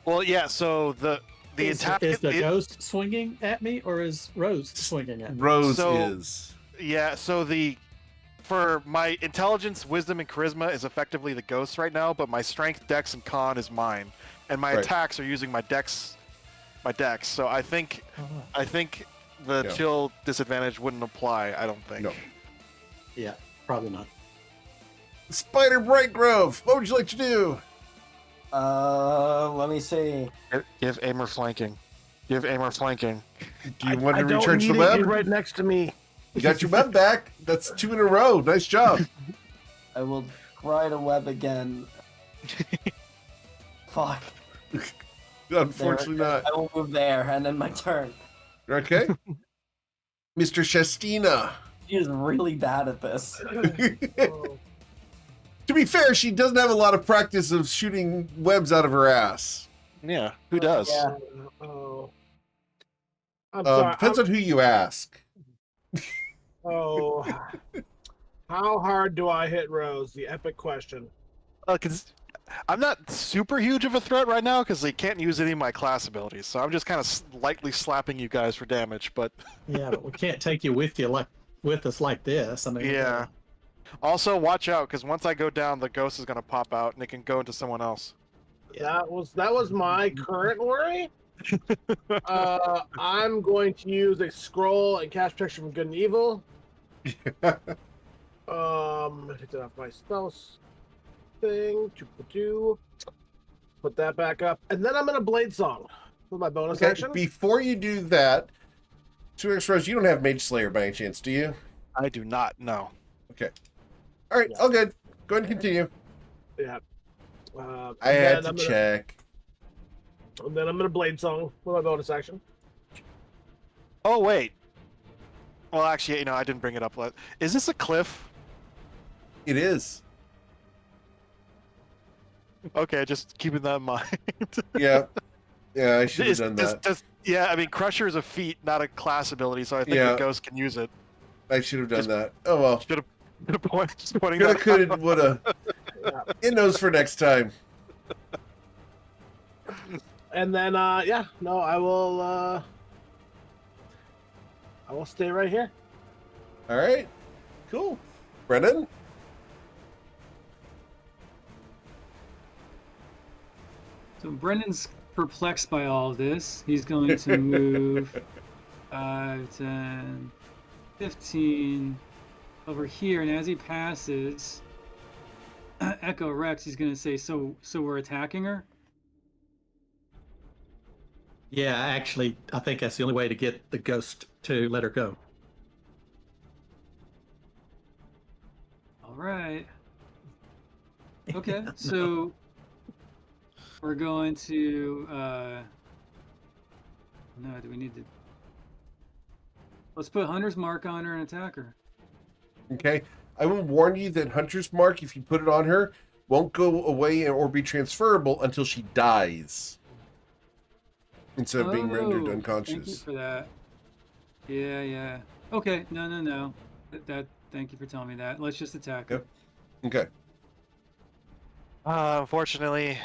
Well, yeah. So the attack is the ghost swinging at me, or is Rose swinging at me? Rose So- is. Yeah. So for my intelligence, wisdom, and charisma is effectively the ghost right now, but my strength, dex, and con is mine, and my Right. attacks are using my dex. So I think the Yeah. chill disadvantage wouldn't apply. I don't think. No. Yeah. Probably not. Spider Bright Grove, what would you like to do? Let me see. Give Aimer flanking. Give Aimer flanking. Do you want to I don't recharge the need it. web? You're right next to me. You got your web back. That's 2 in a row. Nice job. I will try to web again. Fuck. Unfortunately not. I will move there, and then my turn. Okay. Mr. Shastina. She is really bad at this. To be fair, she doesn't have a lot of practice of shooting webs out of her ass. Yeah, who does? Yeah. Oh. I'm sorry. Depends on who you ask. Oh. How hard do I hit Rose? The epic question. Because I'm not super huge of a threat right now because they can't use any of my class abilities, so I'm just kind of lightly slapping you guys for damage. But Yeah, but we can't take you with us like this. I mean, yeah. Also, watch out because once I go down, the ghost is gonna pop out and it can go into someone else. That was my current worry. I'm going to use a scroll and cast protection from good and evil. Take that off my spells thing. Put that back up, and then I'm gonna blade song with my bonus action. Before you do that, 2x Rose, you don't have Mage Slayer by any chance, do you? I do not know. Okay. All right, all good. Go ahead and continue. Yeah. I had to check. And then I'm gonna blade song with my bonus action. Oh wait. Well, actually, I didn't bring it up. Is this a cliff? It is. Okay, just keeping that in mind. Yeah. Yeah, I should have done that. Yeah, I mean, Crusher is a feat, not a class ability, so I think the ghost can use it. I should have done that. Oh well. Should have just pointing Coulda, that coulda, out. woulda. It knows for next time. And then, I will stay right here. All right. Cool. Brennan? So Brendan's perplexed by all of this. He's going to move 5, 10, 15 over here, and as he passes Echo Rex, he's going to say, so we're attacking her? Yeah, actually, I think that's the only way to get the ghost to let her go. All right. Okay, so we're going to no, do we need to let's put Hunter's Mark on her and attack her. Okay. I will warn you that Hunter's Mark, if you put it on her, won't go away or be transferable until she dies. Instead of being rendered unconscious. Thank you for that. Yeah. Okay, no. That thank you for telling me that. Let's just attack her. Yep. Okay. Unfortunately,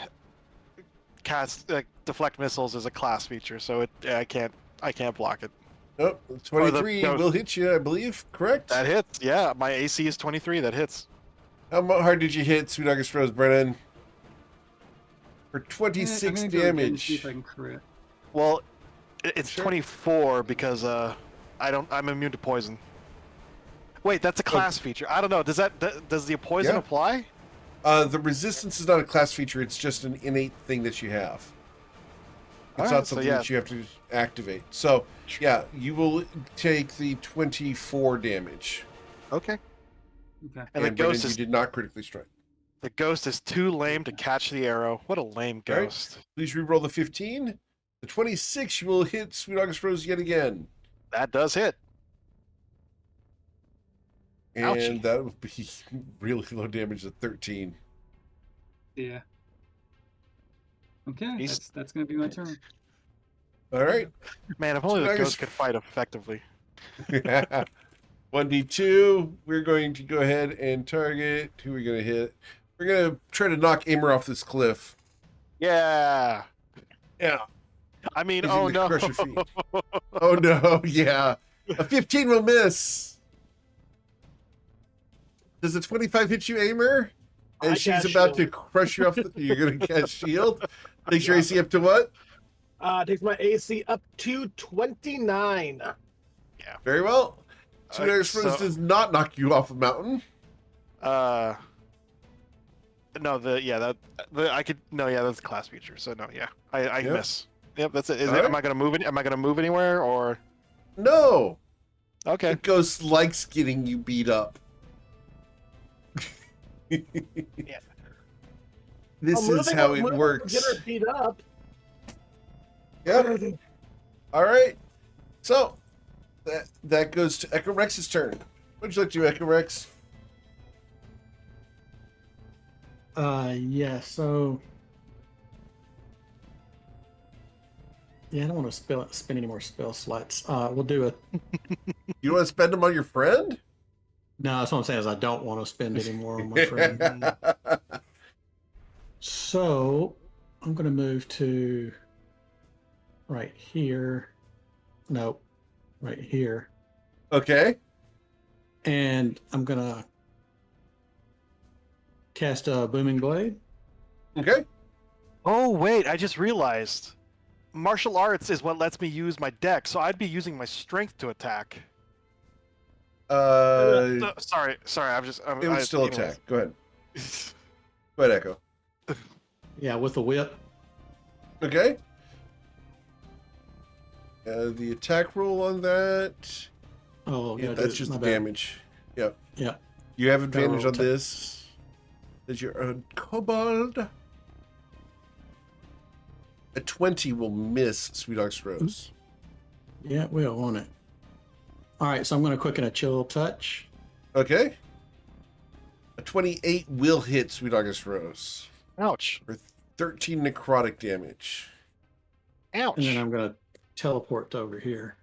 deflect missiles is a class feature, so I can't block it. Oh, 23 will hit you, I believe. Correct? That hits. Yeah, my AC is 23. That hits. How hard did you hit, Sweet August Rose, Brennan? For 26 I'm gonna go again and damage. see if I can crit. Well, it's 24 because I'm immune to poison. Wait, that's a class feature. I don't know. Does the poison apply? The resistance is not a class feature. It's just an innate thing that you have. It's not something that you have to activate. So, yeah, you will take the 24 damage. Okay. And the ghost you did not critically strike. The ghost is too lame to catch the arrow. What a lame ghost. Right. Please re-roll the 15. The 26 you will hit Sweet August Rose yet again. That does hit. And Ouchie. that would be really low damage at 13. Yeah. Okay, that's gonna be my turn. All right. Man, if only the ghost could fight effectively. 1d2. We're going to go ahead and target. Who are we going to hit? We're going to try to knock Aimer off this cliff. Yeah. Yeah. I mean, Using oh the no. Crusher feat. Oh no, yeah. A 15 will miss. Does a 25 hit you, Aimer? And she's about to crush you off. You're going to cast shield. Takes your AC up to what? Takes my AC up to 29. Yeah. Very well. So does not knock you off the mountain. No, I could no, yeah, that's a class feature. So no, yeah, I Yep. miss. Yep, that's it. Is All it right. am I gonna move Am I gonna move anywhere or? No, Okay. the ghost likes getting you beat up. Yeah. This is how it works. Get her beat up. Yep. All right. So that goes to Echo Rex's turn. What'd you like to do, Echo Rex? Yeah, so yeah, I don't want to spend any more spell slots. We'll do it. You want to spend them on your friend? No, that's what I'm saying is I don't want to spend any more on my friend. So I'm gonna move to right here. Nope, right here. Okay. And I'm gonna cast a booming blade. Okay. Oh wait, I just realized. Martial arts is what lets me use my deck, so I'd be using my strength to attack. Sorry. It would still attack. Go ahead. Go ahead, Echo. Yeah, with the whip. Okay. The attack roll on that. Oh, Yeah, yeah, that's just the damage. Yep. Yeah. You have advantage roll on attack. this. As you're a kobold. A 20 will miss Sweet Ox Rose. Yeah, it will, won't it? All right, so I'm going to quicken a chill touch. Okay. A 28 will hit Sweet August Rose. Ouch. For 13 necrotic damage. Ouch. And then I'm going to teleport over here.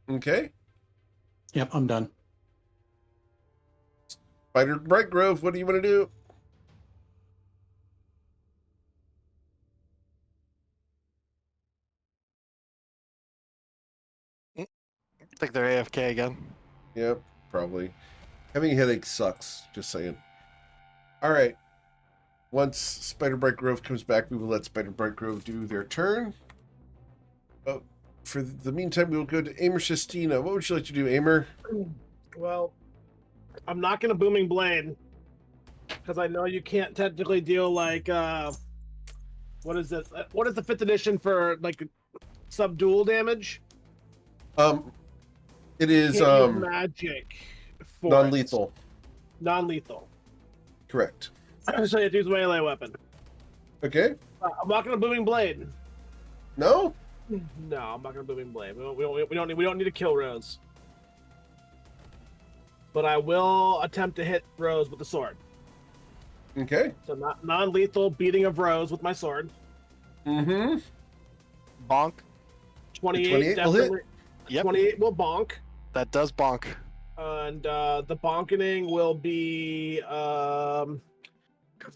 Okay. Yep, I'm done. Spider Bright Grove, what do you want to do? I think they're AFK again. Yep, probably. Having a headache sucks, just saying. Alright. Once Spider Bright Grove comes back, we will let Spider Bright Grove do their turn. Oh, for the meantime, we will go to Amer Shestina. What would you like to do, Amer? Well, I'm not going to Booming Blade because I know you can't technically deal like what is this? What is the 5th edition for like subdual damage? It is Can't use magic for non-lethal. Non-lethal. Correct. So you have to use a melee weapon. Okay. I'm not going to Booming Blade. No? No, I'm not going to Booming Blade. We don't need to kill Rose. But I will attempt to hit Rose with the sword. Okay. So not non-lethal beating of Rose with my sword. Mm-hmm. Bonk. 28 will hit. definitely. Yep. 28 will bonk. That does bonk. And the bonkening will be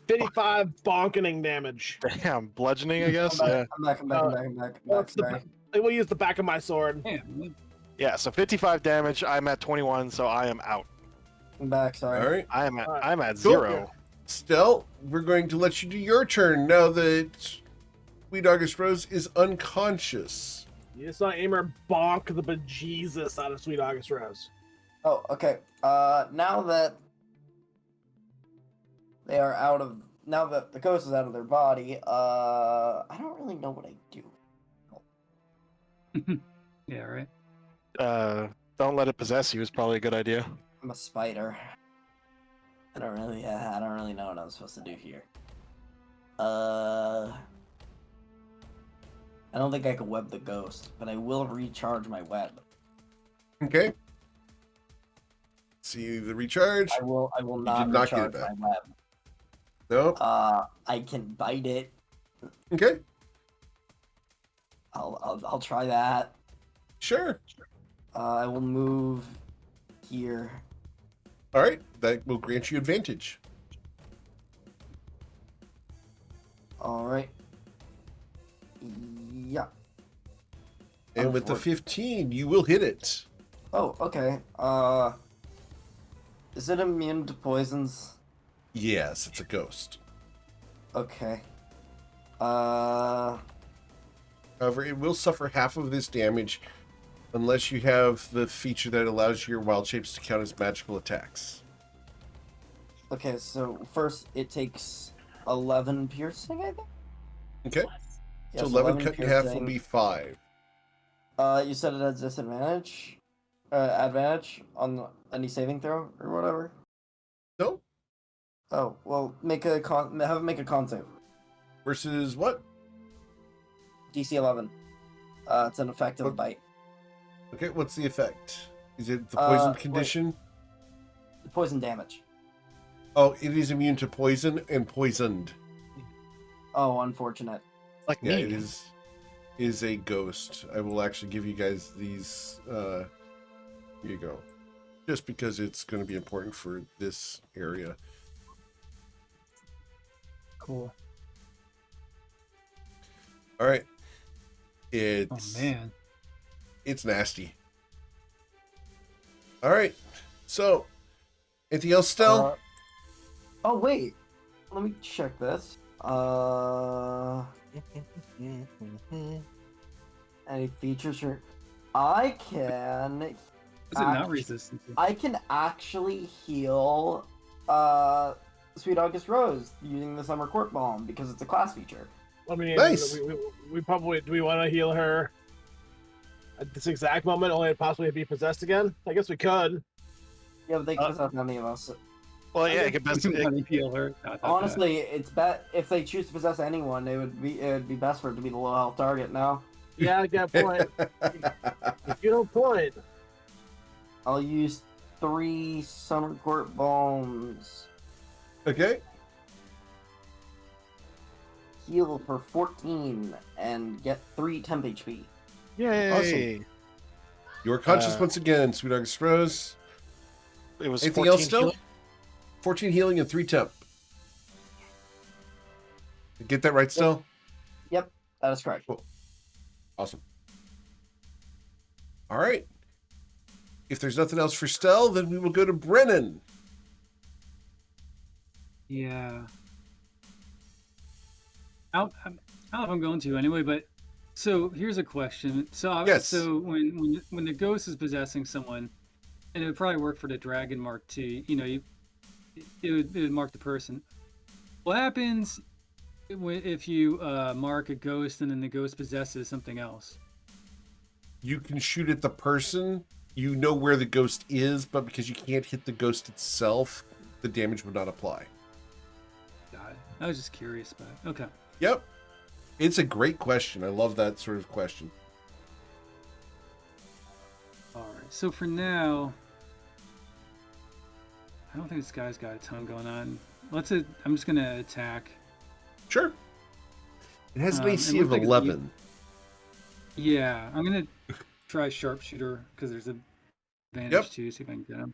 55 bonkening damage. Damn, bludgeoning, I guess. Yeah. I'm back. We'll use the back of my sword. Yeah. So 55 damage. I'm at 21, so I am out. I'm back, sorry. All right. I'm at Cool. 0. Stell, we're going to let you do your turn now that Sweet August Rose is unconscious. You saw Aimer bonk the bejesus out of Sweet August Rose. Oh, okay. Now that they are now that the ghost is out of their body, I don't really know what I do. Yeah, right. Don't let it possess you is probably a good idea. I'm a spider. I don't really know what I'm supposed to do here. I don't think I can web the ghost, but I will recharge my web. Okay. See the recharge. I will not did not get it recharge back. my web. No. I can bite it. Okay. I'll try that. Sure. I will move here. All right. That will grant you advantage. All right. Yeah. And with the 15, you will hit it. Oh, okay. Is it immune to poisons? Yes, it's a ghost. Okay. However, it will suffer half of this damage unless you have the feature that allows your wild shapes to count as magical attacks. Okay, so first it takes 11 piercing, I think. Okay. Yeah, So 11 cut in half will piercing. be 5. You said it has disadvantage, advantage on any saving throw or whatever. No? Oh well, have it make a con save. Versus what? DC 11. It's an effective bite. Okay, what's the effect? Is it the poison condition? Poison damage. Oh, it is immune to poison and poisoned. Oh, unfortunate. Like Yeah, me. it is a ghost. I will actually give you guys these. Here you go. Just because it's going to be important for this area. Cool. All right. Oh man. It's nasty. All right. So, anything else, Stell? Oh wait, let me check this. Any features here? I can. Is it not resistant? I can actually heal Sweet August Rose using the Summer Court Balm because it's a class feature. I mean, Nice. we probably do we want to heal her at this exact moment, only to possibly be possessed again? I guess we could. Yeah, but they can possess any of us. Well, yeah, it could best. Heal her. Honestly, it's if they choose to possess anyone, it would be best for it to be the low health target now. Yeah, good point. Good point. I'll use 3 Summer Court Balms. Okay. Heal for 14 and get 3 temp HP. Yay! Awesome. You are conscious once again, Sweet August Rose. It was Anything 14 else still? healing? 14 healing and 3 temp. Get that right, Stell? Yep, that is correct. Cool. Awesome. All right. If there's nothing else for Stell, then we will go to Brennan. Yeah. I don't know if I'm going to anyway, but so here's a question. So Yes. So when the ghost is possessing someone, and it would probably work for the dragon mark too. You know, it would mark the person. What happens if you mark a ghost and then the ghost possesses something else? You can shoot at the person. You know where the ghost is, but because you can't hit the ghost itself, the damage would not apply. Got it. I was just curious, but okay. Yep. It's a great question. I love that sort of question. All right. So for now, I don't think this guy's got a ton going on. I'm just gonna attack. Sure. It has an It AC looks of like it's 11. Yeah, I'm gonna try sharpshooter because there's an advantage Yep. too. See if I can get him.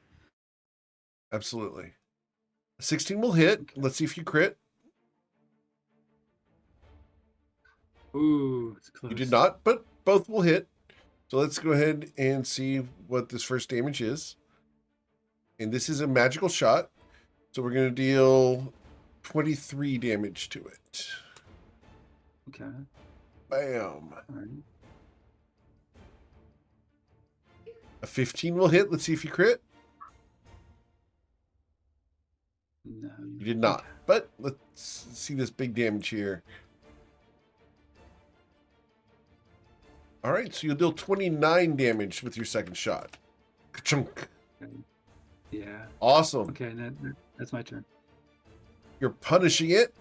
Absolutely. 16 will hit. Let's see if you crit. Ooh, it's close. You did not, but both will hit. So let's go ahead and see what this first damage is. And this is a magical shot. So we're going to deal 23 damage to it. Okay. Bam. All right. A 15 will hit. Let's see if you crit. No. You did not. But let's see this big damage here. All right, so you'll deal 29 damage with your second shot. Ka-chunk. Okay. Yeah. Awesome. Okay, that's my turn. You're punishing it.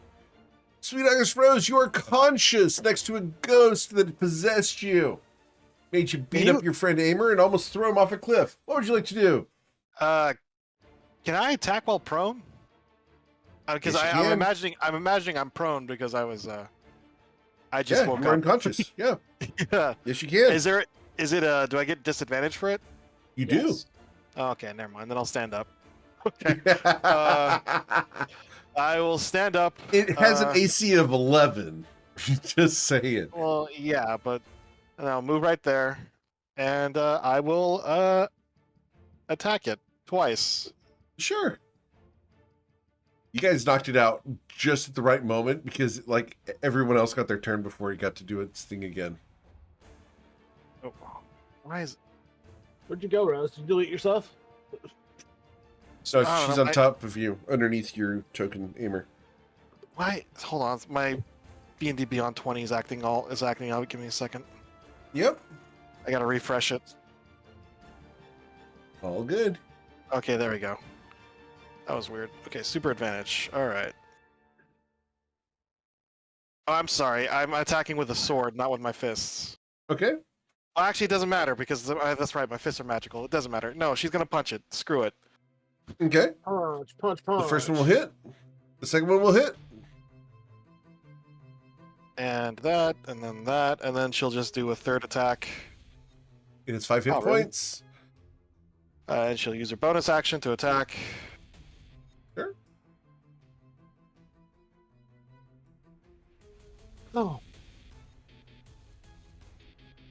Sweet August Rose, you are conscious next to a ghost that possessed you. Made you beat up your friend Aimer and almost throw him off a cliff. What would you like to do? Can I attack while prone? Because Yes, you I'm can. imagining I'm prone because I was I just woke you're up. unconscious. Yeah. Yeah. Yes, you can. Do I get disadvantage for it? You Yes. Oh, okay, never mind. Then I'll stand up. Okay. do. I will stand up. It has an AC of 11. Just saying. Well, yeah, but I'll move right there, and I will attack it twice. Sure. You guys knocked it out just at the right moment because, like, everyone else got their turn before he got to do its thing again. Oh, why is? Where'd you go, Rose? Did you delete yourself? No, I don't she's know, on top of you, underneath your token aimer. Why? Hold on. My D&D Beyond 20 is acting out. Give me a second. Yep. I gotta refresh it. All good. Okay, there we go. That was weird. Okay, super advantage. All right. Oh, I'm sorry. I'm attacking with a sword, not with my fists. Okay. Well, actually, it doesn't matter because that's right. My fists are magical. It doesn't matter. No, she's gonna punch it. Screw it. Okay. Punch, punch, The punch. first one will hit. The second one will hit. And that, and then she'll just do a third attack. It is 5 hit Oh, really? points. And she'll use her bonus action to attack. Sure. Oh.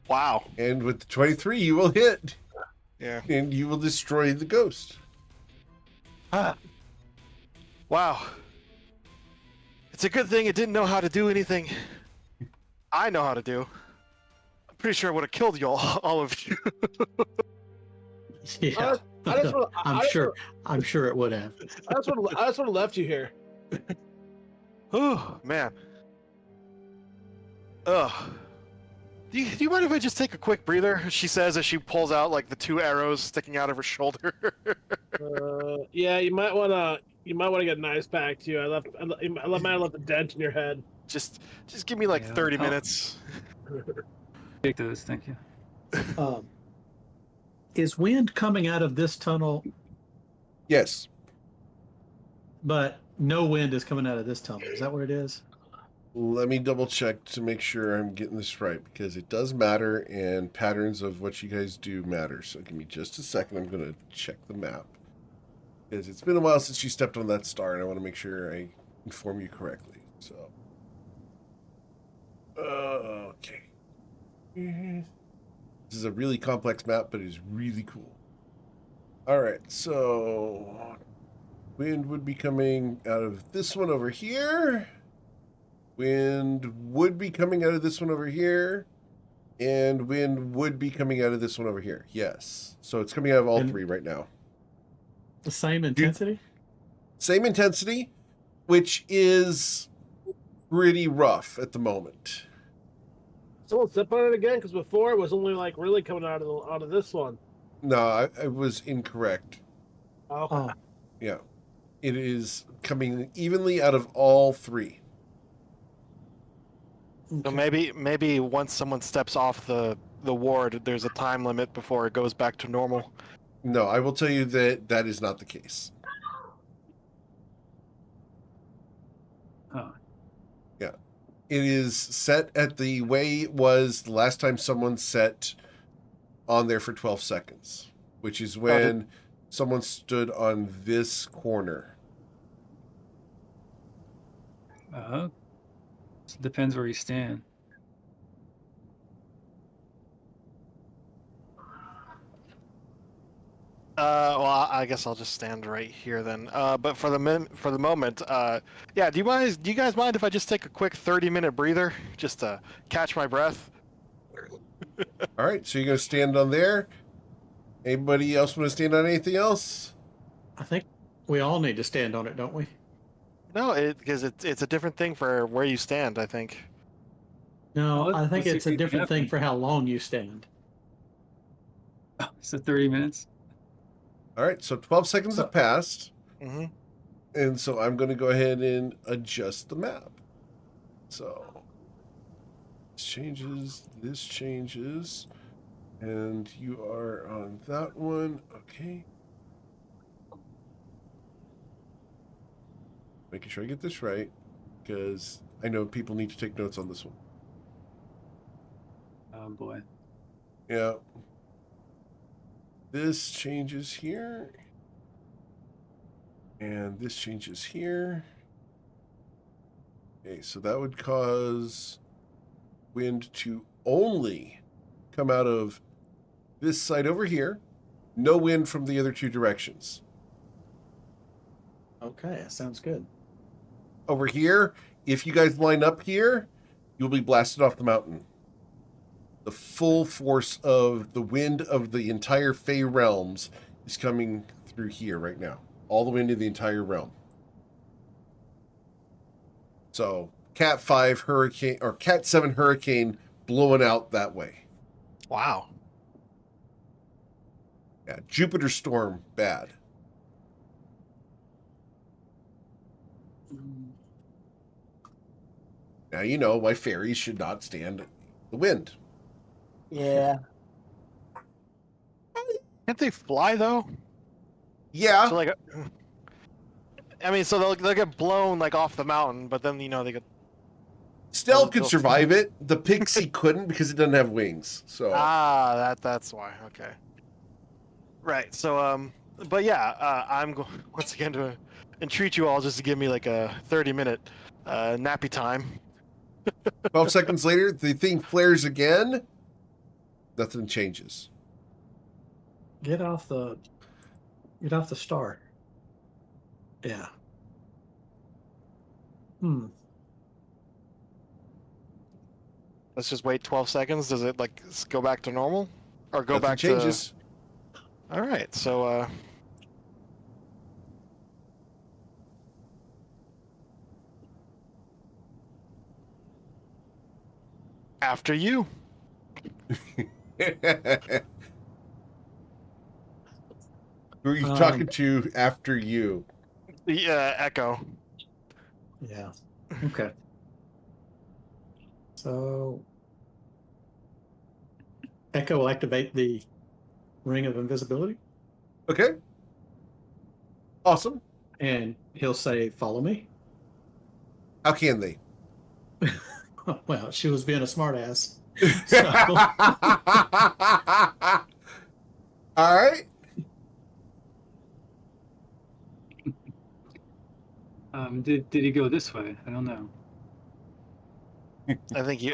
Wow. And with the 23, you will hit. Yeah. And you will destroy the ghost. Ah. Wow. It's a good thing it didn't know how to do anything I know how to do. I'm pretty sure I would have killed you all of you. Yeah. I'm sure it would have. I just would have left you here. Oh, man. Ugh. Do you mind if I just take a quick breather? She says as she pulls out like the 2 arrows sticking out of her shoulder. Yeah, you might wanna get an ice pack too. I might have left a dent in your head. Just give me like 30 minutes. Take those, thank you. Is wind coming out of this tunnel, Yes. but no wind is coming out of this tunnel? Is that what it is? Let me double check to make sure I'm getting this right, because it does matter and patterns of what you guys do matter. So give me just a second. I'm going to check the map, because it's been a while since you stepped on that star, and I want to make sure I inform you correctly. So, okay. This is a really complex map, but it's really cool. All right, so wind would be coming out of this one over here. Wind would be coming out of this one over here. And wind would be coming out of this one over here. Yes. So it's coming out of all 3 right now. The same intensity? Same intensity, which is pretty rough at the moment. Someone step on it again, because before it was only like really coming out of this one. No, I was incorrect. Okay. Oh, Yeah. It is coming evenly out of all 3. So maybe once someone steps off the ward, there's a time limit before it goes back to normal. No, I will tell you that that is not the case. Huh. Yeah. It is set at the way it was the last time someone set on there for 12 seconds, which is when someone stood on this corner. Depends where you stand. Well, I guess I'll just stand right here then. But for the moment, yeah. Do you guys mind if I just take a quick 30-minute breather just to catch my breath? All right, so you're going to stand on there. Anybody else want to stand on anything else? I think we all need to stand on it, don't we? No, because it's a different thing for where you stand, I think. No, Well, I think let's see it's if a we can different have thing them. for how long you stand. So 30 minutes? All right, so 12 seconds have passed. Mm-hmm. And so I'm going to go ahead and adjust the map. So this changes, and you are on that one. Okay. Making sure I get this right, because I know people need to take notes on this one. Oh boy. Yeah. This changes here. And this changes here. Okay, so that would cause wind to only come out of this side over here. No wind from the other 2 directions. Okay, that sounds good. Over here, if you guys line up here, you'll be blasted off the mountain. The full force of the wind of the entire Fey realms is coming through here right now. all the way into the entire realm. So Cat 5 hurricane or Cat 7 hurricane blowing out that way. Wow. Yeah, Jupiter storm bad. Now you know my fairies should not stand the wind. Yeah. Can't they fly though? Yeah. So like, I mean, so they'll get blown like off the mountain, but then they get. Stell could they'll- survive it. The pixie couldn't because it doesn't have wings. So That's why. Okay. Right. So but yeah, I'm going once again to entreat you all just to give me like a 30-minute nappy time. 12 seconds later, the thing flares again. Nothing changes. Get off the star. Yeah. Let's just wait 12 seconds. Does it like go back to normal, or go Nothing back changes. to? All right. So after you. Who are you talking to after you? The Echo. Yeah. Okay. So Echo will activate the ring of invisibility. Okay. Awesome. And he'll say, "Follow me." How can they? Well, she was being a smartass. So. All right. Did he go this way? I don't know. I think you.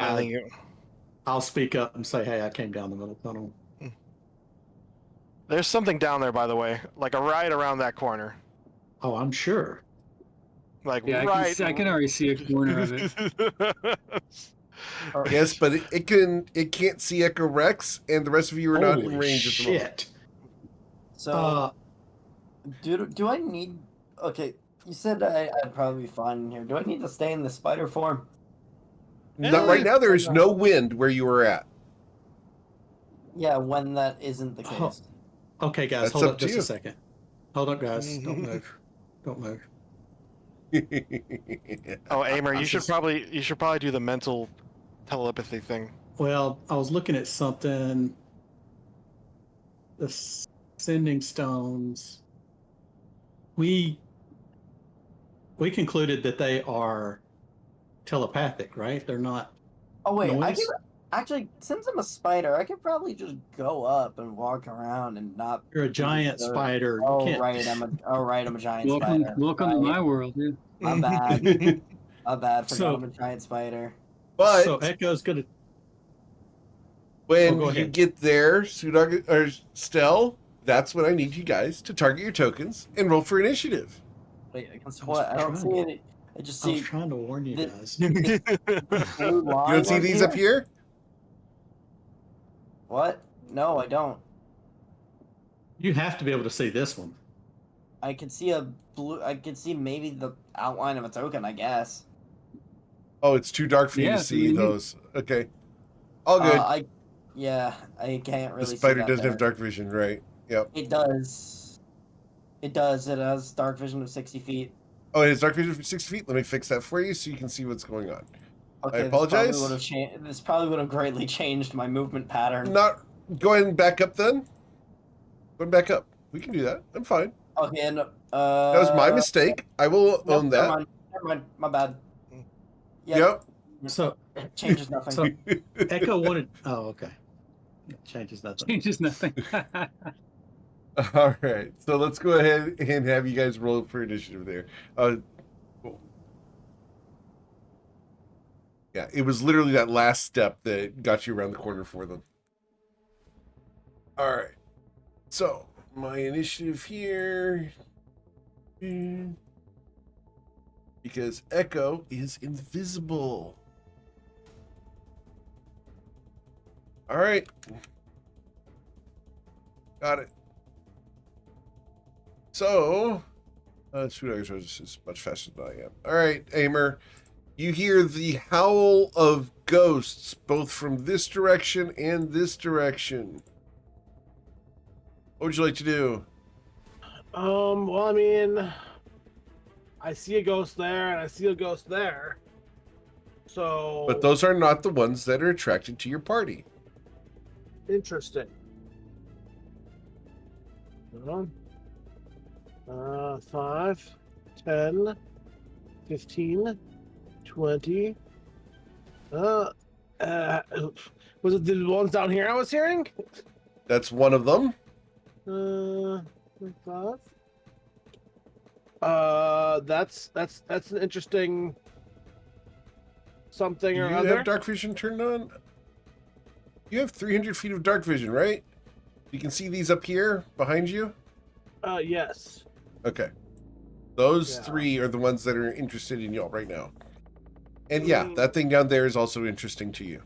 I'll speak up and say, "Hey, I came down the middle tunnel." There's something down there, by the way, like right around that corner. Oh, I'm sure. Like Yeah, right. I can already see a corner of it. Yes, but it can't see Echo Rex, and the rest of you are not in Holy range at the moment. shit. So, do I need? Okay, you said I'd probably be fine in here. Do I need to stay in the spider form? Not right now. There is no wind where you are at. Yeah, when that isn't the Oh, case. okay, guys, That's hold up up to just you. a second. Hold up, guys. Don't move. Don't move. Oh, Amer, you I'm should just- probably do the mental telepathy thing. Well, I was looking at something. The sending stones. We concluded that they are telepathic, right? They're not Oh wait, I noise. could actually, since I'm a spider, I could probably just go up and walk around and not. You're a giant spider. You Oh can't. right, I'm a giant spider. Welcome to my world. Yeah. My bad. My bad. Forgot So- I'm a giant spider. But So Echo's gonna. when go you ahead. get there, Sudog or Stell, that's when I need you guys to target your tokens and roll for initiative. Wait, against what? I don't see trying. any. I just I was see trying to warn you the- guys. blue line. You don't see on these up here? What? No, I don't. You have to be able to see this one. I can see a blue. I can see maybe the outline of a token. I guess. Oh, it's too dark for you Yeah, to see mhm. those. Okay. All good. I can't really. The spider see that doesn't have there. dark vision, right? Yep. It does. It does. It has dark vision of 60 feet. Oh, it has dark vision for 6 feet. Let me fix that for you so you can see what's going on. Okay, apologize. This probably would have greatly changed my movement pattern. Not go ahead and back up then. Go back up. We can do that. I'm fine. Okay, and That was my mistake. I will own that. Never mind. My bad. Yep. So It changes nothing. So Echo wanted. Oh, okay. It changes nothing. Changes nothing. All right. So let's go ahead and have you guys roll for initiative there. Cool. Yeah, it was literally that last step that got you around the corner for them. All right. So my initiative here. Because Echo is invisible. All right. Got it. So, Sweet Rose is much faster than I am. All right, Aimer. You hear the howl of ghosts, both from this direction and this direction. What would you like to do? Well, I mean, I see a ghost there, and I see a ghost there. So. But those are not the ones that are attracted to your party. Interesting. 5, 10, 15, 20. Was it the ones down here I was hearing? That's one of them. 5. That's an interesting something Do or you other. have dark vision turned on? You have 300 feet of dark vision, right? You can see these up here behind you? Yes. Okay. Those Yeah. 3 are the ones that are interested in y'all right now. And yeah, that thing down there is also interesting to you.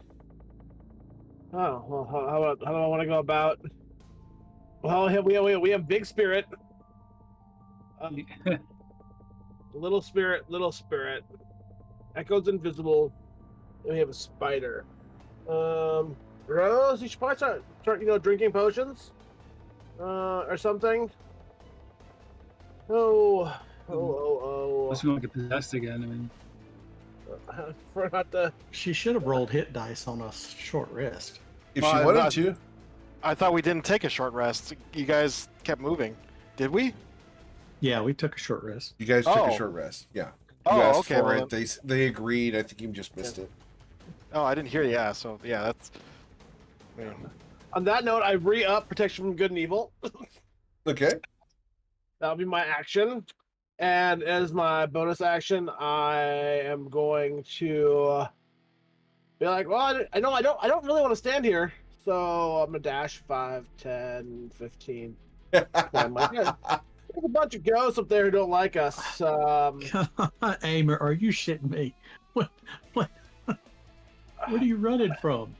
Oh, well, how do I want to go about? Well, we have big spirit. Little spirit. Echo's invisible. And we have a spider. Rose, you should probably start drinking potions. Or something. Unless we want to get possessed again. I mean, For not to. She should have rolled hit dice on a short rest. If Well, she I wanted thought- to. I thought we didn't take a short rest. You guys kept moving. Did we? Yeah, we took a short rest. You guys took a Oh. short rest. Yeah. You Oh, asked okay. for Well, it. They agreed. I think you just missed it. oh, I didn't hear. Yeah. So yeah, that's. On that note, I re-up protection from good and evil. Okay. That'll be my action. And as my bonus action, I am going to be like, well, I don't really want to stand here. So I'm gonna dash 5, 10, 15. I'm like, yeah, there's a bunch of ghosts up there who don't like us. Aimer, are you shitting me? What are you running from?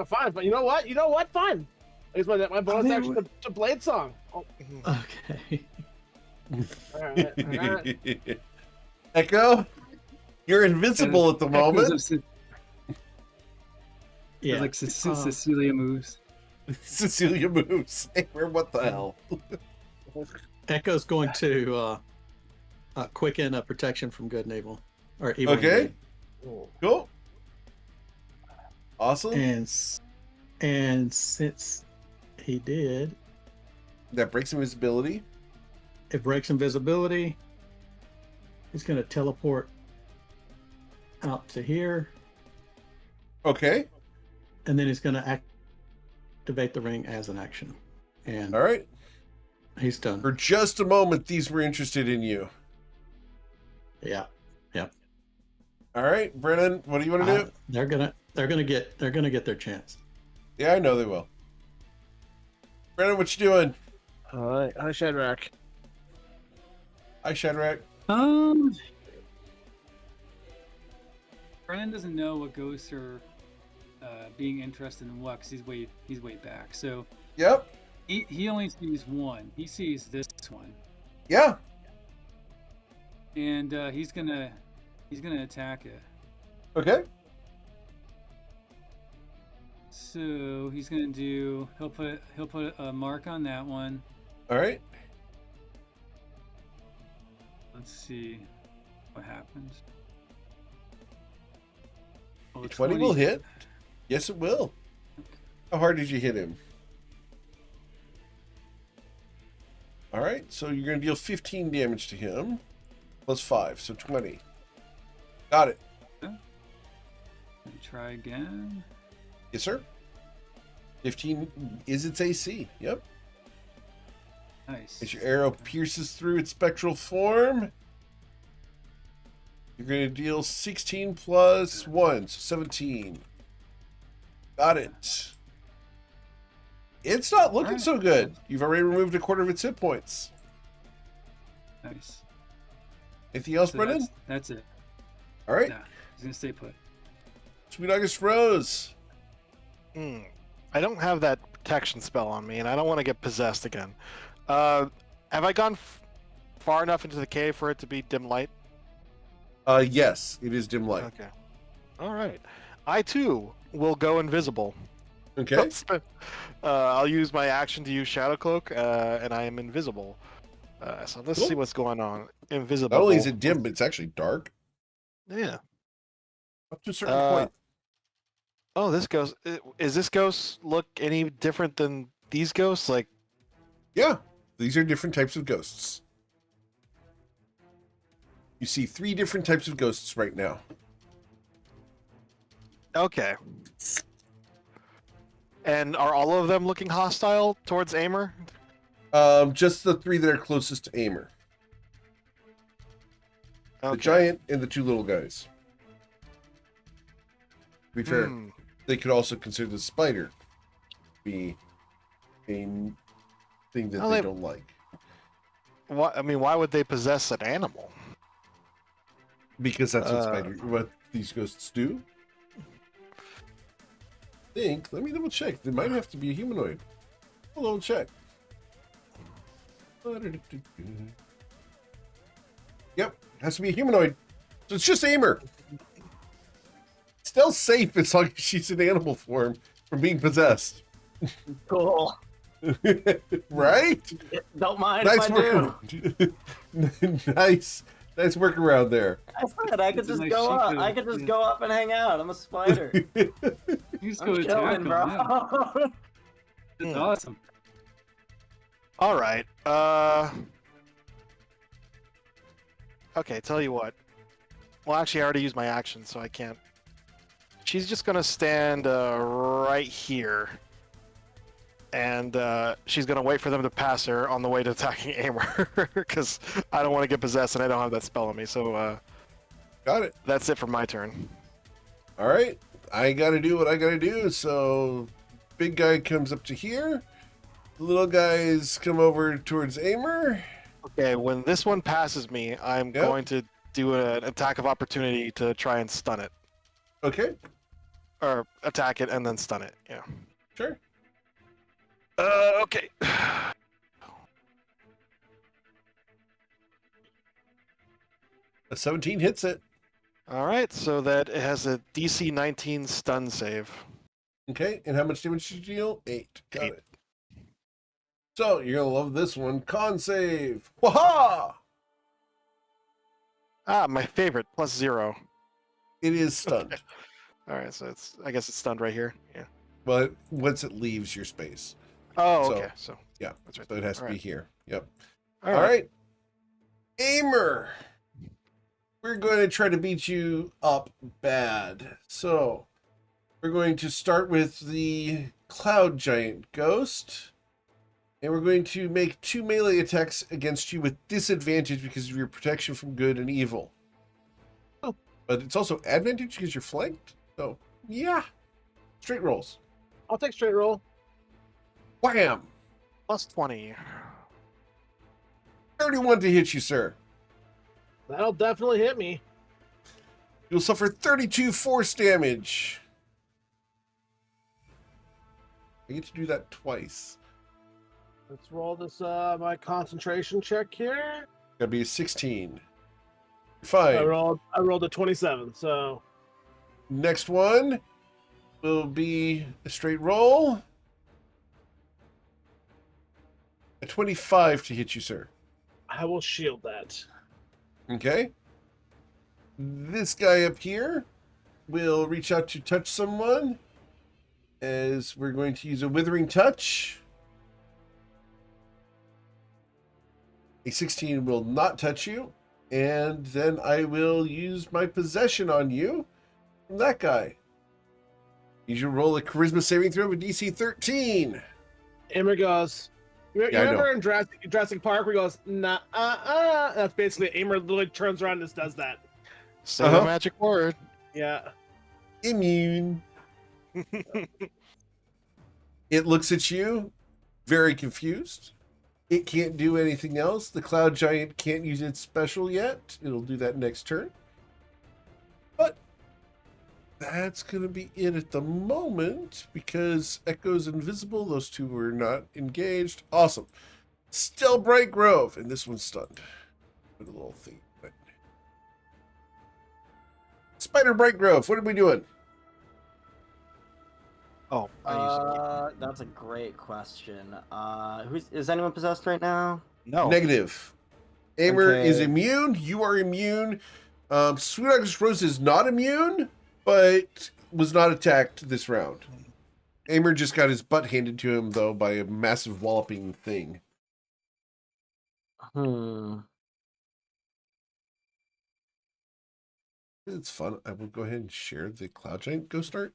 Fine, but you know what? Fine. It's my bonus action to Blade Song. Oh, Okay. all right. Echo, you're invincible at the moment. Yeah. like Cecilia moves. Cecilia moves. Aimer, what the hell? Echo's going to quicken a protection from good and evil. Or evil and Okay. good. Cool. Awesome. And since he did, That breaks invisibility. it breaks invisibility. He's going to teleport out to here, Okay. and then he's going to activate the ring as an action. And All right. he's done. For just a moment, these were interested in you. Yeah. All right, Brennan, what do you want to do? They're gonna get their chance. Yeah, I know they will. Brennan, what you doing? Hi, Shadrach. Hi, Shadrach. Brennan doesn't know what ghosts are being interested in what, because he's way back. So Yep. he only sees one. He sees this one, Yeah. and he's gonna attack it. Okay. So he's gonna do. He'll put a mark on that one. All right. Let's see what happens. Oh, A 20 will hit. Yes, it will. How hard did you hit him? All right, so you're going to deal 15 damage to him, plus 5, so 20. Got it. Let me try again. Yes, sir. 15 is its AC. Yep. Nice. As your arrow pierces through its spectral form, you're going to deal 16 plus 1, so 17. Got it. It's not looking Alright. so good. You've already removed a quarter of its hit points. Nice. Anything else, So Brennan? that's it. All right. No, he's gonna stay put. Sweet August Rose. I don't have that protection spell on me, and I don't want to get possessed again. Have I gone far enough into the cave for it to be dim light? Yes, it is dim light. Okay. All right. I too will go invisible. Okay. I'll use my action to use Shadow Cloak, and I am invisible. So let's see what's going on. Invisible. Not only is it dim, but it's actually dark. Yeah. Up to a certain point. Oh, this ghost. Is this ghost look any different than these ghosts? Like, Yeah, these are different types of ghosts. You see 3 different types of ghosts right now. okay. And are all of them looking hostile towards Aimer? Just the 3 that are closest to Aimer. Okay. The giant and the 2 little guys. To be fair, they could also consider the spider be a thing that they don't like. Why would they possess an animal? Because that's what these ghosts do. Let me double check. They might have to be a humanoid. I'll double check. Yep, has to be a humanoid. So it's just Aimer. Still safe as long as she's in animal form from being possessed. Cool. Right? Don't mind Nice if I do. work. Nice workaround there. I said I could just go up. I could just go up and hang out. I'm a spider. You just go I'm attack chilling, him, bro. yeah. That's awesome. All right. Okay, tell you what. Well, actually, I already used my action, so I can't. She's just gonna stand right here, and she's gonna wait for them to pass her on the way to attacking Aimer, because I don't want to get possessed and I don't have that spell on me. So Got it. that's it for my turn. All right. I got to do what I got to do. So big guy comes up to here. The little guys come over towards Aimer. Okay, when this one passes me, I'm going to do an attack of opportunity to try and stun it. Okay. Or attack it and then stun it, yeah. Sure. Okay. A 17 hits it. Alright, so that it has a DC 19 stun save. Okay. And how much damage did you deal? 8. Got 8. it. So you're going to love this one. Con save. Waha! Ah, my favorite, +0. It is stunned. Okay. Alright, so I guess it's stunned right here. Yeah. But once it leaves your space. Oh, So, okay. So yeah. that's right. So it has to be Alright. here. Yep. All All right. right. Aimer. We're going to try to beat you up bad. So we're going to start with the Cloud Giant Ghost. And we're going to make 2 melee attacks against you with disadvantage because of your protection from good and evil. Oh, but it's also advantage because you're flanked. So, yeah. Straight rolls. I'll take straight roll. Wham! +20. 31 to hit you, sir. That'll definitely hit me. You'll suffer 32 force damage. I get to do that twice. Let's roll this my concentration check here. Gotta be a 16. Fine. I rolled a 27, so Next one will be a straight roll. A 25 to hit you, sir. I will shield that. Okay. This guy up here will reach out to touch someone, as we're going to use a withering touch. A 16 will not touch you, and then I will use my possession on you from that guy. You should roll a charisma saving throw of a DC 13. Aimer goes. You Yeah, I know. remember in Jurassic Park where he goes, nah, That's basically Aimer literally turns around and just does that. Say the magic word. Yeah. Immune. It looks at you, very confused. It can't do anything else. The Cloud Giant can't use its special yet. It'll do that next turn. But that's going to be it at the moment because Echo's invisible. Those two were not engaged. Awesome. Still Bright Grove, and this one's stunned. Put a little thing. But... Spider Bright Grove, what are we doing? Oh, That's a great question. Is anyone possessed right now? no. Negative. Aimer is Okay. immune. You are immune. Sweet August Rose is not immune, but was not attacked this round. Aimer just got his butt handed to him, though, by a massive walloping thing. It's fun. I will go ahead and share the Cloud Giant Ghost Art.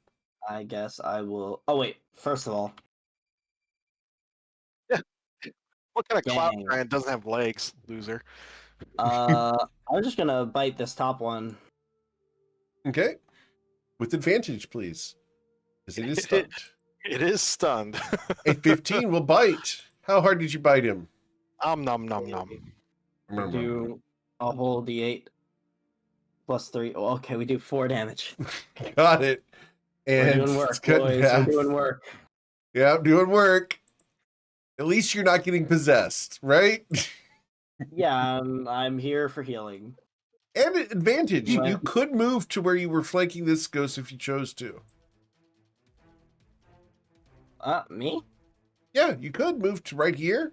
I guess I will. Oh, wait. First of all, What kind of cloud Dang. giant doesn't have legs, loser? I'm just going to bite this top one. Okay. With advantage, please. Because it is stunned. It is stunned. A 15 will bite. How hard did you bite him? Nom nom nom. Do a whole d8 plus 3. Oh, okay, we do 4 damage. Got it. And We're doing it's work, cut in boys. We're half. doing work. Yeah, doing work. At least you're not getting possessed, right? Yeah, I'm here for healing. And advantage. Right. You could move to where you were flanking this ghost if you chose to. Me? Yeah, you could move to right here,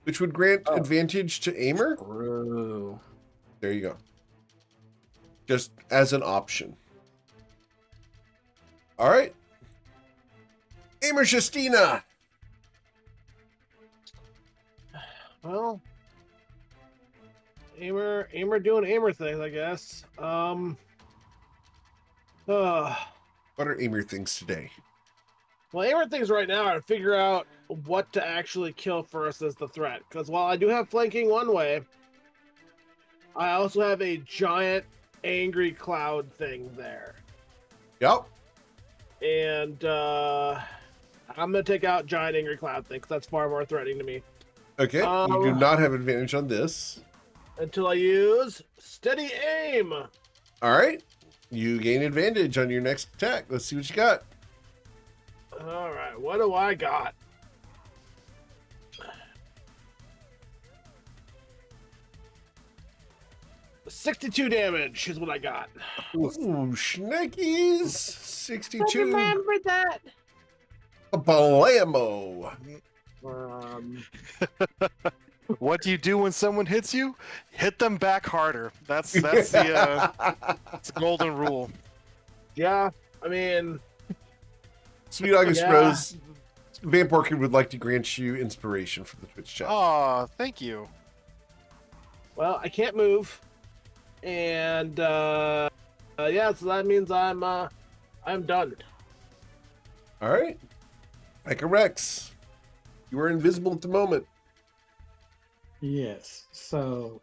which would grant advantage to Aimer. True. There you go. Just as an option. All right. Aimer Justina. Well, Aimer doing Aimer things, I guess. What are Aimer things today? Well, Aimer things right now are to figure out what to actually kill first as the threat. Because while I do have flanking one way, I also have a giant angry cloud thing there. Yep. And I'm going to take out giant angry cloud thing because that's far more threatening to me. Okay. You do not have advantage on this. Until I use steady aim. All right. You gain advantage on your next attack. Let's see what you got. All right. What do I got? $62 damage is what I got. Ooh, shnikes. 62. Remember that. Blammo. What do you do when someone hits you? Hit them back harder. That's the it's the golden rule. Yeah, I mean, Sweet August Yeah. Rose, Vamp Orchid would like to grant you inspiration from the Twitch chat. Oh, thank you. well, I can't move, and yeah, so that means I'm done. All right. Micah Rex, you are invisible at the moment. Yes. So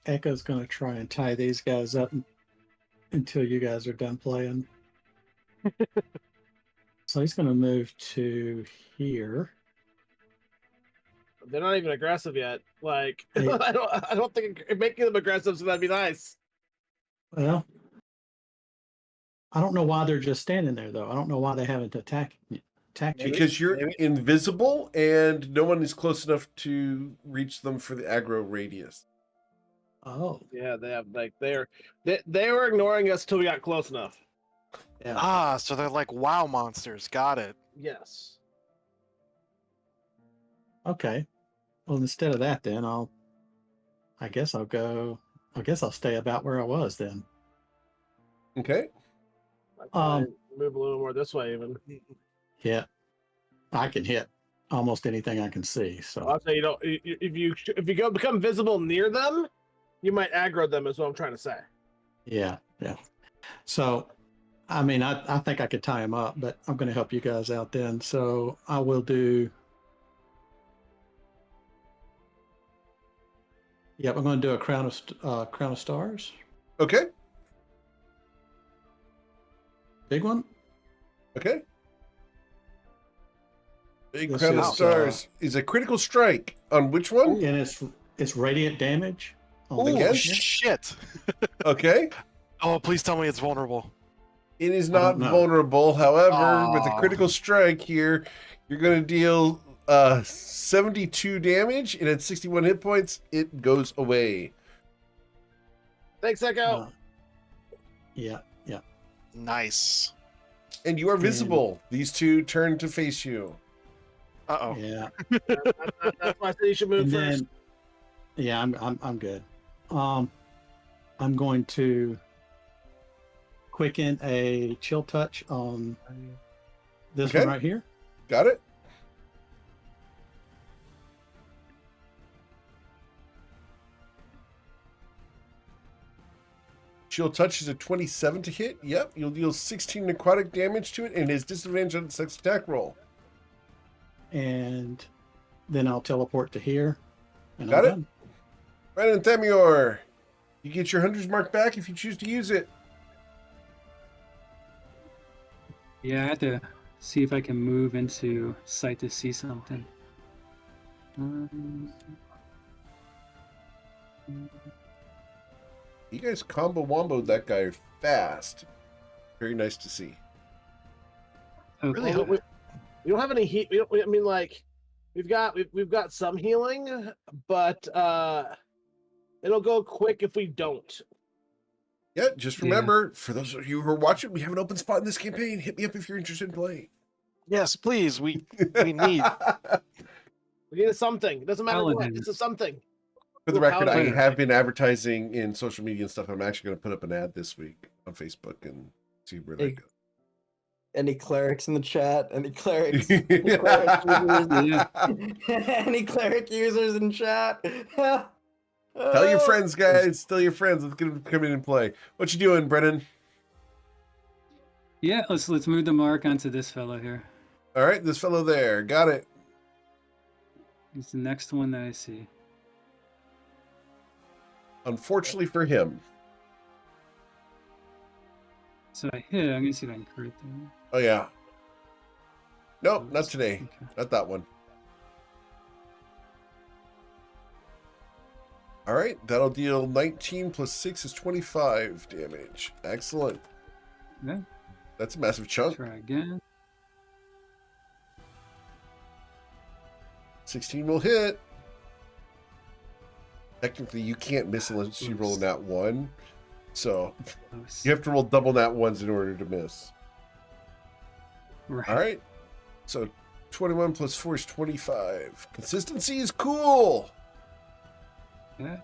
Echo's going to try and tie these guys up until you guys are done playing. So he's going to move to here. They're not even aggressive yet. Like, Hey. I don't think making them aggressive, so that'd be nice. Well, I don't know why they're just standing there, though. I don't know why they haven't attacked you. Because you're invisible and no one is close enough to reach them for the aggro radius. Oh, Yeah, they have like they were ignoring us till we got close enough. yeah. Ah, so they're like WoW monsters. Got it. Yes. Okay. Well, instead of that, then I guess I'll stay about where I was then. Okay. I move a little more this way even. Yeah. I can hit almost anything I can see. So I'll say if you go become visible near them, you might aggro them. Is what I'm trying to say. yeah. So, I mean, I think I could tie him up, but I'm going to help you guys out then. So I will do. Yep, I'm going to do a crown of stars. Okay. Big one. Okay. Big This Crown of is, Stars is a critical strike. On which one? And it's radiant damage. on the Oh Again? shit! Okay. Oh, please tell me it's vulnerable. It is I not don't know. vulnerable. However, with a Aw. critical strike here, you're going to deal 72 damage, and at 61 hit points, it goes away. Thanks, Echo. Yeah. Nice. And you are visible. These two turn to face you. Uh-oh. Yeah. That's why I said you should move And first. then, yeah, I'm good. I'm going to quicken a chill touch on this Okay. one right here. Got it? Shield touch is a 27 to hit. Yep, you'll deal 16 necrotic damage to it and his disadvantage on its next attack roll. And then I'll teleport to here. And Got I'm it? done. Brandon Themior, you get your Hunter's Mark back if you choose to use it. Yeah, I have to see if I can move into sight to see something. You guys combo womboed that guy fast. Very nice to see. Okay. Really? We don't have any heat. I mean, like, we've got some healing, but it'll go quick if we don't. Yeah, just remember, for those of you who are watching, we have an open spot in this campaign. Hit me up if you're interested in playing. Yes, please. We need. We need something. It doesn't matter what. Paladin. It's a something. For the Well, record, I Paladin. have been advertising in social media and stuff. I'm actually going to put up an ad this week on Facebook and see where that goes. Any clerics in the chat? Any clerics? Any cleric users in chat? Tell your friends, guys. Tell your friends. Let's get them to come in and play. What you doing, Brennan? Yeah, let's move the mark onto this fellow here. All right, this fellow there. Got it. He's the next one that I see. Unfortunately for him. So I hit. I'm gonna see if I can crit them. Oh, yeah. Nope, not today. Okay. Not that one. All right, that'll deal 19 plus 6 is 25 damage. Excellent. Yeah. That's a massive chunk. Try again. 16 will hit. Technically, you can't miss unless you roll a nat 1. So Close. you have to roll double nat 1s in order to miss. Right. All right. So 21 plus 4 is 25. Consistency is cool. Yeah.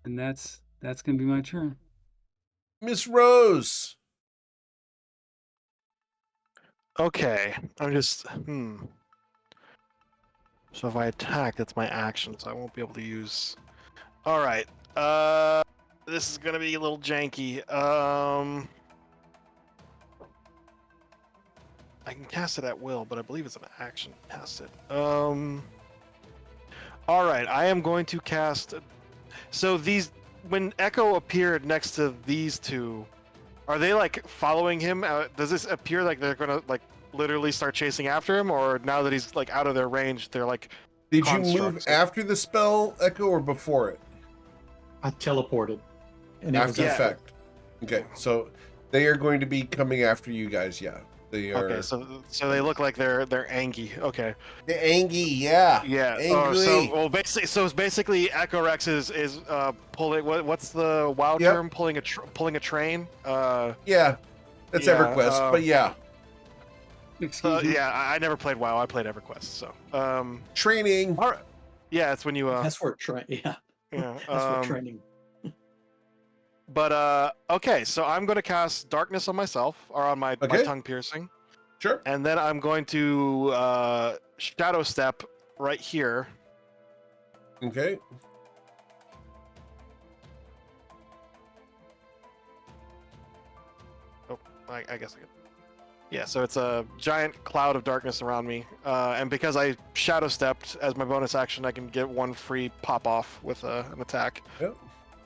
And that's gonna be my turn. Miss Rose. Okay. I'm just. So if I attack, that's my action, so I won't be able to use. All right. This is gonna be a little janky. I can cast it at will, but I believe it's an action to cast it. All right. I am going to cast. So these, when Echo appeared next to these two, are they like following him? Does this appear like they're gonna like literally start chasing after him, or now that he's like out of their range, they're like? Did you move constructs? after the spell, Echo, or before it? I teleported. And it After was the Yeah. effect. Okay, so they are going to be coming after you guys, yeah. They are. Okay, so they look like they're angry. Okay. The Angie, yeah. Yeah. Angry. So it's basically Echo Rex is pulling. What's the WoW Yep. term? Pulling a train. Yeah, that's Yeah, EverQuest, but yeah. Excuse me. Yeah. I never played WoW. I played EverQuest. So. Training. All right. Yeah, it's when you. That's where yeah. Yeah. That's where training. But okay, so I'm going to cast Darkness on myself, or on my Okay. tongue piercing, Sure. and then I'm going to Shadow Step right here. Okay. Oh, I guess I could. Yeah, so it's a giant cloud of darkness around me, and because I Shadow Stepped as my bonus action, I can get one free pop off with an attack, Yep.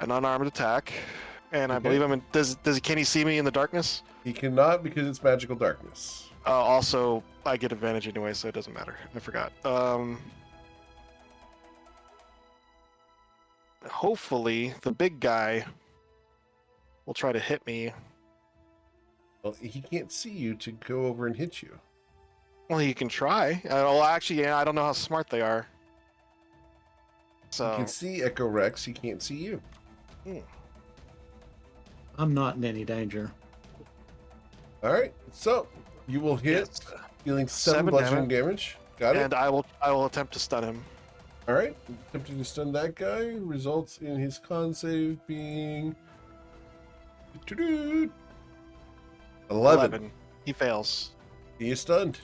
an unarmed attack, and I Okay. believe I'm in. Can he see me in the darkness? He cannot because it's magical darkness. Also, I get advantage anyway, so it doesn't matter. I forgot. Hopefully, the big guy will try to hit me. Well, he can't see you to go over and hit you. Well, he can try. Well, actually, yeah, I don't know how smart they are. He So can see Echo Rex, he can't see you. I'm not in any danger. All right, so you will hit, Yes. dealing 7 7 bludgeoning damage. Got it. And I will attempt to stun him. All right, attempting to stun that guy results in his con save being 11. He fails. He is stunned.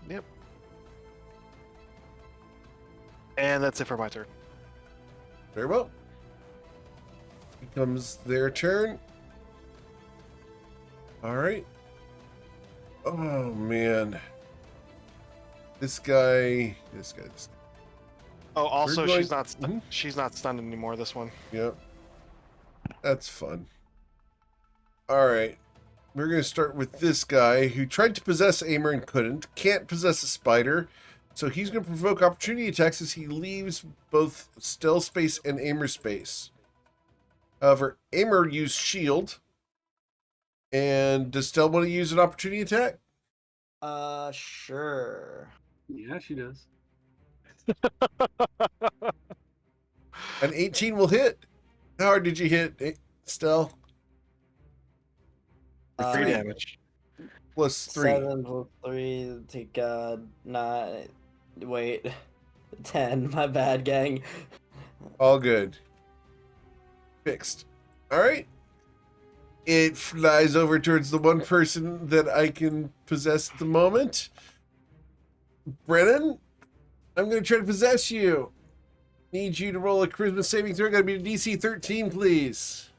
Yep. And that's it for my turn. Very well. Becomes their turn. All right. Oh man. This guy. Oh, also We're going- she's not she's not stunned anymore. This one. Yep. That's fun. All right. We're going to start with this guy who tried to possess Aimer and couldn't. Can't possess a spider. So he's going to provoke opportunity attacks as he leaves both stealth space and Aimer space. However, Aimer used shield. And does Stell want to use an opportunity attack? Sure. Yeah, she does. An 18 will hit. How hard did you hit, Stell? 3 damage. Plus 3. 7 plus 3. Take 9. Wait. 10. My bad, gang. All good. Fixed. All right. It flies over towards the one person that I can possess at the moment. Brennan, I'm going to try to possess you. Need you to roll a charisma saving throw. Got to be a DC 13, please.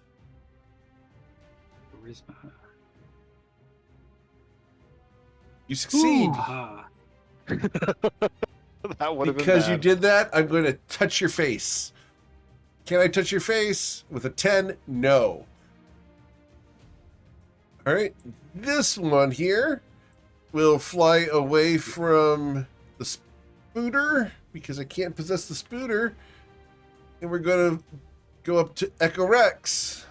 You succeed. That would have been Because you bad. did that, I'm going to touch your face. Can I touch your face? With a 10, no. All right. This one here will fly away from the spooter because I can't possess the spooter. And we're going to go up to Echo Rex.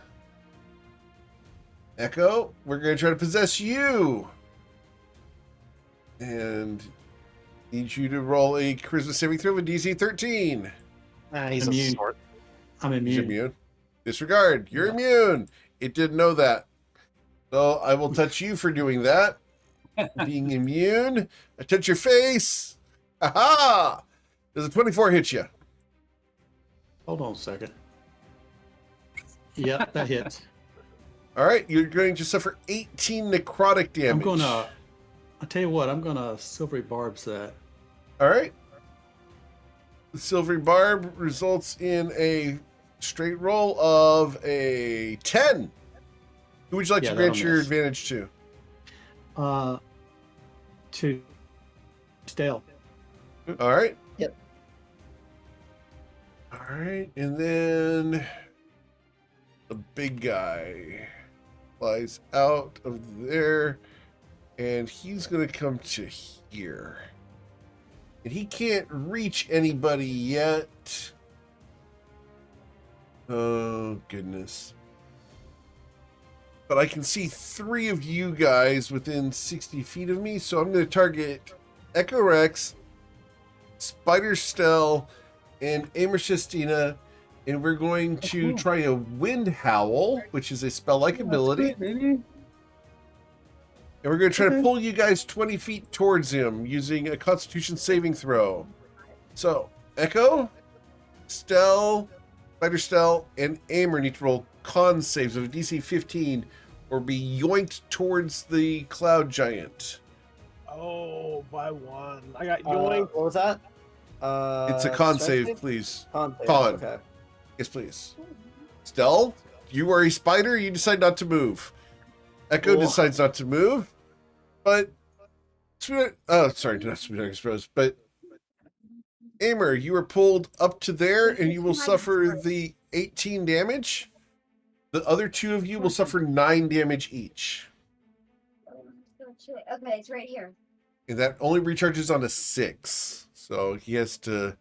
Echo, we're going to try to possess you. And need you to roll a charisma saving throw with DC 13. He's Immune. a sort. I'm He's immune. immune. Disregard. You're immune. It didn't know that. So I will touch you for doing that. Being immune. I touch your face. Aha! Does a 24 hit you? Hold on a second. Yep, that hits. All right. You're going to suffer 18 necrotic damage. I'm gonna. I tell you what. I'm gonna silvery barbs that. All right. The silvery barb results in a straight roll of a 10. Who would you like Yeah, to grant that'll your miss. advantage to? To Stale. All right. Yep. All right. And then the big guy flies out of there and he's going to come to here. And he can't reach anybody yet. Oh, goodness. But I can see 3 of you guys within 60 feet of me, so I'm going to target Echo Rex, Spider Stell, and Amershistina, and we're going to try a Wind Howl, which is a spell-like ability. And we're going to try to pull you guys 20 feet towards him using a Constitution saving throw. So, Echo, Stell, Spider Stell, and Amer need to roll con saves of a DC 15 or be yoinked towards the cloud giant. Oh, by 1. I got yoink. What was that? It's a con strength save, please. Con save. Con. Okay. Yes, please. Stell, you are a spider. You decide not to move. Echo Cool. decides not to move. But, oh, sorry, not Sweet Rose, but Amer, you are pulled up to there and you will suffer the 18 damage. The other 2 of you will suffer 9 damage each. Okay, it's right here. And that only recharges on a 6. So he has to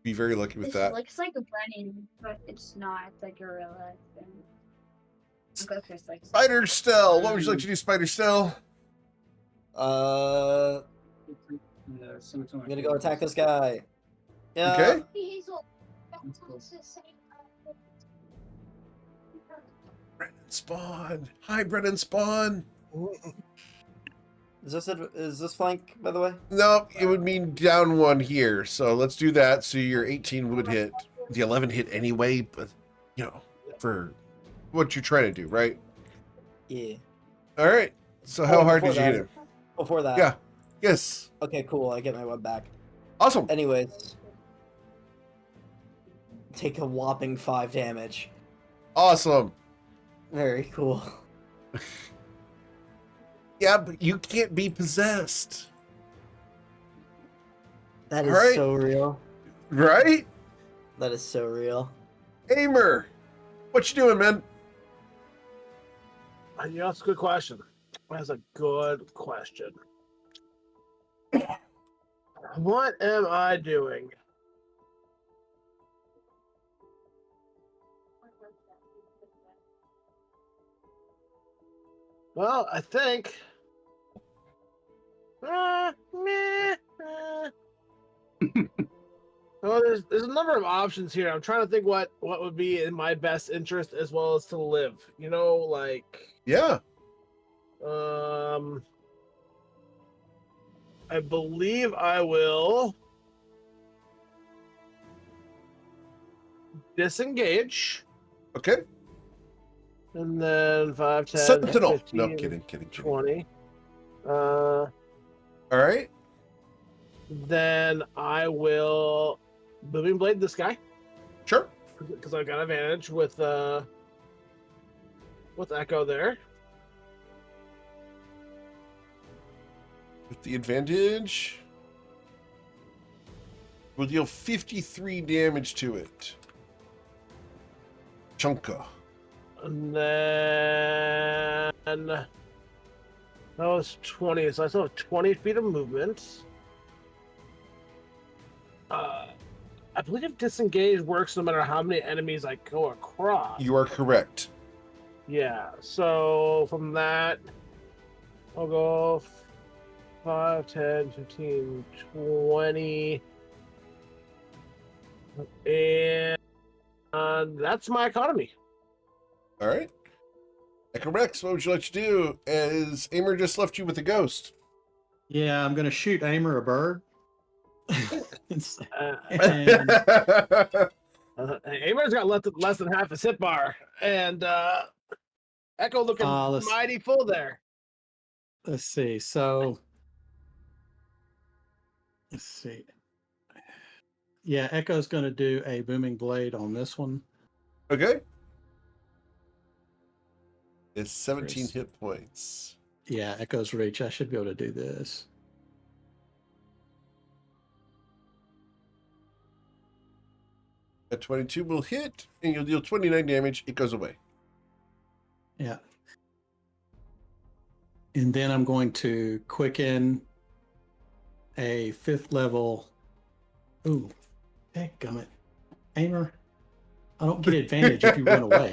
be very lucky with that. It looks like a Brennan, but it's not. It's like a gorilla. Spider Stell, what would you like to do, Spider Stell? I'm gonna go attack this guy. Yeah. Okay. Spawn. Hi, Brennan Spawn. Is this flank, by the way? No, it would mean down one here. So let's do that. So your 18 would hit. The 11 hit anyway, but you know, for what you're trying to do, right? Yeah. All right. So how hard did you hit him? Before that. Yeah. Yes. Okay, cool. I get my web back. Awesome. Anyways. Take a whopping 5 damage. Awesome. Very cool. Yeah, but you can't be possessed. That is Alright. so real. Right? That is so real. Aimer, what you doing, man? You know, that's a good question. That's a good question. What am I doing? Well, I think. Well, there's a number of options here. I'm trying to think what would be in my best interest as well as to live. You know, like Yeah. I believe I will disengage. Okay. And then 5, 10, Sentinel. 15, No, kidding. 20. All right. Then I will Booming Blade this guy. Sure. Because I've got advantage with Echo there. With the advantage, we'll deal 53 damage to it. Chunka. And then that was 20, so I still have 20 feet of movement. I believe disengage works no matter how many enemies I go across. You are correct. Yeah, so from that, I'll go 5, 10, 15, 20. And that's my economy. All right. Echo Rex, what would you like to do? As Aimer just left you with a ghost. Yeah, I'm gonna shoot Aimer a bird. Aimer's got less than half a hit bar, and Echo looking mighty full there. Let's see. So, let's see. Yeah, Echo's going to do a booming blade on this one. Okay. It's 17 hit points. Yeah, Echo's reach. I should be able to do this. A 22 will hit, and you'll deal 29 damage. It goes away. Yeah. And then I'm going to quicken a 5th level. Ooh, dadgummit. Aimer, I don't get advantage if you run away.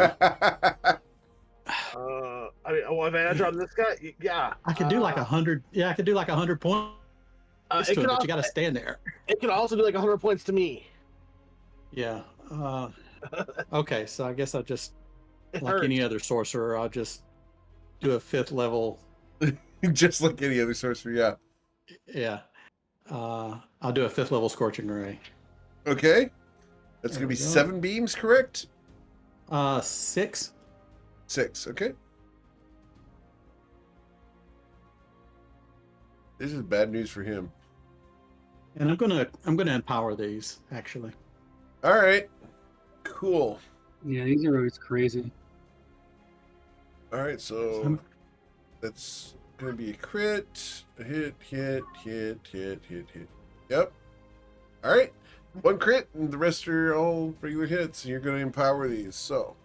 I mean, advantage on this guy? Yeah. I could do like 100. Yeah, I could do like 100 points to it, but you got to stand there. It could also do like 100 points to me. Yeah. Okay, so I guess I'll just, like any other sorcerer, I'll just do a 5th level. Just like any other sorcerer, yeah. Yeah. I'll do a 5th level Scorching Ray. Okay. That's going to be 7 beams, correct? 6. 6, okay. This is bad news for him. And I'm gonna empower these, actually. All right. Cool. Yeah, these are always crazy. All right, so that's going to be a crit. A hit. Yep. All right. 1 crit, and the rest are all regular hits, and you're going to empower these, so.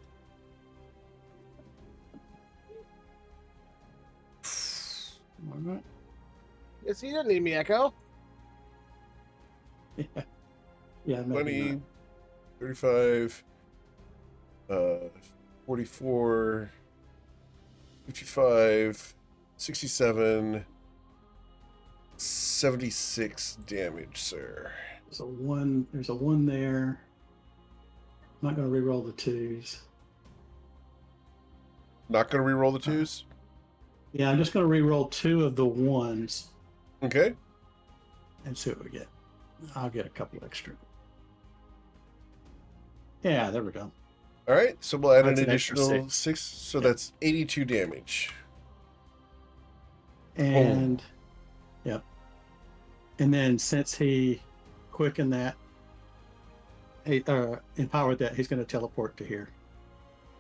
All right. Yes, you didn't need me, Echo. Yeah, 20, 35, 44, 55, 67, 76 damage, sir. There's a 1 there. I'm not going to reroll the 2s. Not going to re-roll the 2s? Yeah, I'm just going to re-roll 2 of the 1s Okay. and see what we get. I'll get a couple extra. Yeah, there we go. All right, so we'll add That's an an extra additional 6. 6, so Yep. that's 82 damage. And yep. And then since he quickened that, he empowered that, he's going to teleport to here.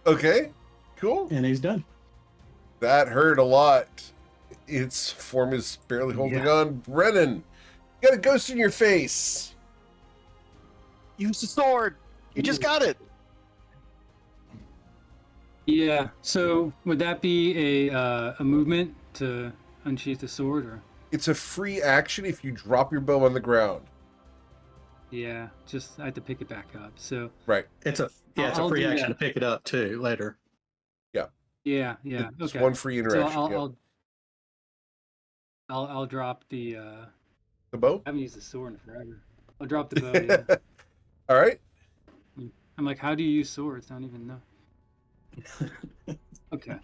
Okay, cool. And he's done. That hurt a lot. Its form is barely holding on. Brennan, you got a ghost in your face. Use the sword. You just got it. Yeah. So would that be a movement to unsheath the sword, or? It's a free action if you drop your bow on the ground. Yeah. Just I have to pick it back up. So. Right. It's a free action to pick it up too later. Yeah. It's Okay. one free interaction. So I'll drop the bow? I haven't used the sword in forever. I'll drop the bow. Yeah. All right. I'm like, how do you use swords? I don't even know. Okay.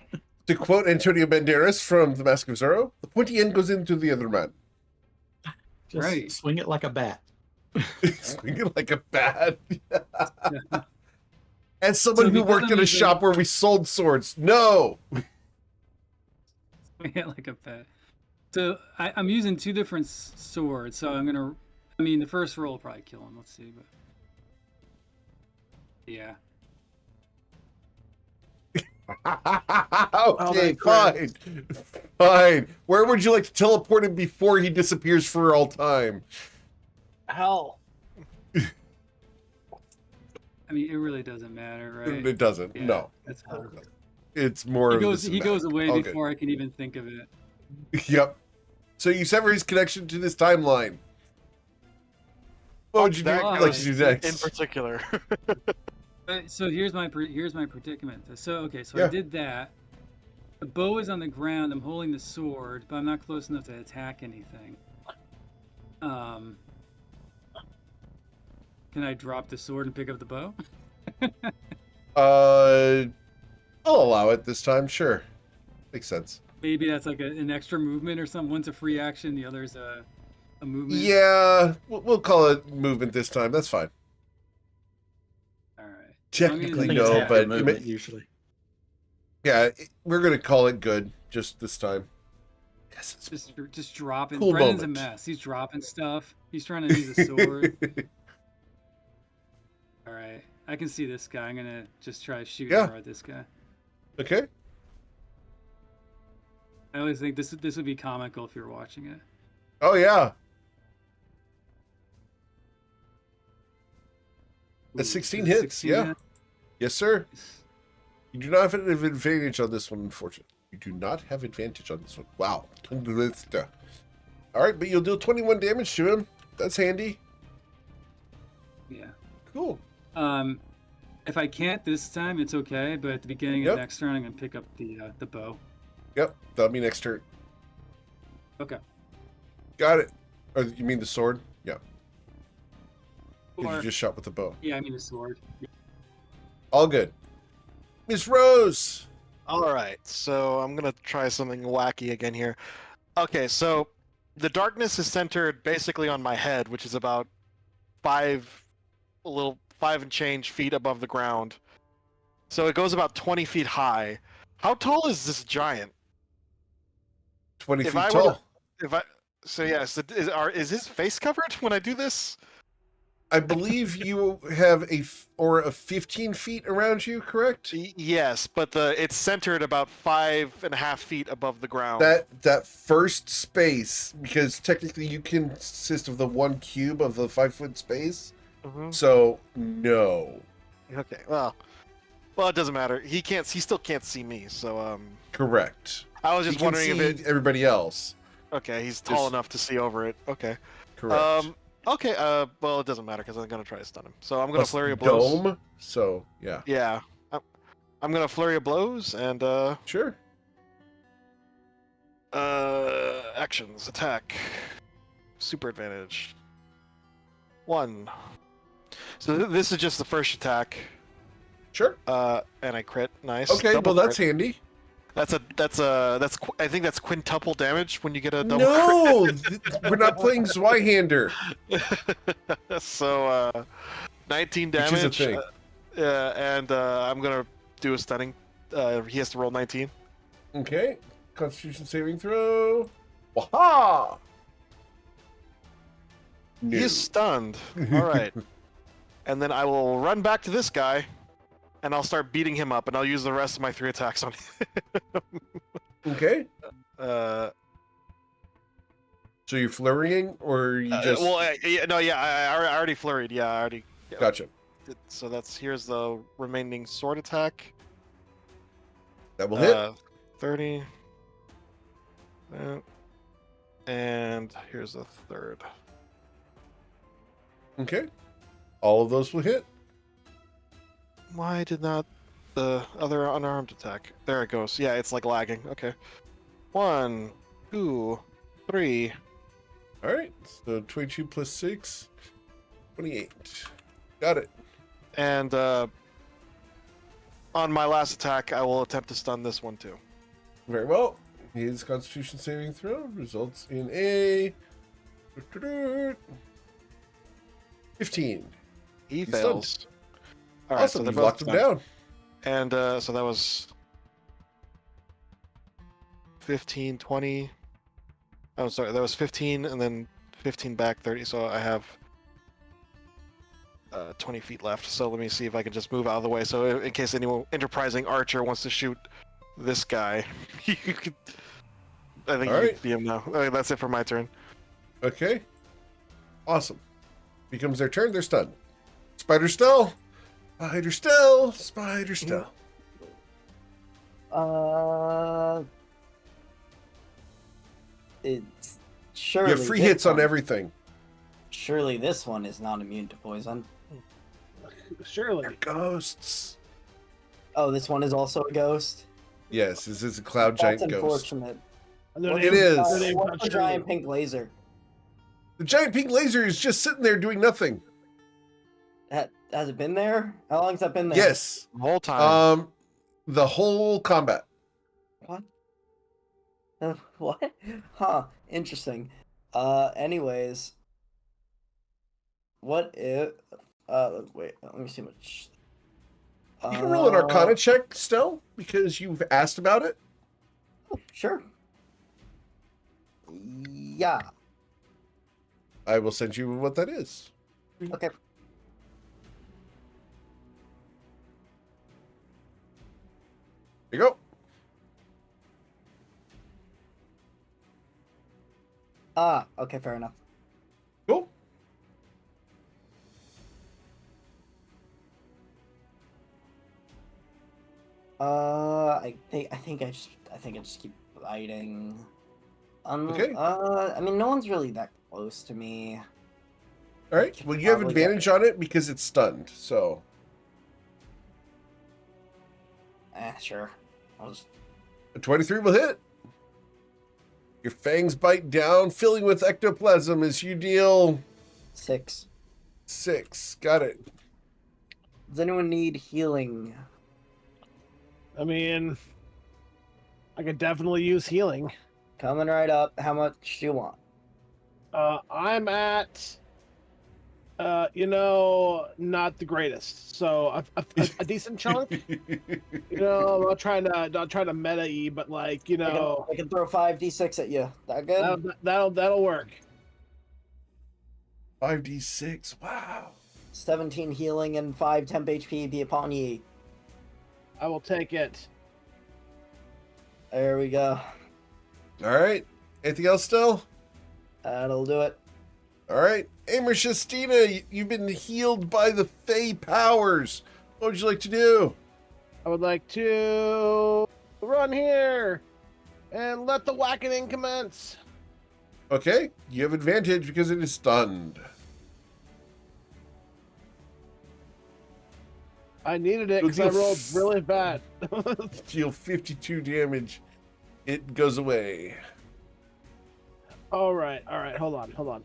To quote Antonio Banderas from The Mask of Zorro, the pointy end goes into the other man. Just swing it like a bat. Swing it like a bat. As someone who worked in a shop where we sold swords, no. Swing it like a bat. So I'm using 2 different swords. So I'm gonna. I mean, the first roll will probably kill him. Let's see, but yeah. Okay, fine. Fine. Where would you like to teleport him before he disappears for all time? Hell. I mean, it really doesn't matter, right? It doesn't. Yeah, no. That's hard. It's more He of he goes away Okay. before I can even think of it. Yep. So you sever his connection to this timeline. What would you do? Like to do next? In particular. So here's my predicament. So I Yeah. did that. The bow is on the ground. I'm holding the sword, but I'm not close enough to attack anything. Can I drop the sword and pick up the bow? I'll allow it this time. Sure, makes sense. Maybe that's like an extra movement or something. One's a free action, the other's a movement. Yeah, we'll call it movement this time. That's fine. All right. Technically, I think no, it's half but movement usually. Yeah, we're gonna call it good just this time. Yes, it's Just dropping. Cool Brennan's moment. a mess. He's dropping stuff. He's trying to use a sword. All right. I can see this guy. I'm gonna just try to shoot more at this guy. Okay. I always think this would be comical if you're watching it. Oh yeah. A 16 hits. 16 Yeah. hits? Yes, sir. You do not have an advantage on this one, unfortunately. You do not have advantage on this one. Wow. All right, but you'll deal 21 damage to him. That's handy. Yeah. Cool. If I can't this time, it's okay. But at the beginning of next turn, I'm gonna pick up the bow. Yep, that'll be next turn. Okay. Got it. Or you mean the sword? Yeah. 'Cause Or- you just shot with the bow. Yeah, I mean the sword. All good. Miss Rose. All right, so I'm gonna try something wacky again here. Okay, so the darkness is centered basically on my head, which is about 5 and change feet above the ground. So it goes about 20 feet high. How tall is this giant? 20 If feet I were tall. is his face covered when I do this? I believe you have a 15 feet around you, correct? Yes, but it's centered about 5.5 feet above the ground. That first space, because technically you consist of the one cube of the 5-foot space. Mhm. So no. Okay, well, it doesn't matter. He still can't see me. So Correct. I was He just can wondering if see everybody else. Okay, he's tall Just- enough to see over it. Okay. Correct. Okay. Well, it doesn't matter because I'm gonna try to stun him. So I'm gonna Plus flurry of blows. dome. So yeah. Yeah. I'm gonna flurry of blows and Sure. actions attack. Super advantage. 1. So this is just the first attack. Sure. And I crit. Nice. Okay, Double well that's crit. handy. I think that's quintuple damage when you get a double. No, we're not playing Zweihander. So 19 Which is a damage. thing. And I'm gonna do a stunning. He has to roll 19. Okay. Constitution saving throw. Waha! No. He is stunned. All right. And then I will run back to this guy, and I'll start beating him up, and I'll use the rest of my 3 attacks on him. Okay. Uh, So you're flurrying, or you just... I already flurried. Yeah, I already. Yeah. Gotcha. So here's the remaining sword attack. That will hit. 30. And here's a third. Okay. All of those will hit. Why did not the other unarmed attack? There it goes. Yeah, it's like lagging. Okay. 1, 2, 3. All right. So 22 plus 6, 28. Got it. And on my last attack, I will attempt to stun this one too. Very well. His Constitution saving throw results in a 15. He He's fails. stunned. All right, Awesome. so You they're locked both him stunned. down. And so that was 15, 20. Oh, sorry, that was 15, and then 15 back, 30. So I have 20 feet left. So let me see if I can just move out of the way. So in case any enterprising archer wants to shoot this guy, you could. I think All you right. can see him now. That's it for my turn. Okay. Awesome. Becomes their turn. They're stunned. Spider still. Spider still. Spider still. It's surely You have free this hits on one- everything. Surely this one is not immune to poison. Surely. They're ghosts. Oh, this one is also a ghost. Yes, this is a cloud That's giant ghost. unfortunate. It is. What's the giant pink laser? The giant pink laser is just sitting there doing nothing. Has it been there? How long has that been there? Yes. The whole time. The whole combat. What? What? Huh. Interesting. Anyways. What if... wait, let me see much... You can roll an Arcana check still, because you've asked about it. Oh, sure. Yeah. I will send you what that is. Okay. Here you go. Okay, fair enough. Cool. I think I just keep fighting. Okay. I mean, no one's really that close to me. All right. Well, you have Probably advantage on it because it's stunned. So. Sure. I'll just... A 23 will hit. Your fangs bite down, filling with ectoplasm as you deal 6. 6. Got it. Does anyone need healing? I mean, I could definitely use healing. Coming right up. How much do you want? I'm at, not the greatest. So a decent chunk. I'm not trying to meta-y, but like, I can throw 5d6 at you. That good? that'll work. 5d6. Wow. 17 healing and 5 temp HP be upon ye. I will take it. There we go. All right. Anything else still? That'll do it. All right. Amer Shastina, you've been healed by the Fey powers. What would you like to do? I would like to run here and let the whacking commence. Okay. You have advantage because it is stunned. I needed it because I rolled really bad. Deal 52 damage. It goes away. All right. Hold on.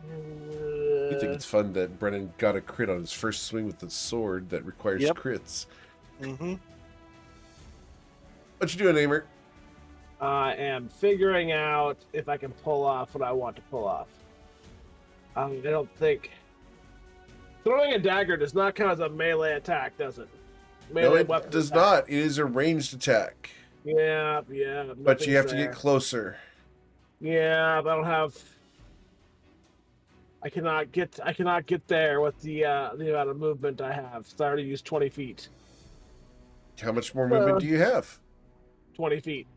You think it's fun that Brennan got a crit on his first swing with the sword that requires crits. Mm-hmm. What you doing, Aimer? I am figuring out if I can pull off what I want to pull off. I don't think throwing a dagger does not count as a melee attack, does it? Melee No, it does not. It is a ranged attack. Yeah. But you have to get closer. Yeah, but I don't have. I cannot get there with the amount of movement I have. So I already used 20 feet. How much more movement do you have? 20 feet.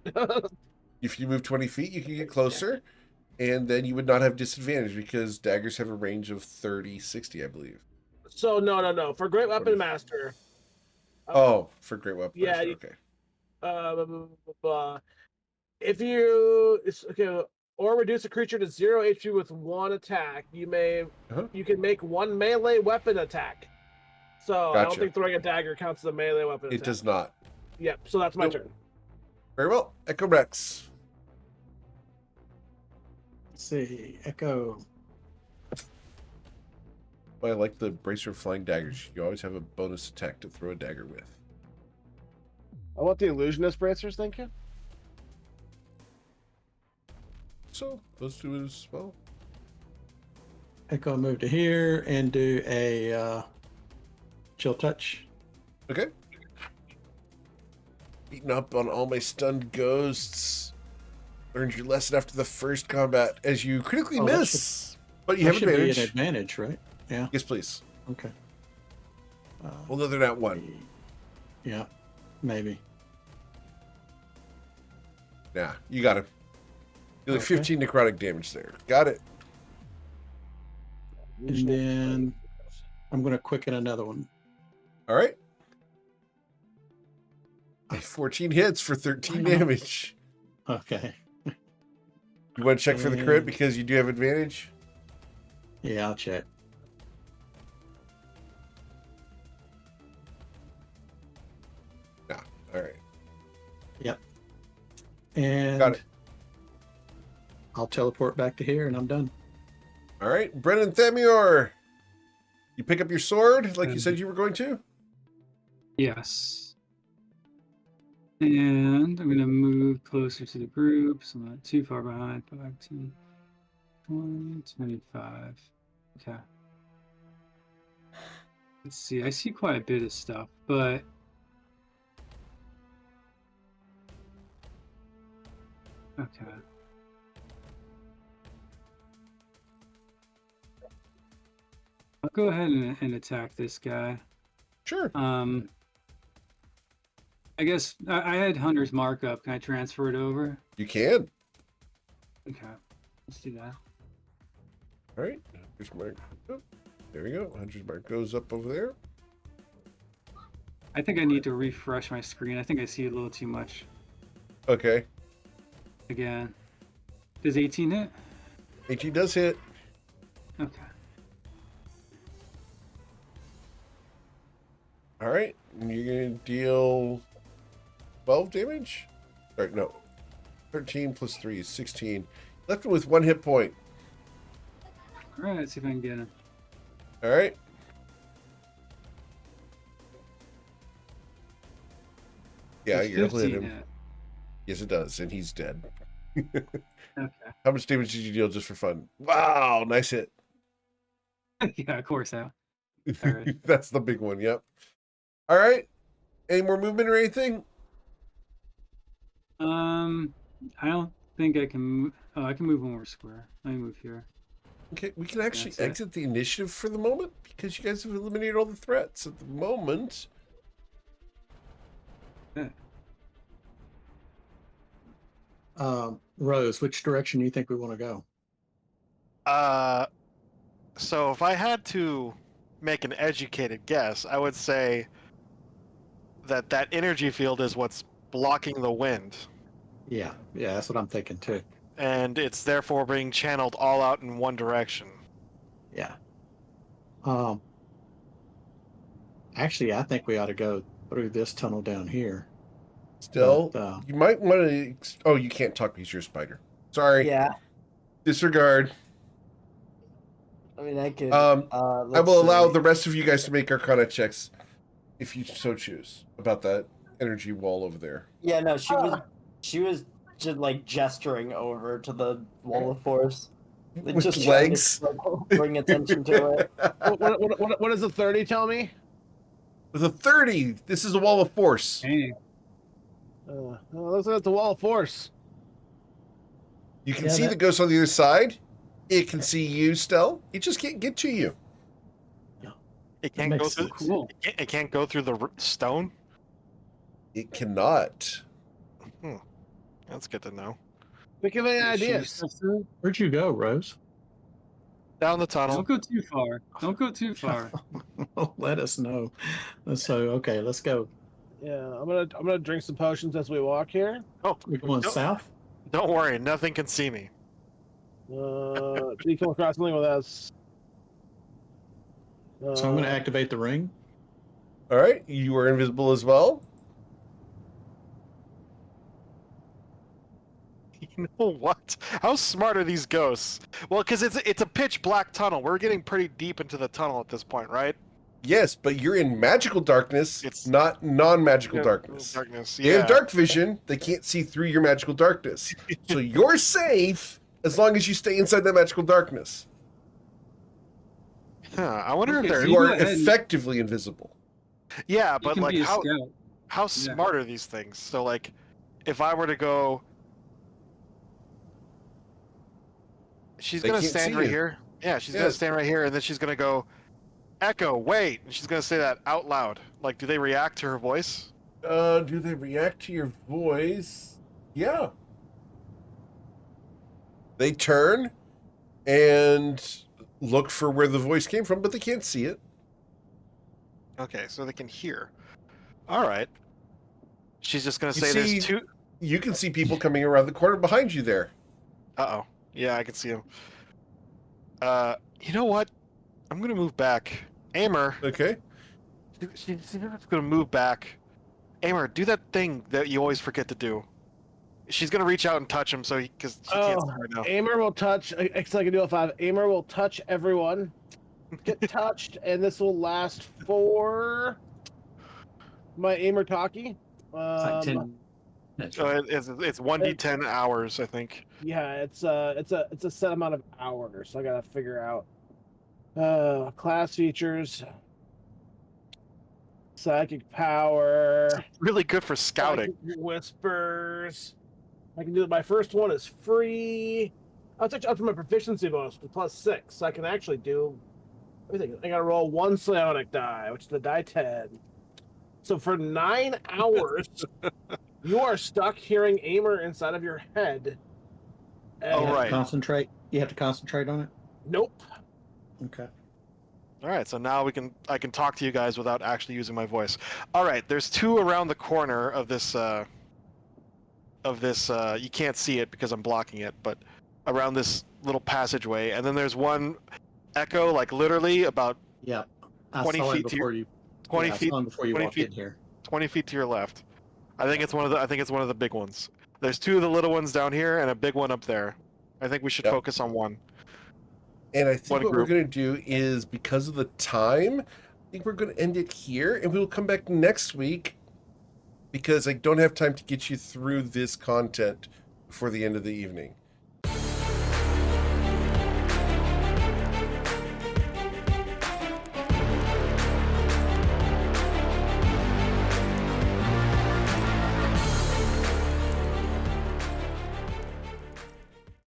If you move 20 feet, you can get closer, and then you would not have disadvantage because daggers have a range of 30, 60, I believe. So no. For Great Weapon Master. For Great Weapon yeah, Master, okay. If you or reduce a creature to 0 HP with 1 attack, you can make 1 melee weapon attack. So Gotcha. I don't think throwing a dagger counts as a melee weapon attack. It does not. Yep, so that's my turn. Very well. Echo Rex. Let's see. Echo. I like the bracer of flying daggers. You always have a bonus attack to throw a dagger with. I want the illusionist bracers, thank you. So, those two as well. Echo move to here and do a chill touch. Okay. Beating up on all my stunned ghosts. Learned your lesson after the first combat as you critically miss. But you have advantage. Be an advantage, right? Yeah. Yes, please. Okay. Well, no, they're not one. Yeah, maybe. Nah, you got him. You like 15 necrotic damage there. Got it. And then I'm going to quicken another one. All right. 14 hits for 13 damage. Okay. You want to check for the crit because you do have advantage? Yeah, I'll check. Nah. All right. Yep. And got it. I'll teleport back to here and I'm done. All right. Brennan Themior. You pick up your sword like you said you were going to? Yes. And I'm going to move closer to the group, so I'm not too far behind. 15, 20, 25. Okay. Let's see. I see quite a bit of stuff, but okay. I'll go ahead and attack this guy. Sure. I guess I had Hunter's markup. Can I transfer it over? You can. Okay. Let's do that. All right. Hunter's mark. Oh, there we go. Hunter's mark goes up over there. I think I need to refresh my screen. I think I see a little too much. Okay. Again. Does 18 hit? 18 does hit. Okay. All right. And you're going to deal 12 damage? Or no. 13 plus 3 is 16. Left him with 1 hit point. All right, let's see if I can get him. All right. Yeah, you're gonna hit him. Hit. Yes, it does, and he's dead. Okay. How much damage did you deal just for fun? Wow, nice hit. Yeah, of course. All right. That's the big one. Yep. All right. Any more movement or anything? I don't think I can move. Oh, I can move one more square. Let me move here. Okay, we can actually exit the initiative for the moment because you guys have eliminated all the threats at the moment. Yeah. Rose, which direction do you think we want to go? So if I had to make an educated guess, I would say that energy field is what's blocking the wind. Yeah, that's what I'm thinking too. And it's therefore being channeled all out in one direction. Yeah. Actually, I think we ought to go through this tunnel down here. Still, but, you might want to... Oh, you can't talk because you're a spider. Sorry. Yeah. Disregard. I mean, I could. I let's will allow see. the rest of you guys to make Arcana checks, if you so choose, about that energy wall over there. Yeah, no, she was just like gesturing over to the wall of force. With Just legs. trying to bring attention to it. What does the 30 tell me? With a 30, this is a wall of force. Hey, Looks like it's a wall of force. You can Yeah, see that- the ghost on the other side. It can see you still. It just can't get to you. It can't go makes through. sense. cool. It can't go through the stone. It cannot. That's good to know. Think of any Are you sure ideas. stuff through? Where'd you go, Rose? Down the tunnel. Don't go too far. Don't go too far. Let us know. So okay, let's go. Yeah, I'm gonna drink some potions as we walk here. Oh, We're going Nope. south. don't worry. Nothing can see me. Do you come across something with us? So I'm going to activate the ring. All right, you are invisible as well. You know what? How smart are these ghosts? Well, because it's a pitch black tunnel. We're getting pretty deep into the tunnel at this point, right? Yes, but you're in magical darkness. It's- not non-magical Yeah, darkness. Darkness. They Yeah. have dark vision. They can't see through your magical darkness. So you're safe as long as you stay inside that magical darkness. Huh, I wonder Okay, if so they're. You go are ahead and- effectively invisible. Yeah, You but can like be a how scout. smart are these things? So like, if I were to go, she's They gonna can't stand see right you. here. Yeah, she's Yeah. gonna stand right here, and then she's gonna go, "Echo, wait!" And she's gonna say that out loud. Like, do they react to her voice? Do they react to your voice? Yeah. They turn and look for where the voice came from, but they can't see it. Okay, so they can hear. All right. She's just gonna You say, see- "There's two." You can see people coming around the corner behind you there. Uh-oh. Yeah, I can see him. You know what? I'm gonna move back. Aimer. Okay. She's just gonna move back. Aimer, do that thing that you always forget to do. She's gonna reach out and touch him, so because she can't see right now. Aimer will touch. Actually, I can do it 5. Aimer will touch everyone. Get touched, and this will last for my Aimer talkie. It's like 10 minutes. It's 1d10 hours, I think. Yeah, it's a set amount of hours. So I gotta figure out class features, psychic power, Really good for scouting. psychic whispers. I can do it. My first one is free. I'll take up to my proficiency bonus with +6, so I can actually do everything. I gotta roll 1 psionic die, which is the die 10. So for 9 hours, you are stuck hearing Aimer inside of your head. Oh, You have to right. Concentrate. You have to concentrate on it. Nope. Okay. All right, so now I can talk to you guys without actually using my voice. All right, there's 2 around the corner of this. You can't see it because I'm blocking it, but around this little passageway, and then there's one Echo, like literally about Yeah. I 20 saw it feet to before you. 20 yeah, I feet, saw him before you 20 walked feet. in here. 20 feet to your left. I think it's one of the big ones. There's 2 of the little ones down here and a big one up there. I think we should Yep. focus on one. And I think What what group? we're going to do is, because of the time, I think we're going to end it here, and we'll come back next week, because I don't have time to get you through this content before the end of the evening.